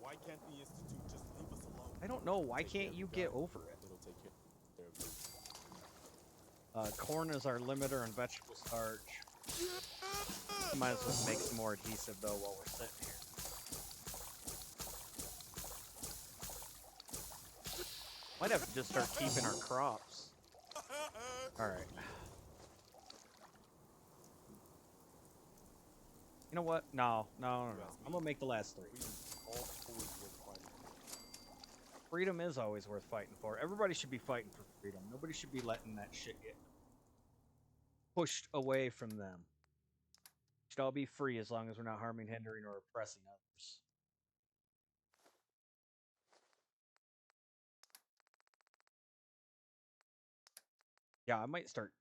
Why can't the Institute just leave us alone? I don't know. Why can't you get over it? It'll take care of you. Corn is our limiter and vegetable starch. Might as well make some more adhesive though while we're sitting here. Might have to just start keeping our crops. Alright. You know what? No. I'm gonna make the last 3. Freedom is always worth fighting for. Everybody should be fighting for freedom. Nobody should be letting that shit get pushed away from them. We should all be free as long as we're not harming, hindering, or oppressing others. Yeah, I might start.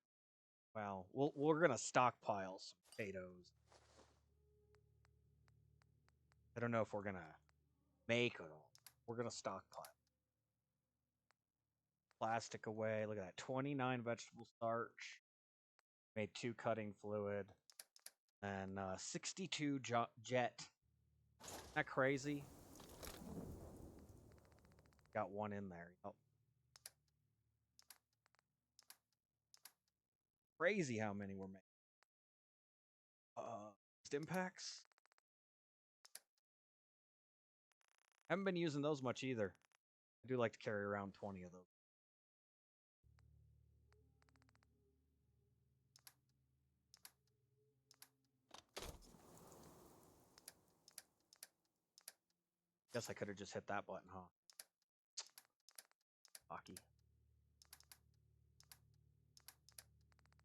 Well, we're gonna stockpile some potatoes. I don't know if we're gonna make it all. We're gonna stockpile. Plastic away. Look at that. 29 vegetable starch. Made 2 cutting fluid. And 62 jet. Isn't that crazy? Got 1 in there. Oh. Crazy how many we're making. Stim packs? Haven't been using those much either. I do like to carry around 20 of those. Guess I could have just hit that button, huh? Hockey.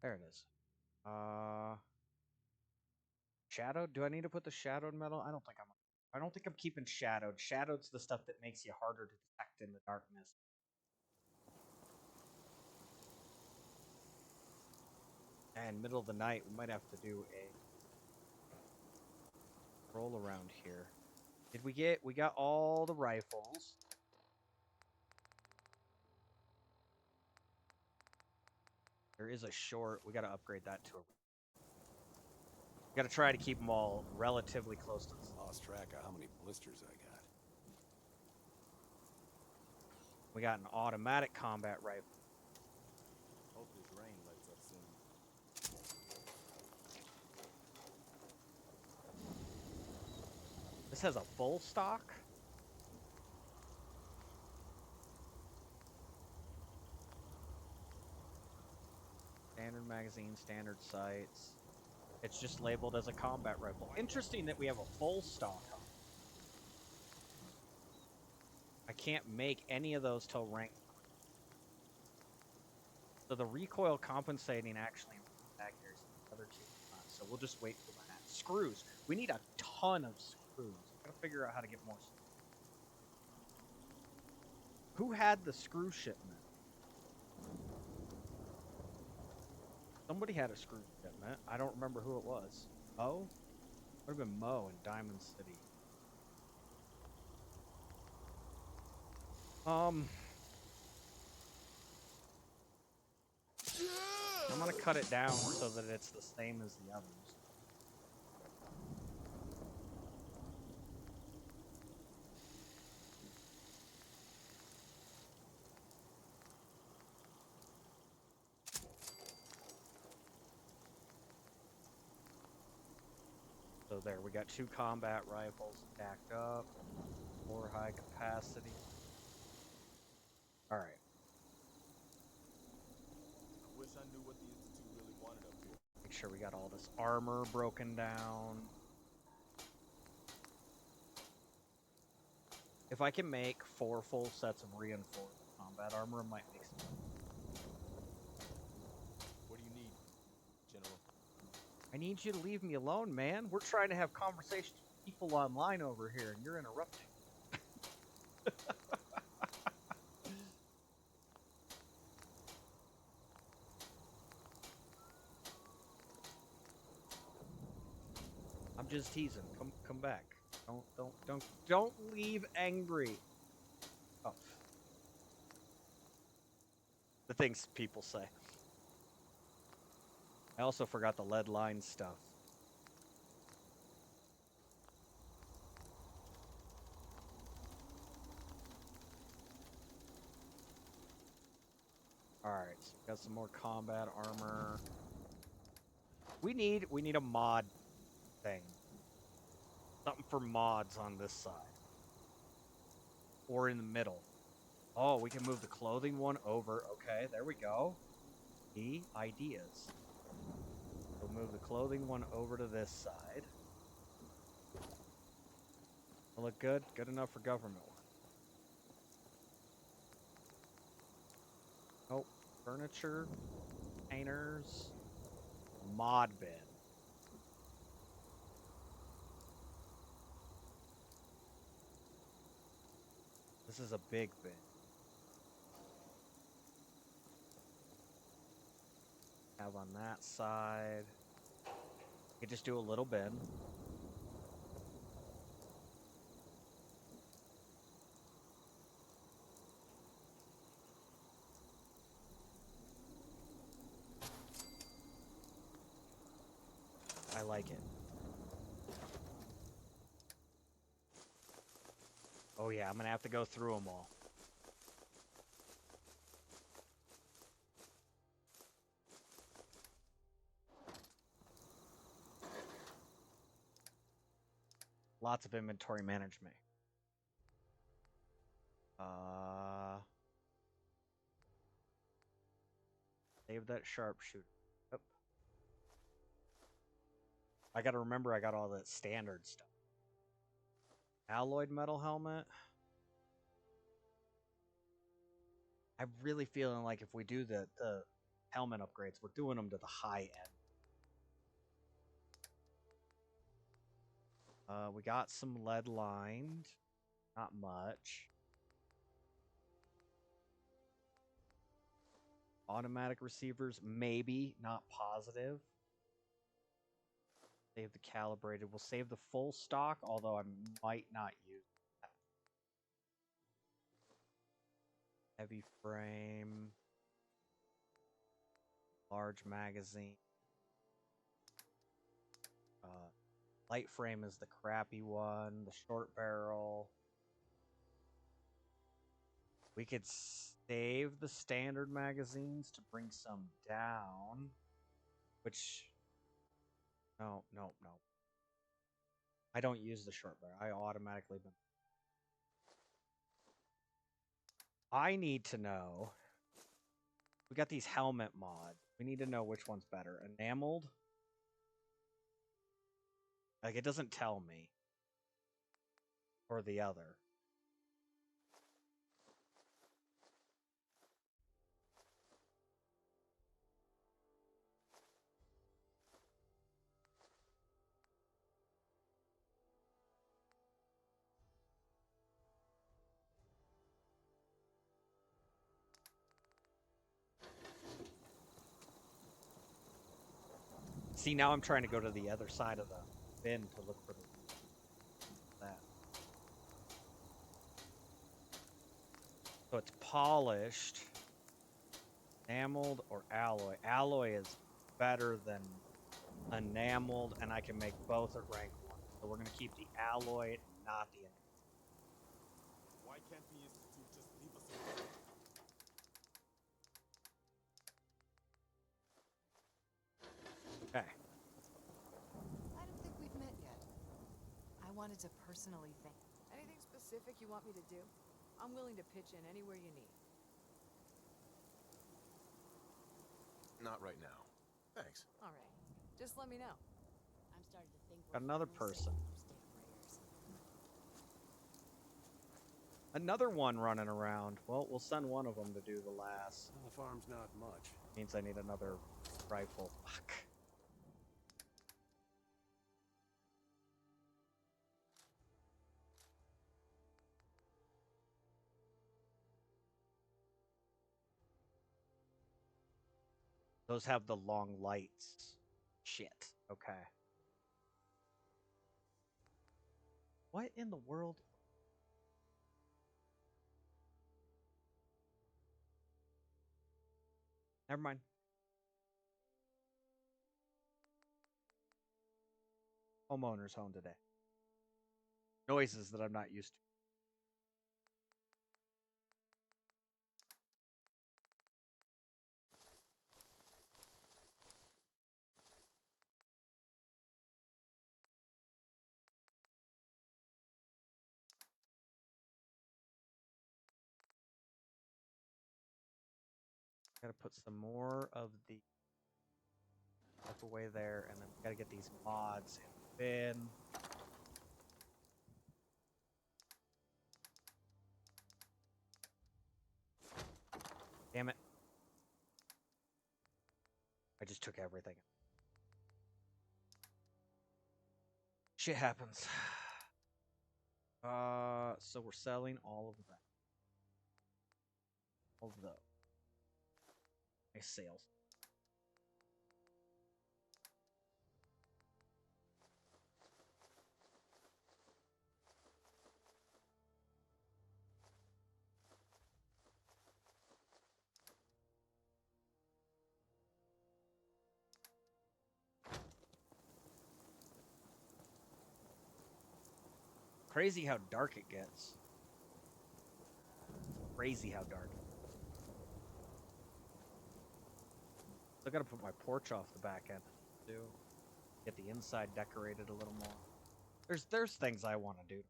There it is. Shadowed? Do I need to put the shadowed metal? I don't think I'm keeping shadowed. Shadowed's the stuff that makes you harder to detect in the darkness. And middle of the night, we might have to do a roll around here. Did we get? We got all the rifles. There is a short. We got to upgrade that to a. We got to try to keep them all relatively close to the. Lost track of how many blisters I got. We got an automatic combat rifle. Hope this rain lets up soon. This has a full stock. Standard magazine, standard sights. It's just labeled as a combat rifle. Interesting that we have a full stock on. I can't make any of those till rank. So the recoil compensating actually accuracy. The other 2 not. So we'll just wait for that. Screws. We need a ton of screws. Gotta figure out how to get more. Who had the screw shipment? Somebody had a screw shipment. I don't remember who it was. Mo? Would have been Mo in Diamond City. I'm gonna cut it down so that it's the same as the others. So there, we got 2 combat rifles stacked up. 4 high capacity. Alright. I wish I knew what the Institute really wanted of you. Make sure we got all this armor broken down. If I can make 4 full sets of reinforced combat armor, it might make sense. What do you need, General? I need you to leave me alone, man. We're trying to have conversations with people online over here, and you're interrupting. I'm just teasing. Come back. Don't leave angry. Oh. The things people say. I also forgot the lead line stuff. Alright, so we got some more combat armor. We need a mod thing. Something for mods on this side. Or in the middle. Oh, we can move the clothing one over. Okay, there we go. The ideas. We'll move the clothing one over to this side. Will look good? Good enough for government one. Oh, furniture, painters, mod bin. This is a big bin. Have on that side. You could just do a little bin. I like it. Oh yeah, I'm gonna have to go through them all. Lots of inventory management. Save that sharpshooter. Yep. I gotta remember I got all that standard stuff. Alloyed metal helmet. I'm really feeling like if we do the helmet upgrades, we're doing them to the high end. We got some lead lined. Not much. Automatic receivers, maybe, not positive. Save the calibrated. We'll save the full stock, although I might not use that. Heavy frame. Large magazine. Light frame is the crappy one. The short barrel. We could save the standard magazines to bring some down. Which... No. I don't use the short barrel. I automatically... I need to know... We got these helmet mods. We need to know which one's better. Enameled? Like, it doesn't tell me. Or the other. See, now I'm trying to go to the other side of the bin to look for that. So it's polished, enameled, or alloy. Alloy is better than enameled, and I can make both at rank 1. So we're going to keep the alloy, not the enameled. Why can't the Institute just leave us alone? Okay. I don't think we've met yet. I wanted to personally thank... Anything specific you want me to do? I'm willing to pitch in anywhere you need. Not right now. Thanks. All right. Just let me know. I'm starting to think Got another finally person. saving those damn raiders. Another one running around. Well, we'll send one of them to do the last. Well, the farm's not much. Means I need another rifle. Fuck. Those have the long lights. Shit. Okay. What in the world? Never mind. Homeowner's home today. Noises that I'm not used to. Gotta put some more of the stuff away there, and then we gotta get these mods in the bin. Damn it. I just took everything. Shit happens. So we're selling all of that. All of those. Nice sales. Crazy how dark it gets. Crazy how dark. Still gotta put my porch off the back end too. Get the inside decorated a little more. There's things I want to do.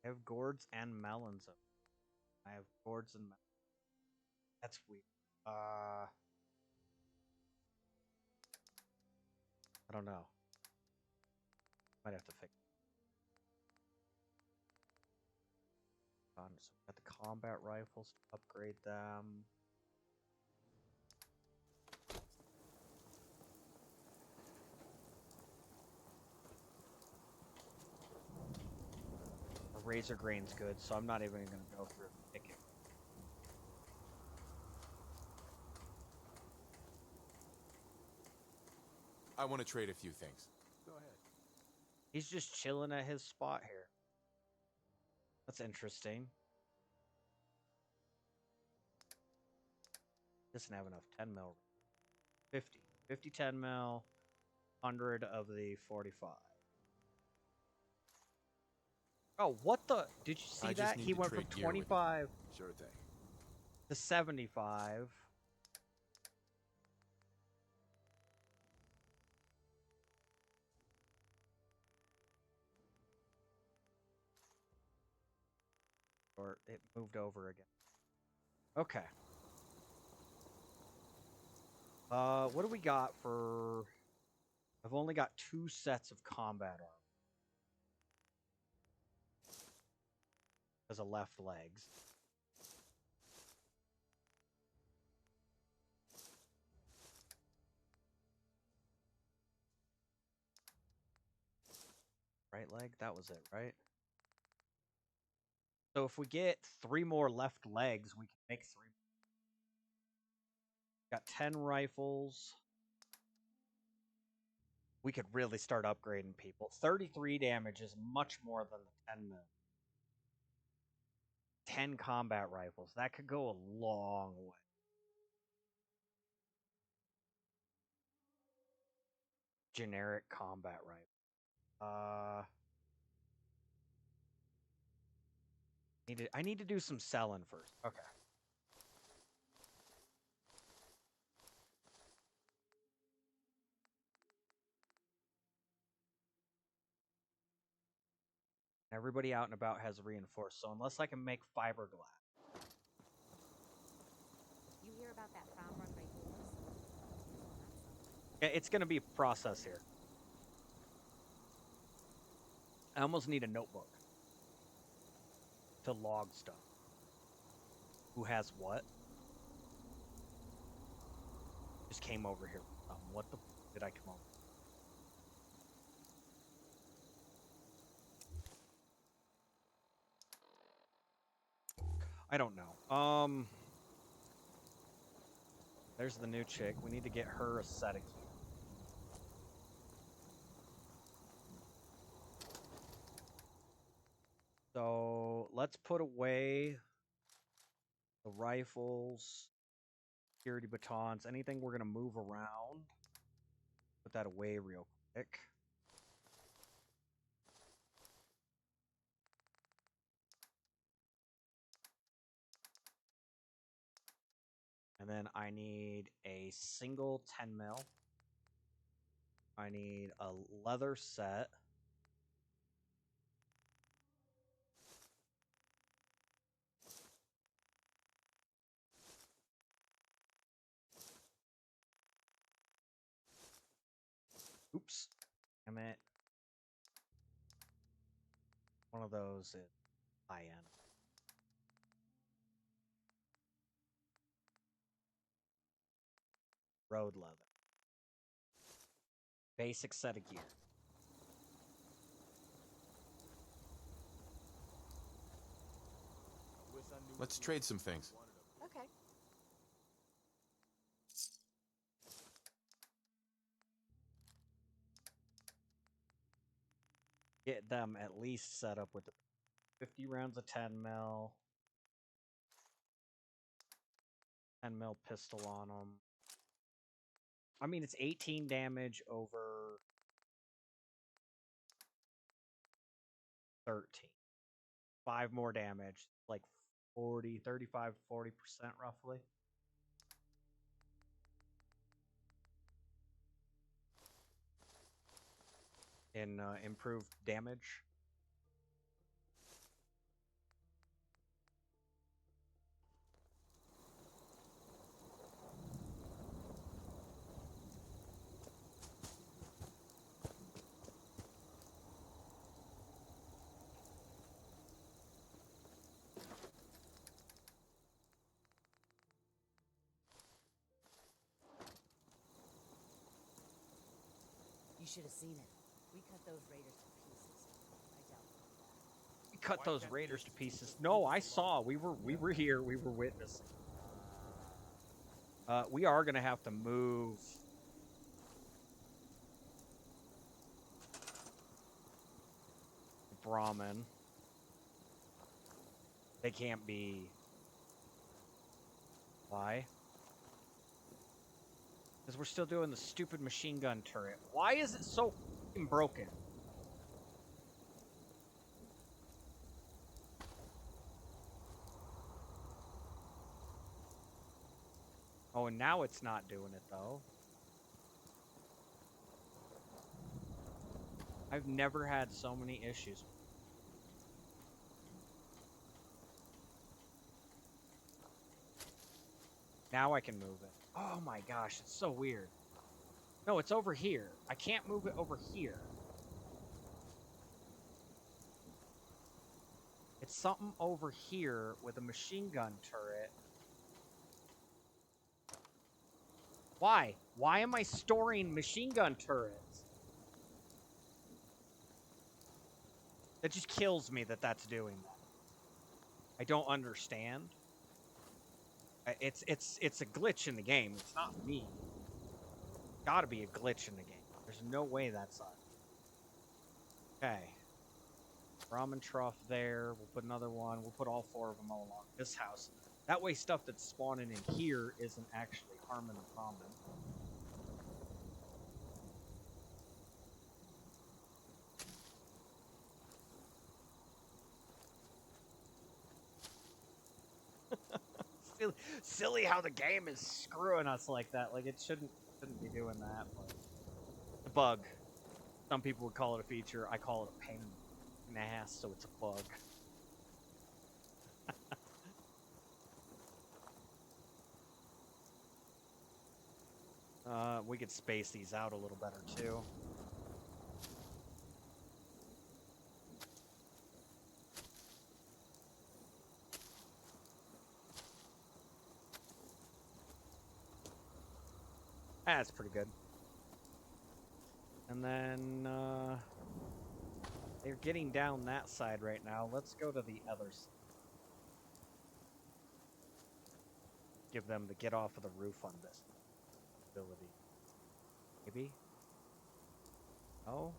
I have gourds and melons. I have gourds and melons. That's weird. I don't know. Might have to fix it. So we got the combat rifles to upgrade them. The razor grain's good, so I'm not even gonna go through and pick it. I want to trade a few things. Go ahead. He's just chilling at his spot here. That's interesting. Doesn't have enough 10 mil. 50 10 mil, 100 of the 45. Oh, what the? Did you see that? He went from 25 Sure thing. to 75. Or it moved over again. Okay. What do we got for... I've only got 2 sets of combat armor. As a left legs. Right leg? That was it, right? So if we get 3 more left legs, we can make 3. Got 10 rifles. We could really start upgrading people. 33 damage is much more than the 10 mil. 10 combat rifles. That could go a long way. Generic combat rifle. I need to do some selling first. Okay. Everybody out and about has reinforced, so unless I can make fiberglass. You hear about that farm run by ghouls? It's going to be a process here. I almost need a notebook to log stuff. Who has what? Just came over here. What the did I come over? I don't know. There's the new chick. We need to get her a set of keys. So let's put away the rifles, security batons, anything we're gonna move around. Put that away real quick. And then I need a single 10 mil. I need a leather set. Oops. Damn it. One of those is high end. Road leather. Basic set of gear. Let's trade some things. Okay. Get them at least set up with the 50 rounds of 10 mil. 10 mil pistol on them. I mean, it's 18 damage over 13. 5 more damage. Like 40, 35, 40% roughly. In improved damage. You should have seen it. We cut those raiders to pieces. I doubt We cut those raiders to pieces. No, I saw. We were here. We were witnessing. We are gonna have to move. Brahmin. They can't be. Why? Because we're still doing the stupid machine gun turret. Why is it so fucking broken? Oh, and now it's not doing it, though. I've never had so many issues. Now I can move it. Oh my gosh, it's so weird. No, it's over here. I can't move it over here. It's something over here with a machine gun turret. Why? Why am I storing machine gun turrets? That just kills me that that's doing that. I don't understand. It's a glitch in the game. It's not me. Gotta be a glitch in the game. There's no way that's on. Okay. Ramen trough there. We'll put another one. We'll put all 4 of them all along this house. That way stuff that's spawning in here isn't actually harming the ramen. Silly how the game is screwing us like that. Like, it shouldn't be doing that. But it's a bug. Some people would call it a feature. I call it a pain. Nah, so it's a bug. We could space these out a little better too. That's pretty good. And then, they're getting down that side right now. Let's go to the other side. Give them the get off of the roof on this ability. Maybe? Oh?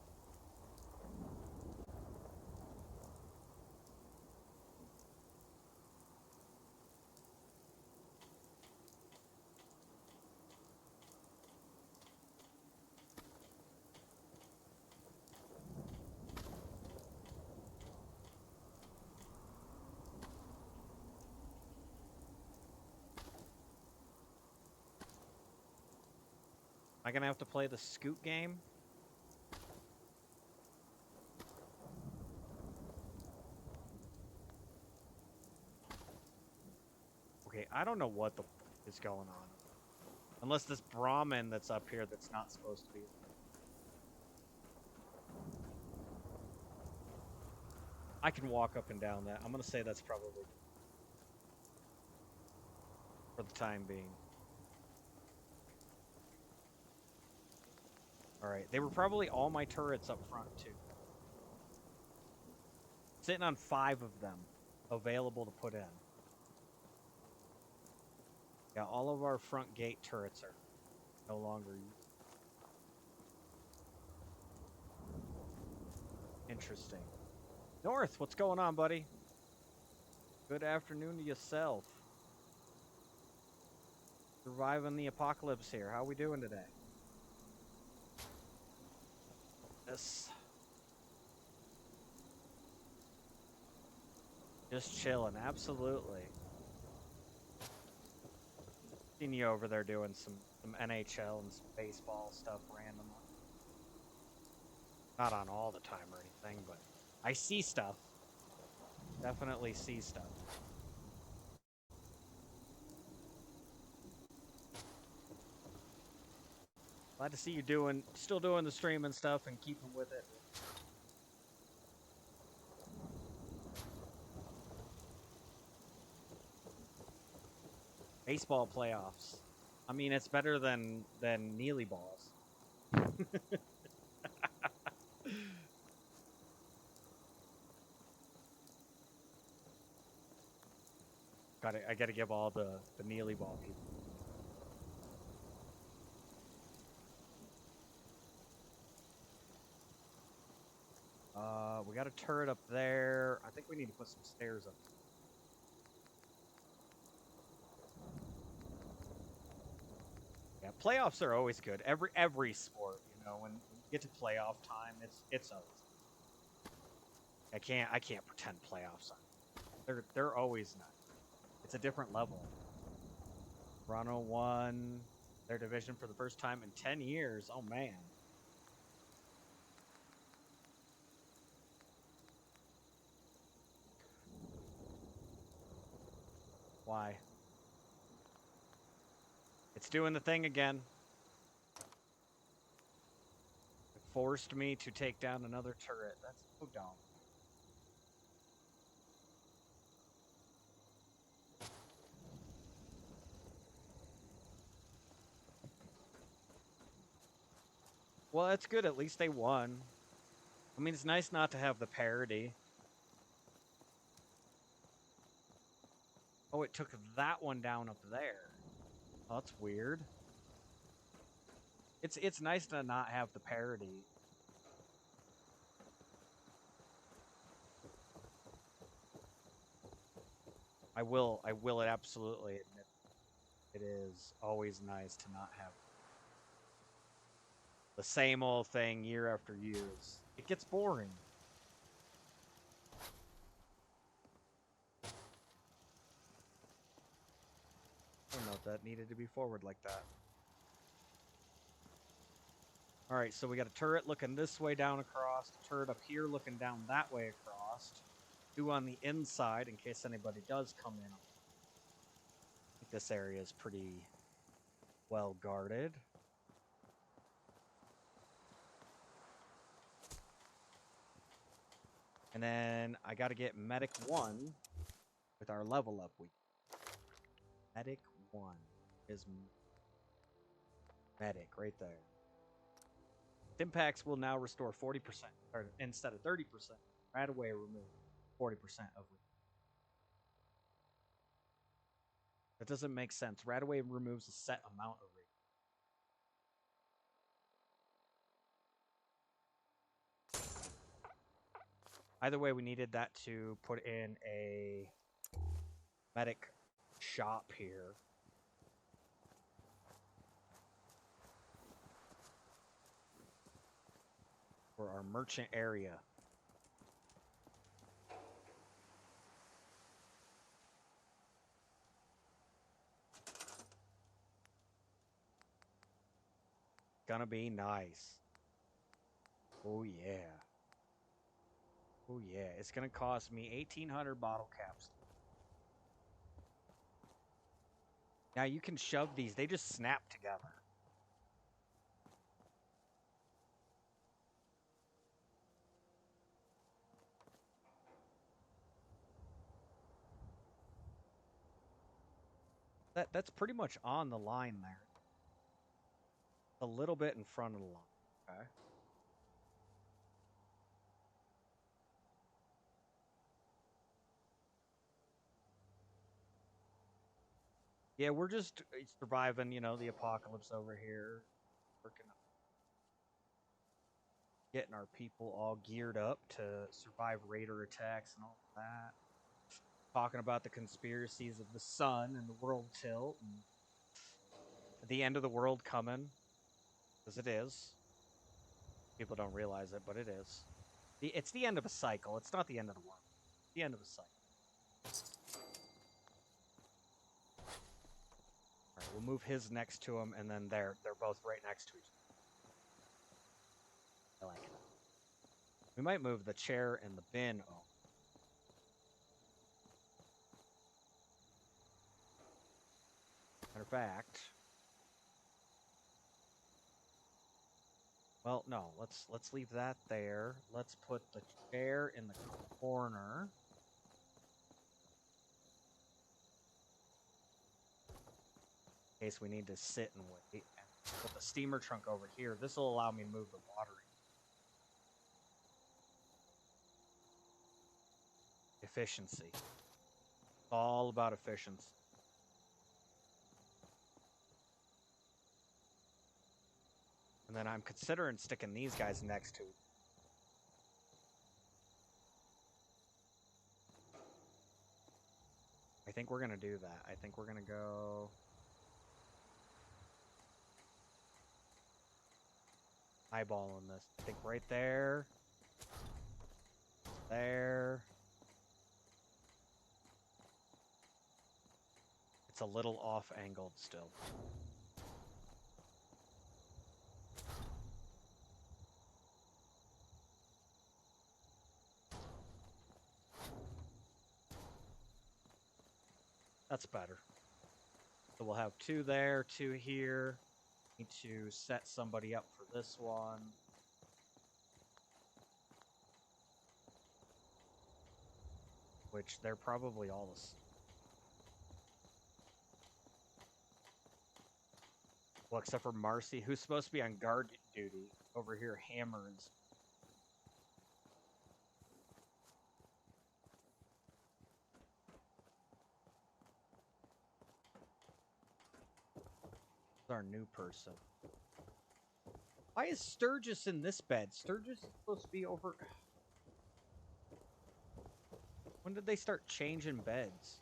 Am I gonna have to play the scoot game? Okay, I don't know what the is going on. Unless this Brahmin that's up here that's not supposed to be. I can walk up and down that. I'm gonna say that's probably for the time being. Alright, they were probably all my turrets up front too. Sitting on 5 of them available to put in. Yeah, all of our front gate turrets are no longer used. Interesting. North, what's going on, buddy? Good afternoon to yourself. Surviving the apocalypse here. How we doing today? Yes. Just chilling, absolutely. Seen you over there doing some NHL and some baseball stuff randomly. Not on all the time or anything, but I see stuff. Definitely see stuff. Glad to see you still doing the stream and stuff and keeping with it. Baseball playoffs. I mean, it's better than Neely balls. I gotta give all the Neely ball people. We got a turret up there. I think we need to put some stairs up. Yeah, playoffs are always good. Every sport, you know, when you get to playoff time, it's always. I can't pretend playoffs are. They're always not. It's a different level. Toronto won their division for the first time in 10 years. Oh man. Why? It's doing the thing again. It forced me to take down another turret. That's so dumb. Well, that's good. At least they won. I mean, it's nice not to have the parity. Oh, it took that one down up there. Oh, that's weird. It's nice to not have the parity. I will absolutely admit it is always nice to not have the same old thing year after year. It gets boring. I don't know if that needed to be forward like that. Alright, so we got a turret looking this way down across, a turret up here looking down that way across, 2 on the inside in case anybody does come in. I think this area is pretty well guarded. And then I got to get Medic 1 with our level up. Medic 1 is Medic right there. Impacts will now restore 40%, or instead of 30%, right away remove 40% of it. That doesn't make sense. Right away removes a set amount of rate. Either way, we needed that to put in a medic shop here. For our merchant area. Gonna be nice. Oh yeah. Oh yeah. It's gonna cost me 1,800 bottle caps. Now you can shove these. They just snap together. That's pretty much on the line there. A little bit in front of the line. Okay. Yeah, we're just surviving, you know, the apocalypse over here. Working on getting our people all geared up to survive raider attacks and all that. Talking about the conspiracies of the sun and the world tilt and the end of the world coming. Because it is. People don't realize it, but it is. It's the end of a cycle. It's not the end of the world. It's the end of a cycle. Alright, we'll move his next to him, and then they're both right next to each other. I like it. We might move the chair and the bin. Oh. Matter of fact. Well, no, let's leave that there. Let's put the chair in the corner. In case we need to sit and wait. And put the steamer trunk over here. This will allow me to move the water. Efficiency. It's all about efficiency. And then I'm considering sticking these guys next to it. I think we're going to do that. I think we're going to go... eyeballing this. I think right there. There. It's a little off-angled still. That's better. So we'll have 2 there, 2 here. Need to set somebody up for this one. Which they're probably all the same. Well, except for Marcy, who's supposed to be on guard duty over here hammering. Our new person. Why is Sturgis in this bed? Sturgis is supposed to be over... When did they start changing beds?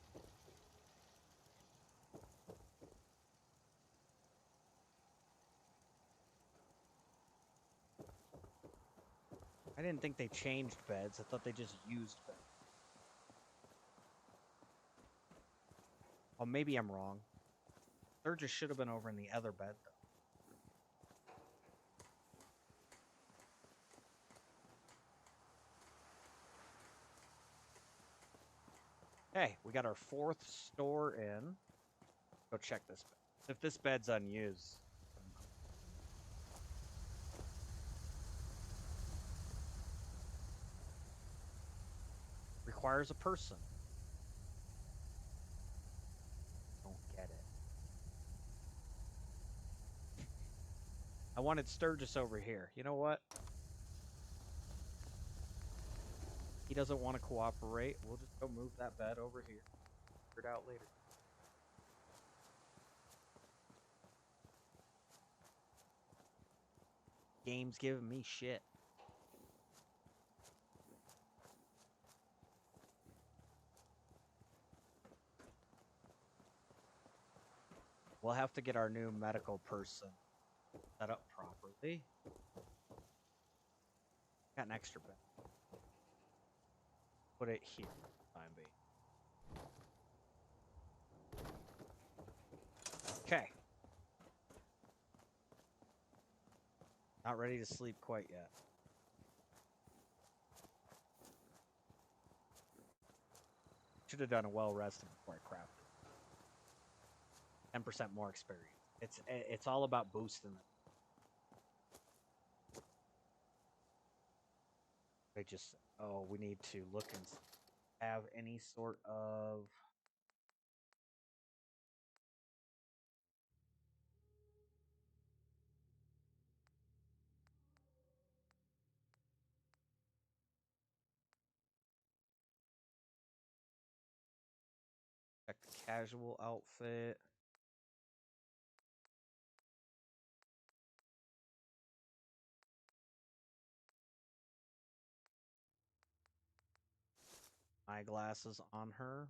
I didn't think they changed beds. I thought they just used beds. Oh, maybe I'm wrong. Sturgis should have been over in the other bed, though. Hey, we got our 4th store in. Go check this bed. If this bed's unused. Requires a person. Don't get it. I wanted Sturgis over here. You know what? He doesn't want to cooperate. We'll just go move that bed over here. Figure it out later. Game's giving me shit. We'll have to get our new medical person set up properly. Got an extra bed. Put it here for the time being. Okay. Not ready to sleep quite yet. Should have done a well rested before I crafted. 10% more experience. It's all about boosting it. They just we need to look and have any sort of check the casual outfit. Eyeglasses on her.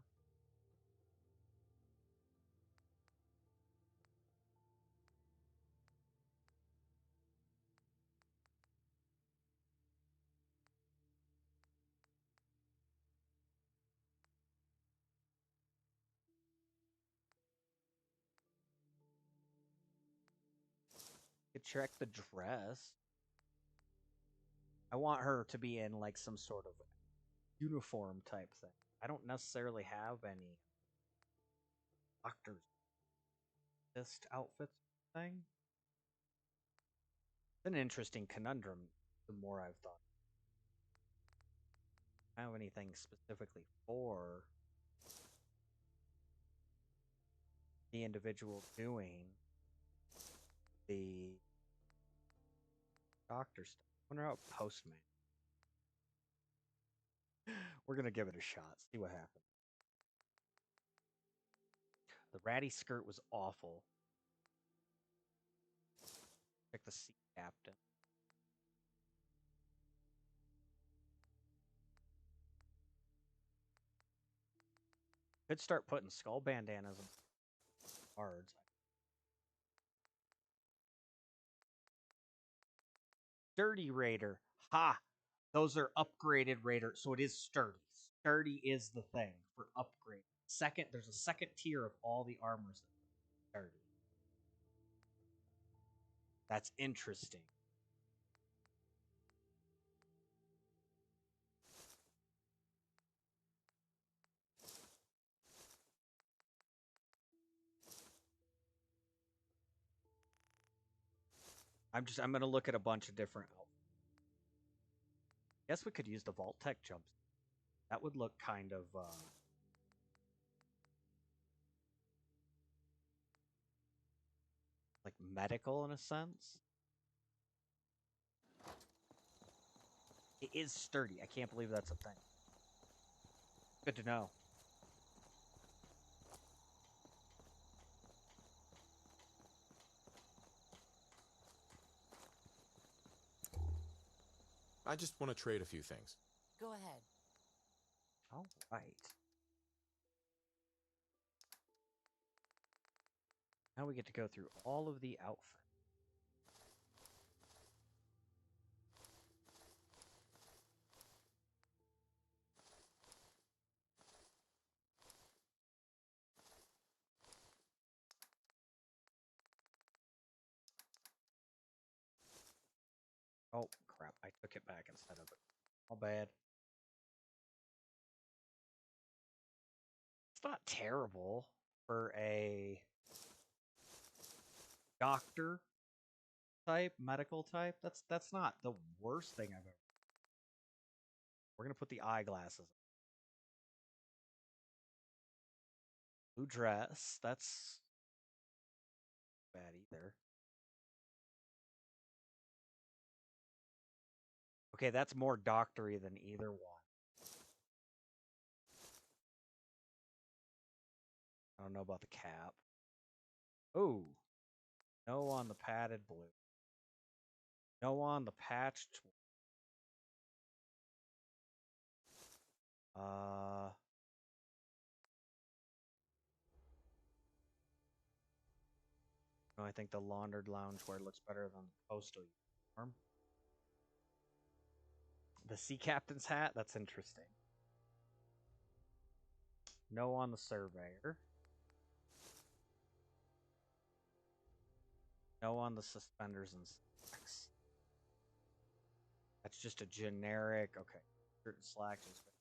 Could check the dress. I want her to be in like some sort of uniform type thing. I don't necessarily have any doctor's outfits thing. It's an interesting conundrum the more I've thought. I don't have anything specifically for the individual doing the doctor stuff. I wonder how postman. We're gonna give it a shot, see what happens. The ratty skirt was awful. Check the sea captain. Could start putting skull bandanas on cards. Sturdy Raider. Ha! Those are upgraded Raider, so it is sturdy. Sturdy is the thing for upgrade. Second, there's a second tier of all the armors that are sturdy. That's interesting. I'm gonna look at a bunch of different outfits. Guess we could use the Vault Tech jumps. That would look kind of like medical in a sense. It is sturdy. I can't believe that's a thing. Good to know. I just want to trade a few things. Go ahead. All right. Now we get to go through all of the outfits. Oh, crap. I took it back instead of it. All bad. It's not terrible for a doctor type, medical type. That's not the worst thing I've ever. We're gonna put the eyeglasses. Blue dress. That's bad either. Okay, that's more doctory than either one. I don't know about the cap. Ooh. No on the padded blue. No on the patched. No, I think the laundered loungewear looks better than the postal uniform. The sea captain's hat, that's interesting. No on the surveyor. No on the suspenders and slacks. That's just a generic, okay. Shirt and slacks is good.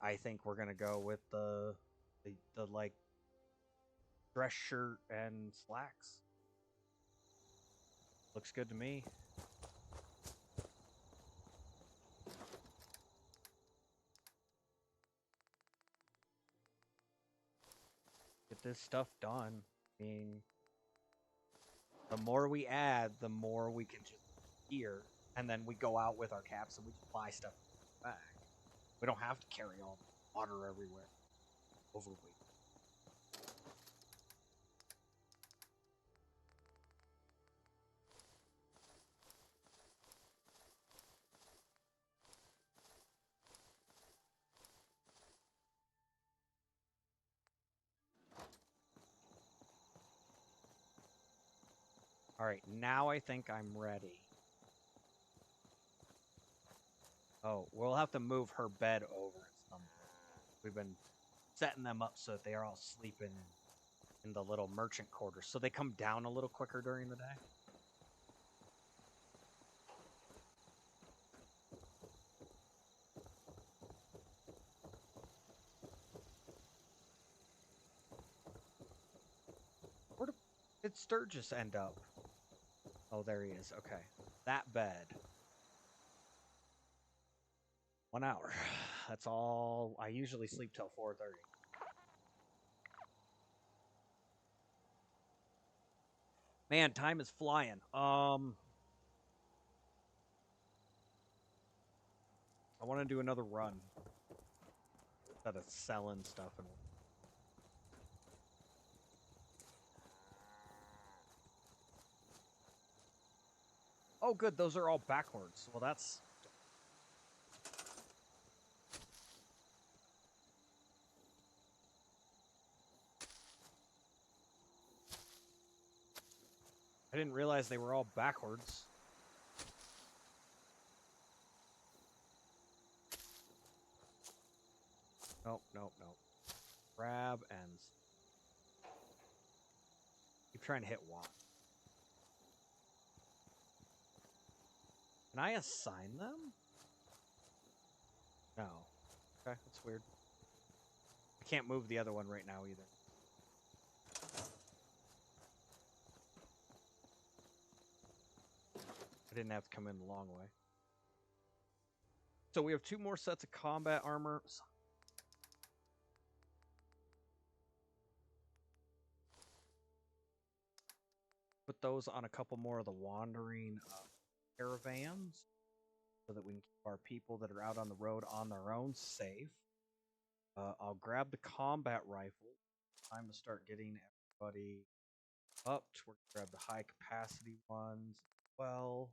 I think we're gonna go with the like dress shirt and slacks. Looks good to me. Get this stuff done. I mean, the more we add, the more we can just gear, and then we go out with our caps and we just buy stuff back. We don't have to carry all the water everywhere. Overweight. Alright, now I think I'm ready. Oh, we'll have to move her bed over at some point. We've been setting them up so that they are all sleeping in the little merchant quarters, so they come down a little quicker during the day. Where did Sturgis end up? Oh, there he is. Okay. That bed. 1 hour. That's all. I usually sleep till 4:30. Man, time is flying. I want to do another run. Instead of selling stuff and. Oh, good. Those are all backwards. Well, that's. I didn't realize they were all backwards. Nope, nope, nope. Grab and. Keep trying to hit Y. Can I assign them? No. Okay, that's weird. I can't move the other one right now either. I didn't have to come in the long way. So we have 2 more sets of combat armor. Put those on a couple more of the wandering caravans so that we can keep our people that are out on the road on their own safe. I'll grab the combat rifle. Time to start getting everybody up. We're going to grab the high capacity ones as well.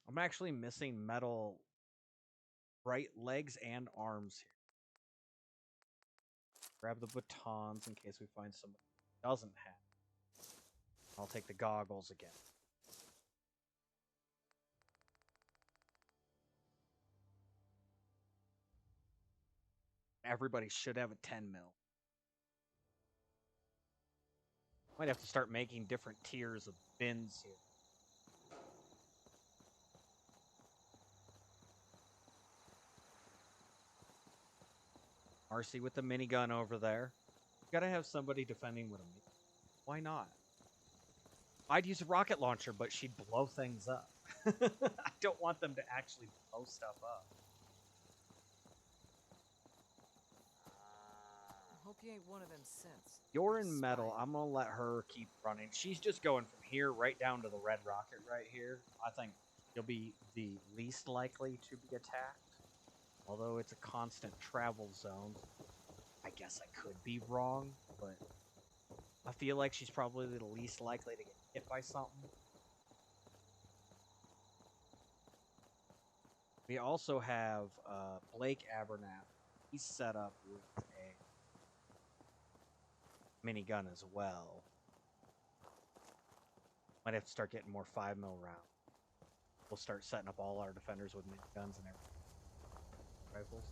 I'm actually missing metal right legs and arms here. Grab the batons in case we find somebody who doesn't have. I'll take the goggles again. Everybody should have a 10 mil. Might have to start making different tiers of bins here. Marcy with the minigun over there. You gotta have somebody defending with a minigun. Why not? I'd use a rocket launcher, but she'd blow things up. I don't want them to actually blow stuff up. I hope you ain't one of them synths. You're in metal. I'm gonna let her keep running. She's just going from here right down to the red rocket right here. I think you'll be the least likely to be attacked. Although it's a constant travel zone. I guess I could be wrong, but I feel like she's probably the least likely to get hit by something. We also have Blake Abernath. He's set up with a minigun as well. Might have to start getting more 5mm rounds. We'll start setting up all our defenders with miniguns and everything. Rifles.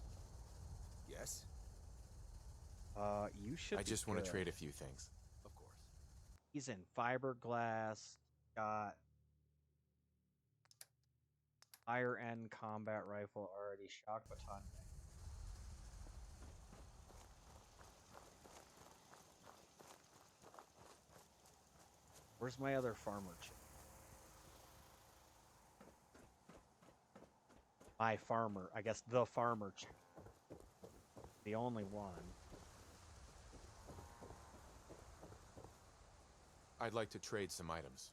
Yes? You should. I just want to trade a few things. Of course. He's in fiberglass. Got higher end combat rifle already. Shock baton. Where's my other farmer chick? My farmer. I guess the farmer chick. The only one. I'd like to trade some items.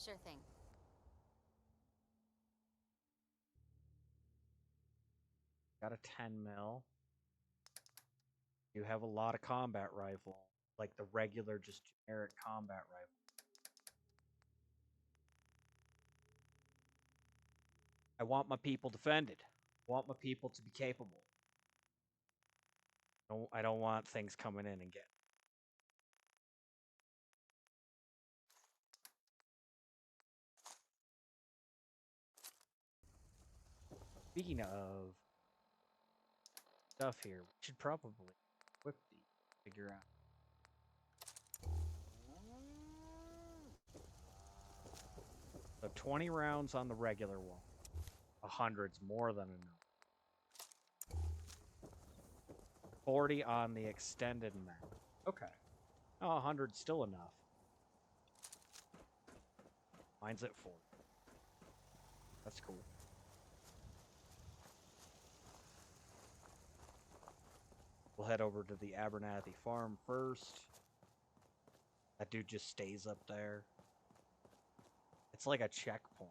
Sure thing. Got a 10mm. You have a lot of combat rifle. Like the regular, just generic combat rifle. I want my people defended. I want my people to be capable. I don't want things coming in and getting. Speaking of stuff here, we should probably equip these, figure out. So 20 rounds on the regular one. 100's more than enough. 40 on the extended map. Okay. Oh, 100's still enough. Mine's at 40. That's cool. We'll head over to the Abernathy farm first. That dude just stays up there. It's like a checkpoint.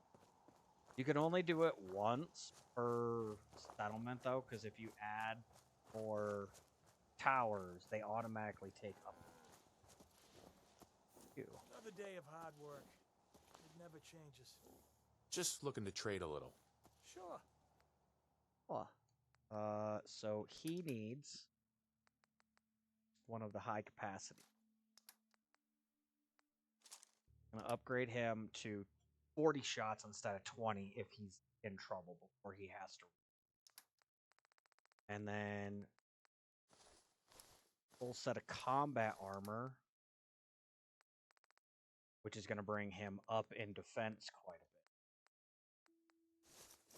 You can only do it once per settlement, though, because if you add more towers, they automatically take up. Another day of hard work. It never changes. Just looking to trade a little. Sure. So he needs one of the high capacity. I'm gonna upgrade him to 40 shots instead of 20 if he's in trouble before he has to. And then full set of combat armor, which is going to bring him up in defense quite a bit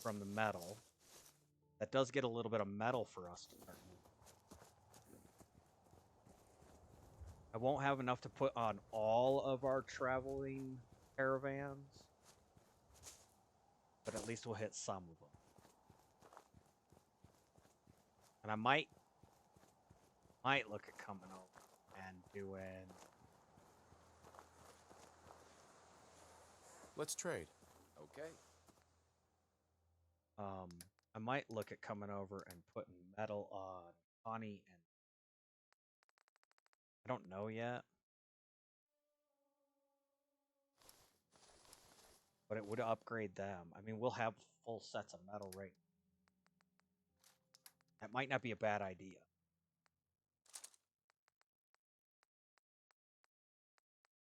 from the metal. That does get a little bit of metal for us to start moving. I won't have enough to put on all of our traveling caravans, but at least we'll hit some of them. And I might look at coming over and doing. Let's trade. Okay. I might look at coming over and putting metal on Connie and I don't know yet. but it would upgrade them. I mean, we'll have full sets of metal right. That might not be a bad idea.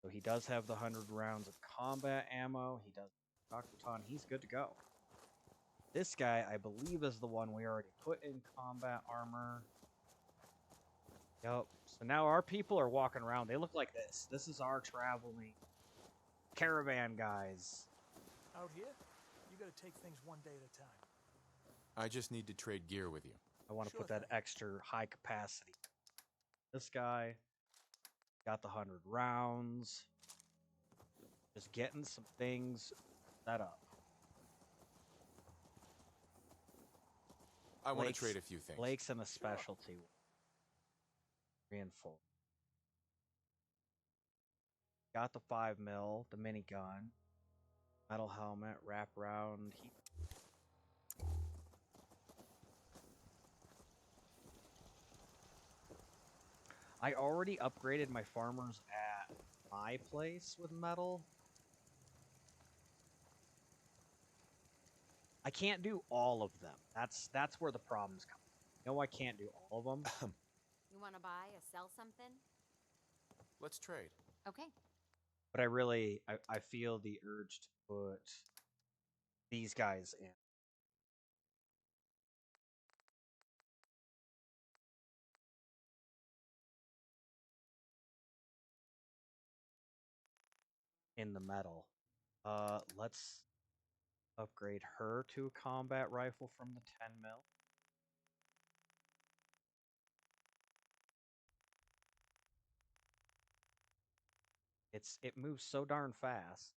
So he does have the 100 rounds of combat ammo. He does Dr. Ton. He's good to go. This guy, I believe, is the one we already put in combat armor. Yep. So now our people are walking around. They look like this. This is our traveling caravan guys. Out here, you gotta take things one day at a time. I just need to trade gear with you. I want to Sure put that thing. extra high capacity. This guy got the 100 rounds. Just getting some things set up. I want to trade a few things. Blake's in a specialty. Reinforced. Got the 5mm, the minigun, metal helmet, wrap round. I already upgraded my farmers at my place with metal. I can't do all of them. That's where the problems come. No, I can't do all of them. You want to buy or sell something? Let's trade. Okay. But I feel the urge to put these guys in the metal. Let's upgrade her to a combat rifle from the 10mm. It moves so darn fast.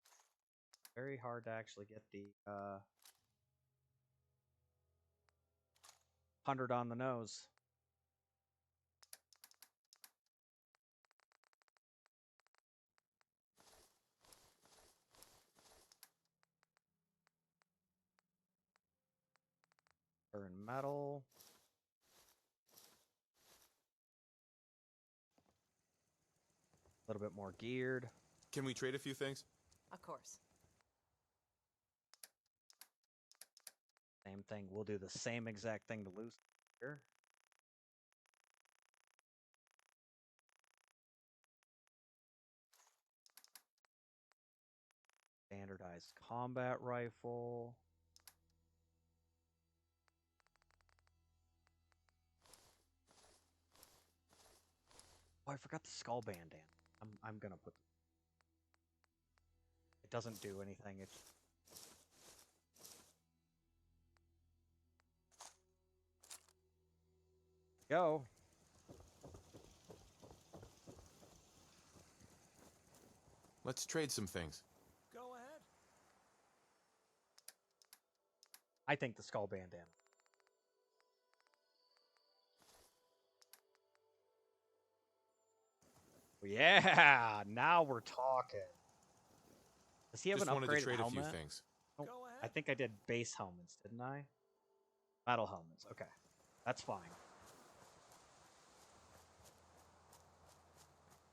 Very hard to actually get the 100 on the nose. Her in metal. A little bit more geared. Can we trade a few things? Of course. Same thing. We'll do the same exact thing to loose here. Standardized combat rifle. Oh, I forgot the skull bandana. I'm gonna put. It doesn't do anything. It's go. Let's trade some things. Go ahead. I think the skull bandana. Yeah, now we're talking. Does he have Just an wanted to upgraded trade helmet? a few things. Oh, Go I ahead. think I did base helmets, didn't I? Metal helmets. Okay, that's fine.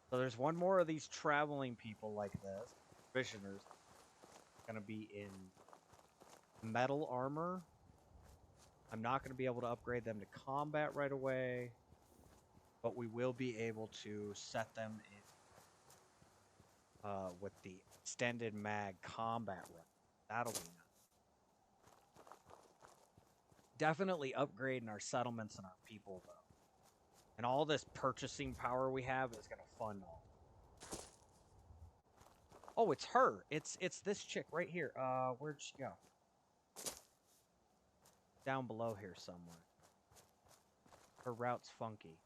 So there's one more of these traveling people like this, prisoners, gonna be in metal armor. I'm not gonna be able to upgrade them to combat right away, but we will be able to set them in with the extended mag combat run. That'll be nice. Definitely upgrading our settlements and our people though. And all this purchasing power we have is gonna fund all. Oh, it's her. It's this chick right here. Where'd she go? Down below here somewhere. Her route's funky.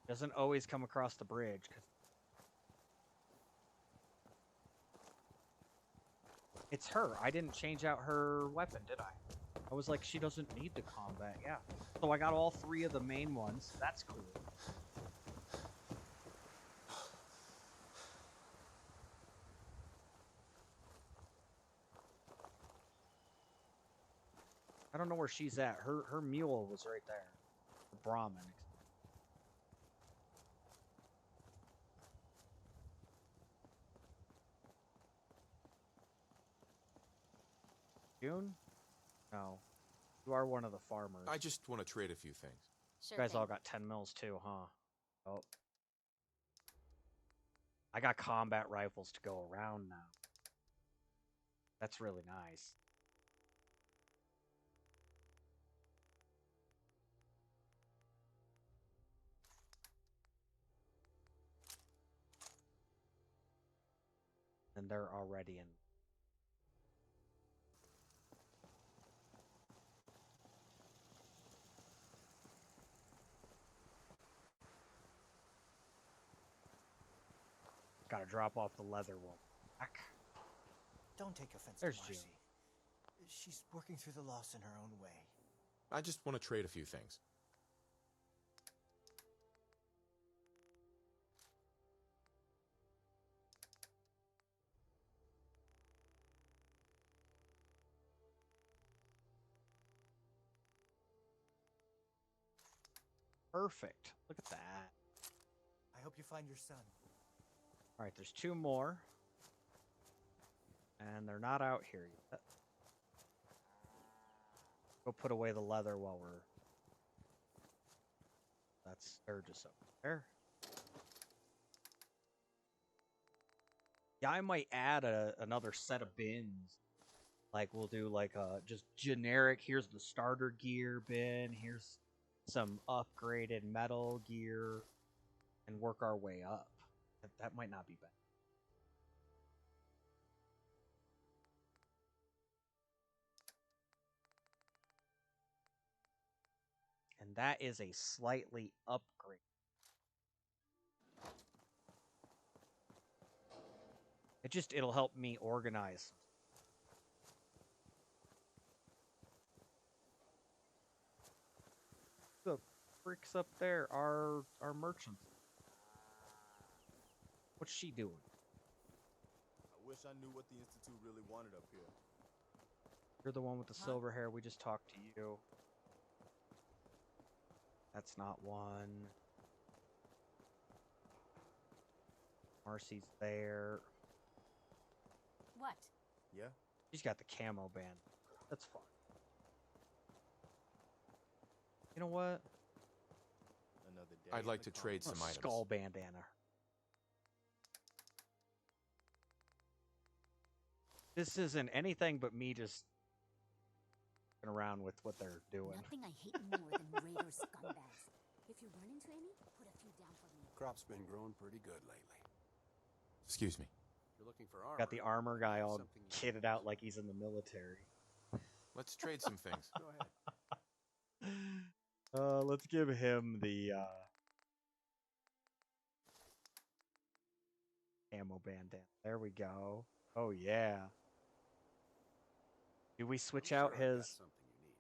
Doesn't always come across the bridge. It's her. I didn't change out her weapon, did I? I was like, she doesn't need the combat. Yeah. So I got all three of the main ones. That's cool. I don't know where she's at. Her mule was right there. The Brahmin. June? No. You are one of the farmers. I just want to trade a few things. Sure You guys thing. all got 10 mils too, huh? Oh. I got combat rifles to go around now. That's really nice. And they're already in. Gotta drop off the leather one. Back. Don't take offense There's to Marcy. June. She's working through the loss in her own way. I just want to trade a few things. Perfect. Look at that. I hope you find your son. All right, there's 2 more. And they're not out here yet. Go put away the leather while we're... That's Sturgis up there. Yeah, I might add another set of bins. Like, we'll do like a just generic, here's the starter gear bin, here's some upgraded metal gear, and work our way up. That might not be bad. And that is a slightly upgrade. It'll help me organize. The bricks up there are merchants. What's she doing? I wish I knew what the Institute really wanted up here. You're the one with the silver hair. We just talked to you. That's not one. Marcy's there. What? Yeah? She's got the camo band. That's fine. You know what? Another day. I'd like to trade A some items. skull bandana. This isn't anything but me just around with what they're doing. Nothing I hate more than raider scumbags. If you run into any, put a few down for me. Crop's been growing pretty good lately. Excuse me. You're looking for armor. Got the armor guy all Something you kitted out like he's in the military. Let's trade some things. Go ahead. Let's give him the camo bandana. There we go. Oh yeah. Do we switch out I'm sure I've got his? something you need.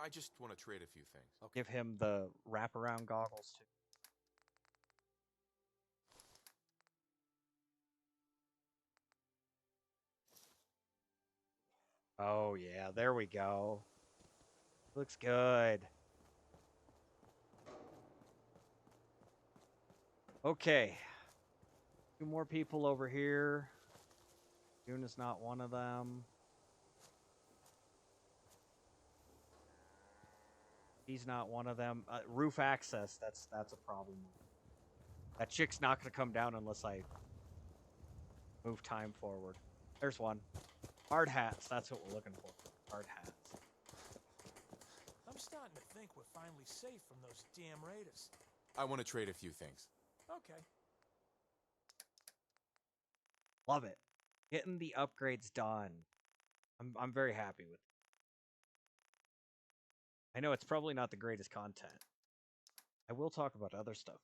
I just want to trade a few things. Give him the wraparound goggles too. Oh yeah, there we go. Looks good. Okay. 2 more people over here. June is not one of them. He's not one of them. Roof access, that's a problem. That chick's not going to come down unless I move time forward. There's one. Hard hats, that's what we're looking for. Hard hats. I'm starting to think we're finally safe from those damn raiders. I want to trade a few things. Okay. Love it. Getting the upgrades done. I'm very happy with it. I know it's probably not the greatest content. I will talk about other stuff.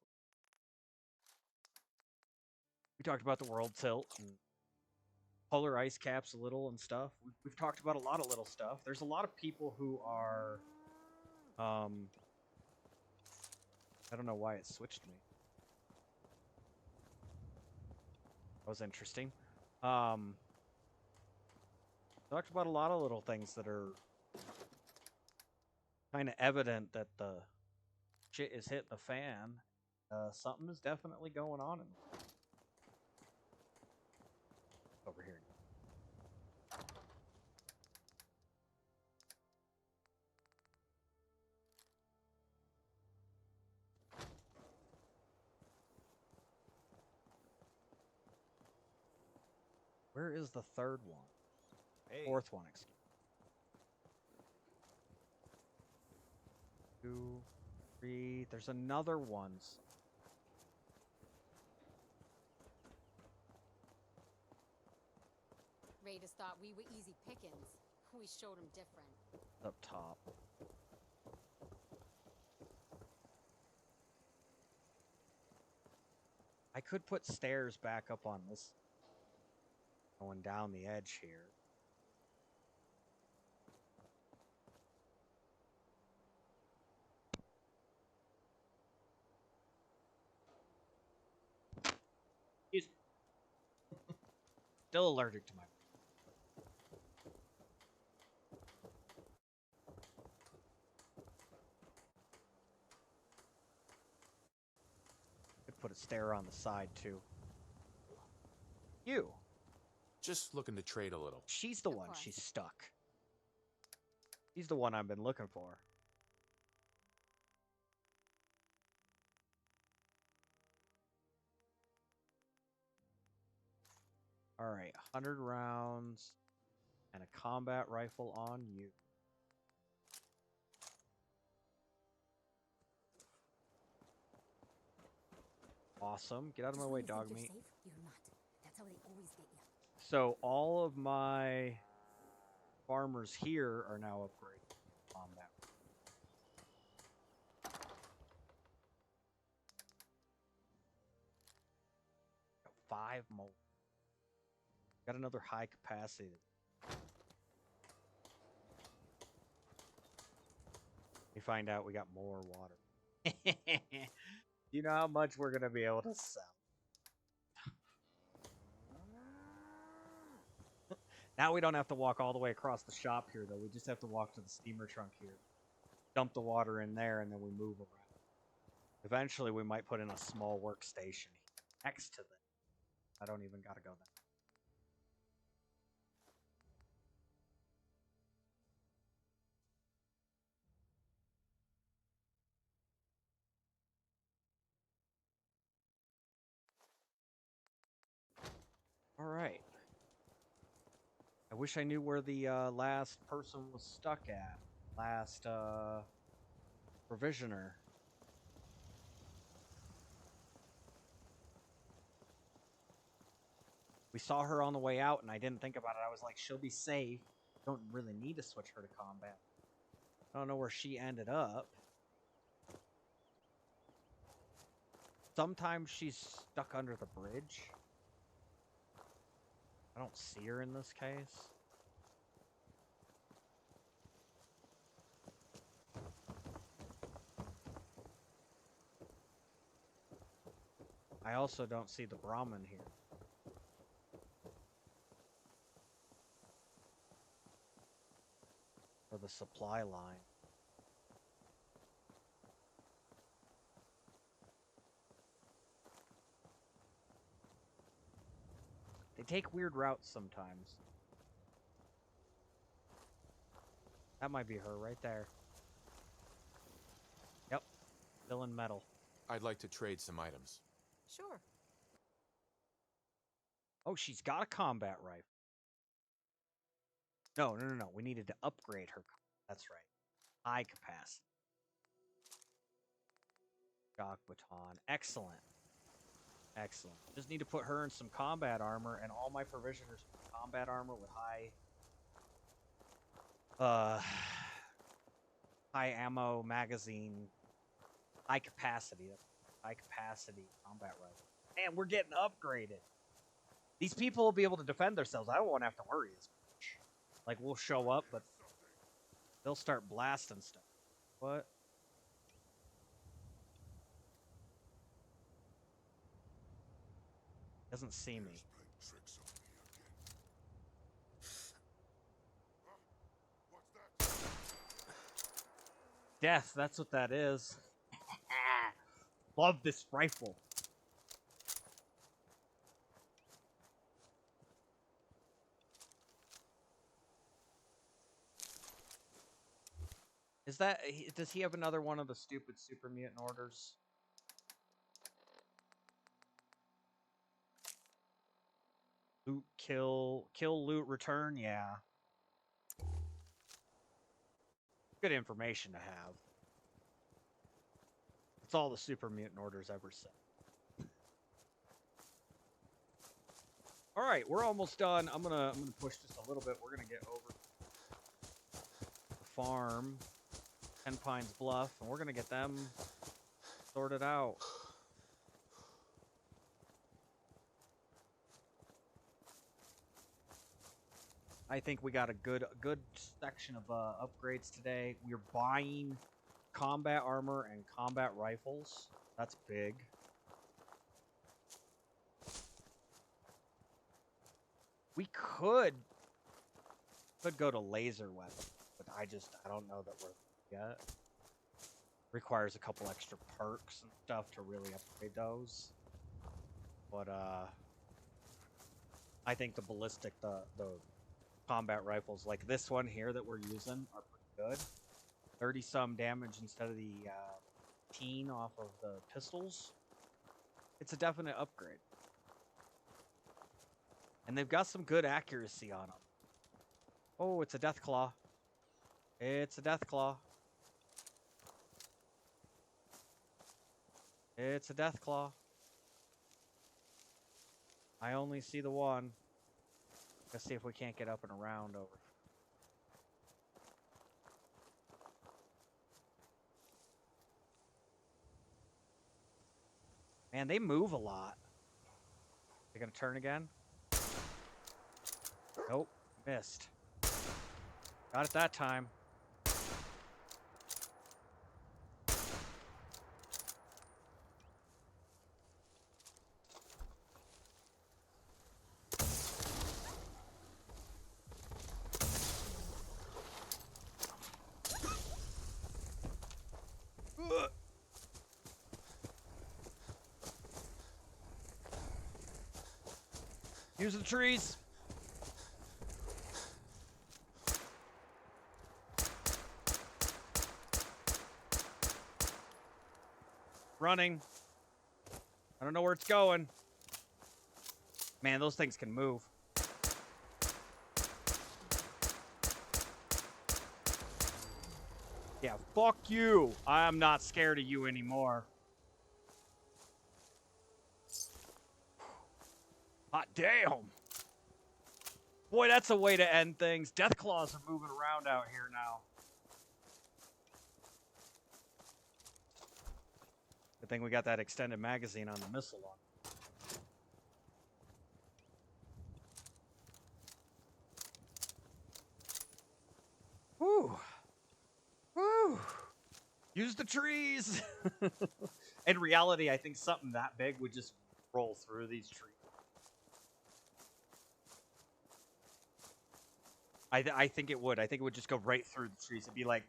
We talked about the world tilt and polar ice caps a little and stuff. We've talked about a lot of little stuff. There's a lot of people who are I don't know why it switched me. That was interesting. Talked about a lot of little things that are kind of evident that the shit is hitting the fan. Something is definitely going on over here. Where is the third one? Hey. Fourth one, excuse me. 2, 3. There's another one. Raiders thought we were easy pickings. We showed them different. Up top. I could put stairs back up on this. Going down the edge here. Excuse me. Still allergic to my. Could put a stair on the side too. You. Just looking to trade a little. She's the one. She's stuck. She's the one I've been looking for. All right, 100 rounds and a combat rifle on you. Awesome. Get out of my way, dog meat. You're not. That's how they always get you. So all of my farmers here are now upgraded to combat. Got 5 more. Got another high capacity. We find out we got more water. You know how much we're gonna be able to sell. Now we don't have to walk all the way across the shop here, though. We just have to walk to the steamer trunk here, dump the water in there, and then we move around. Eventually, we might put in a small workstation next to them. I don't even gotta go there. All right. I wish I knew where the last person was stuck at. Last provisioner. We saw her on the way out, and I didn't think about it. I was like, she'll be safe. Don't really need to switch her to combat. I don't know where she ended up. Sometimes she's stuck under the bridge. I don't see her in this case. I also don't see the Brahmin here. Or the supply line. They take weird routes sometimes. That might be her right there. Yep. Still in metal. I'd like to trade some items. Sure. Oh, she's got a combat rifle. No. We needed to upgrade her. That's right. High capacity. Shock baton. Excellent. Excellent. Just need to put her in some combat armor, and all my provisioners combat armor with high ammo magazine, high capacity combat rifle. And we're getting upgraded. These people will be able to defend themselves. I won't have to worry as much. Like, we'll show up, but they'll start blasting stuff. What? Doesn't see me. Death, that's what that is. Love this rifle. Is that... Does he have another one of the stupid super mutant orders? Loot, kill, loot, return. Yeah. Good information to have. It's all the super mutant orders ever said. All right, we're almost done. I'm gonna push just a little bit. We're gonna get over the farm, 10 Pines Bluff, and we're gonna get them sorted out. I think we got a good section of upgrades today. We're buying combat armor and combat rifles. That's big. We could go to laser weapon, but I don't know that we're yet. Requires a couple extra perks and stuff to really upgrade those. But I think the ballistic, the combat rifles like this one here that we're using are pretty good. 30 some damage instead of the 18 off of the pistols. It's a definite upgrade. And they've got some good accuracy on them. Oh, it's a death claw. It's a death claw. It's a death claw. I only see the one. Let's see if we can't get up and around over. Man, they move a lot. They gonna turn again? Nope, missed. Got it that time. Use the trees. Running. I don't know where it's going. Man, those things can move. Yeah, fuck you. I'm not scared of you anymore. Hot damn. Boy, that's a way to end things. Death claws are moving around out here now. Good thing we got that extended magazine on the missile on. Woo. Woo. Use the trees. In reality, I think something that big would just roll through these trees. I think it would. I think it would just go right through the trees. It'd be like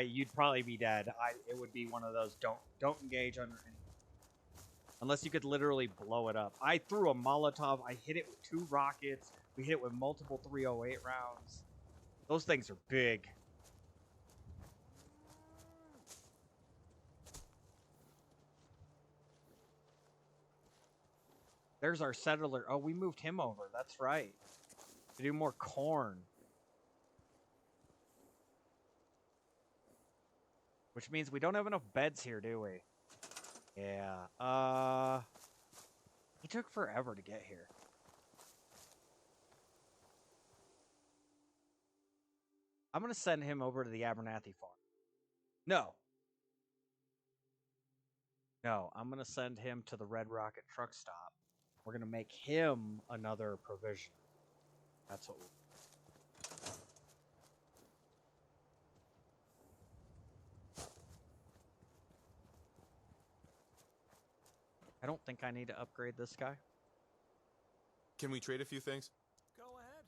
you'd probably be dead. It would be one of those don't engage under any. Unless you could literally blow it up. I threw a Molotov. I hit it with 2 rockets. We hit it with multiple 308 rounds. Those things are big. There's our settler. Oh, we moved him over. That's right. To do more corn. Which means we don't have enough beds here, do we? Yeah. He took forever to get here. I'm going to send him over to the Abernathy farm. No. No, I'm going to send him to the Red Rocket truck stop. We're going to make him another provision. That's what we'll do. I don't think I need to upgrade this guy. Can we trade a few things? Go ahead.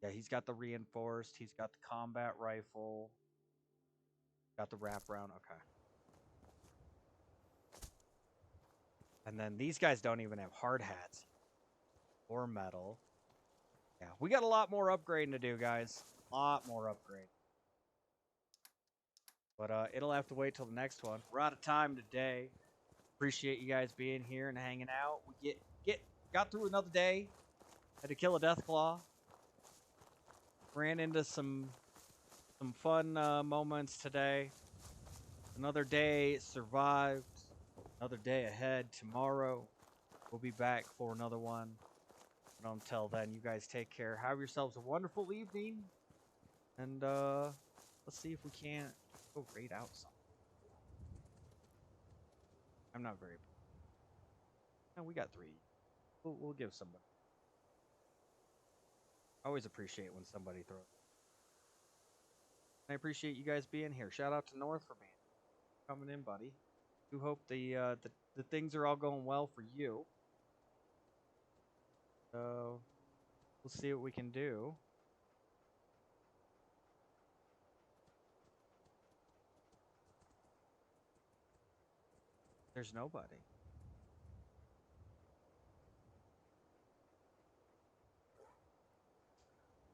Yeah, he's got the reinforced. He's got the combat rifle. Got the wraparound. Okay. And then these guys don't even have hard hats. Or metal. Yeah, we got a lot more upgrading to do, guys. A lot more upgrade. But it'll have to wait till the next one. We're out of time today. Appreciate you guys being here and hanging out. We got through another day. Had to kill a Deathclaw. Ran into some fun moments today. Another day survived. Another day ahead. Tomorrow we'll be back for another one. But until then, you guys take care. Have yourselves a wonderful evening. And let's see if we can't go raid out something. I'm not very. No, we got 3. We'll give somebody. I always appreciate when somebody throws. I appreciate you guys being here. Shout out to North for coming in, buddy. Do hope the things are all going well for you. So we'll see what we can do. There's nobody.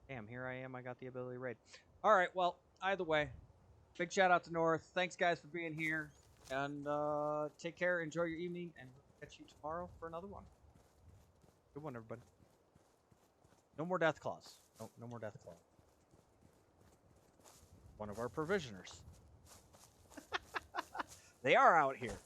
Damn, here I am. I got the ability to raid. All right, well, either way, big shout out to North. Thanks, guys, for being here. And take care. Enjoy your evening. And we'll catch you tomorrow for another one. Good one, everybody. No more Deathclaws. No more Deathclaws. One of our provisioners. They are out here.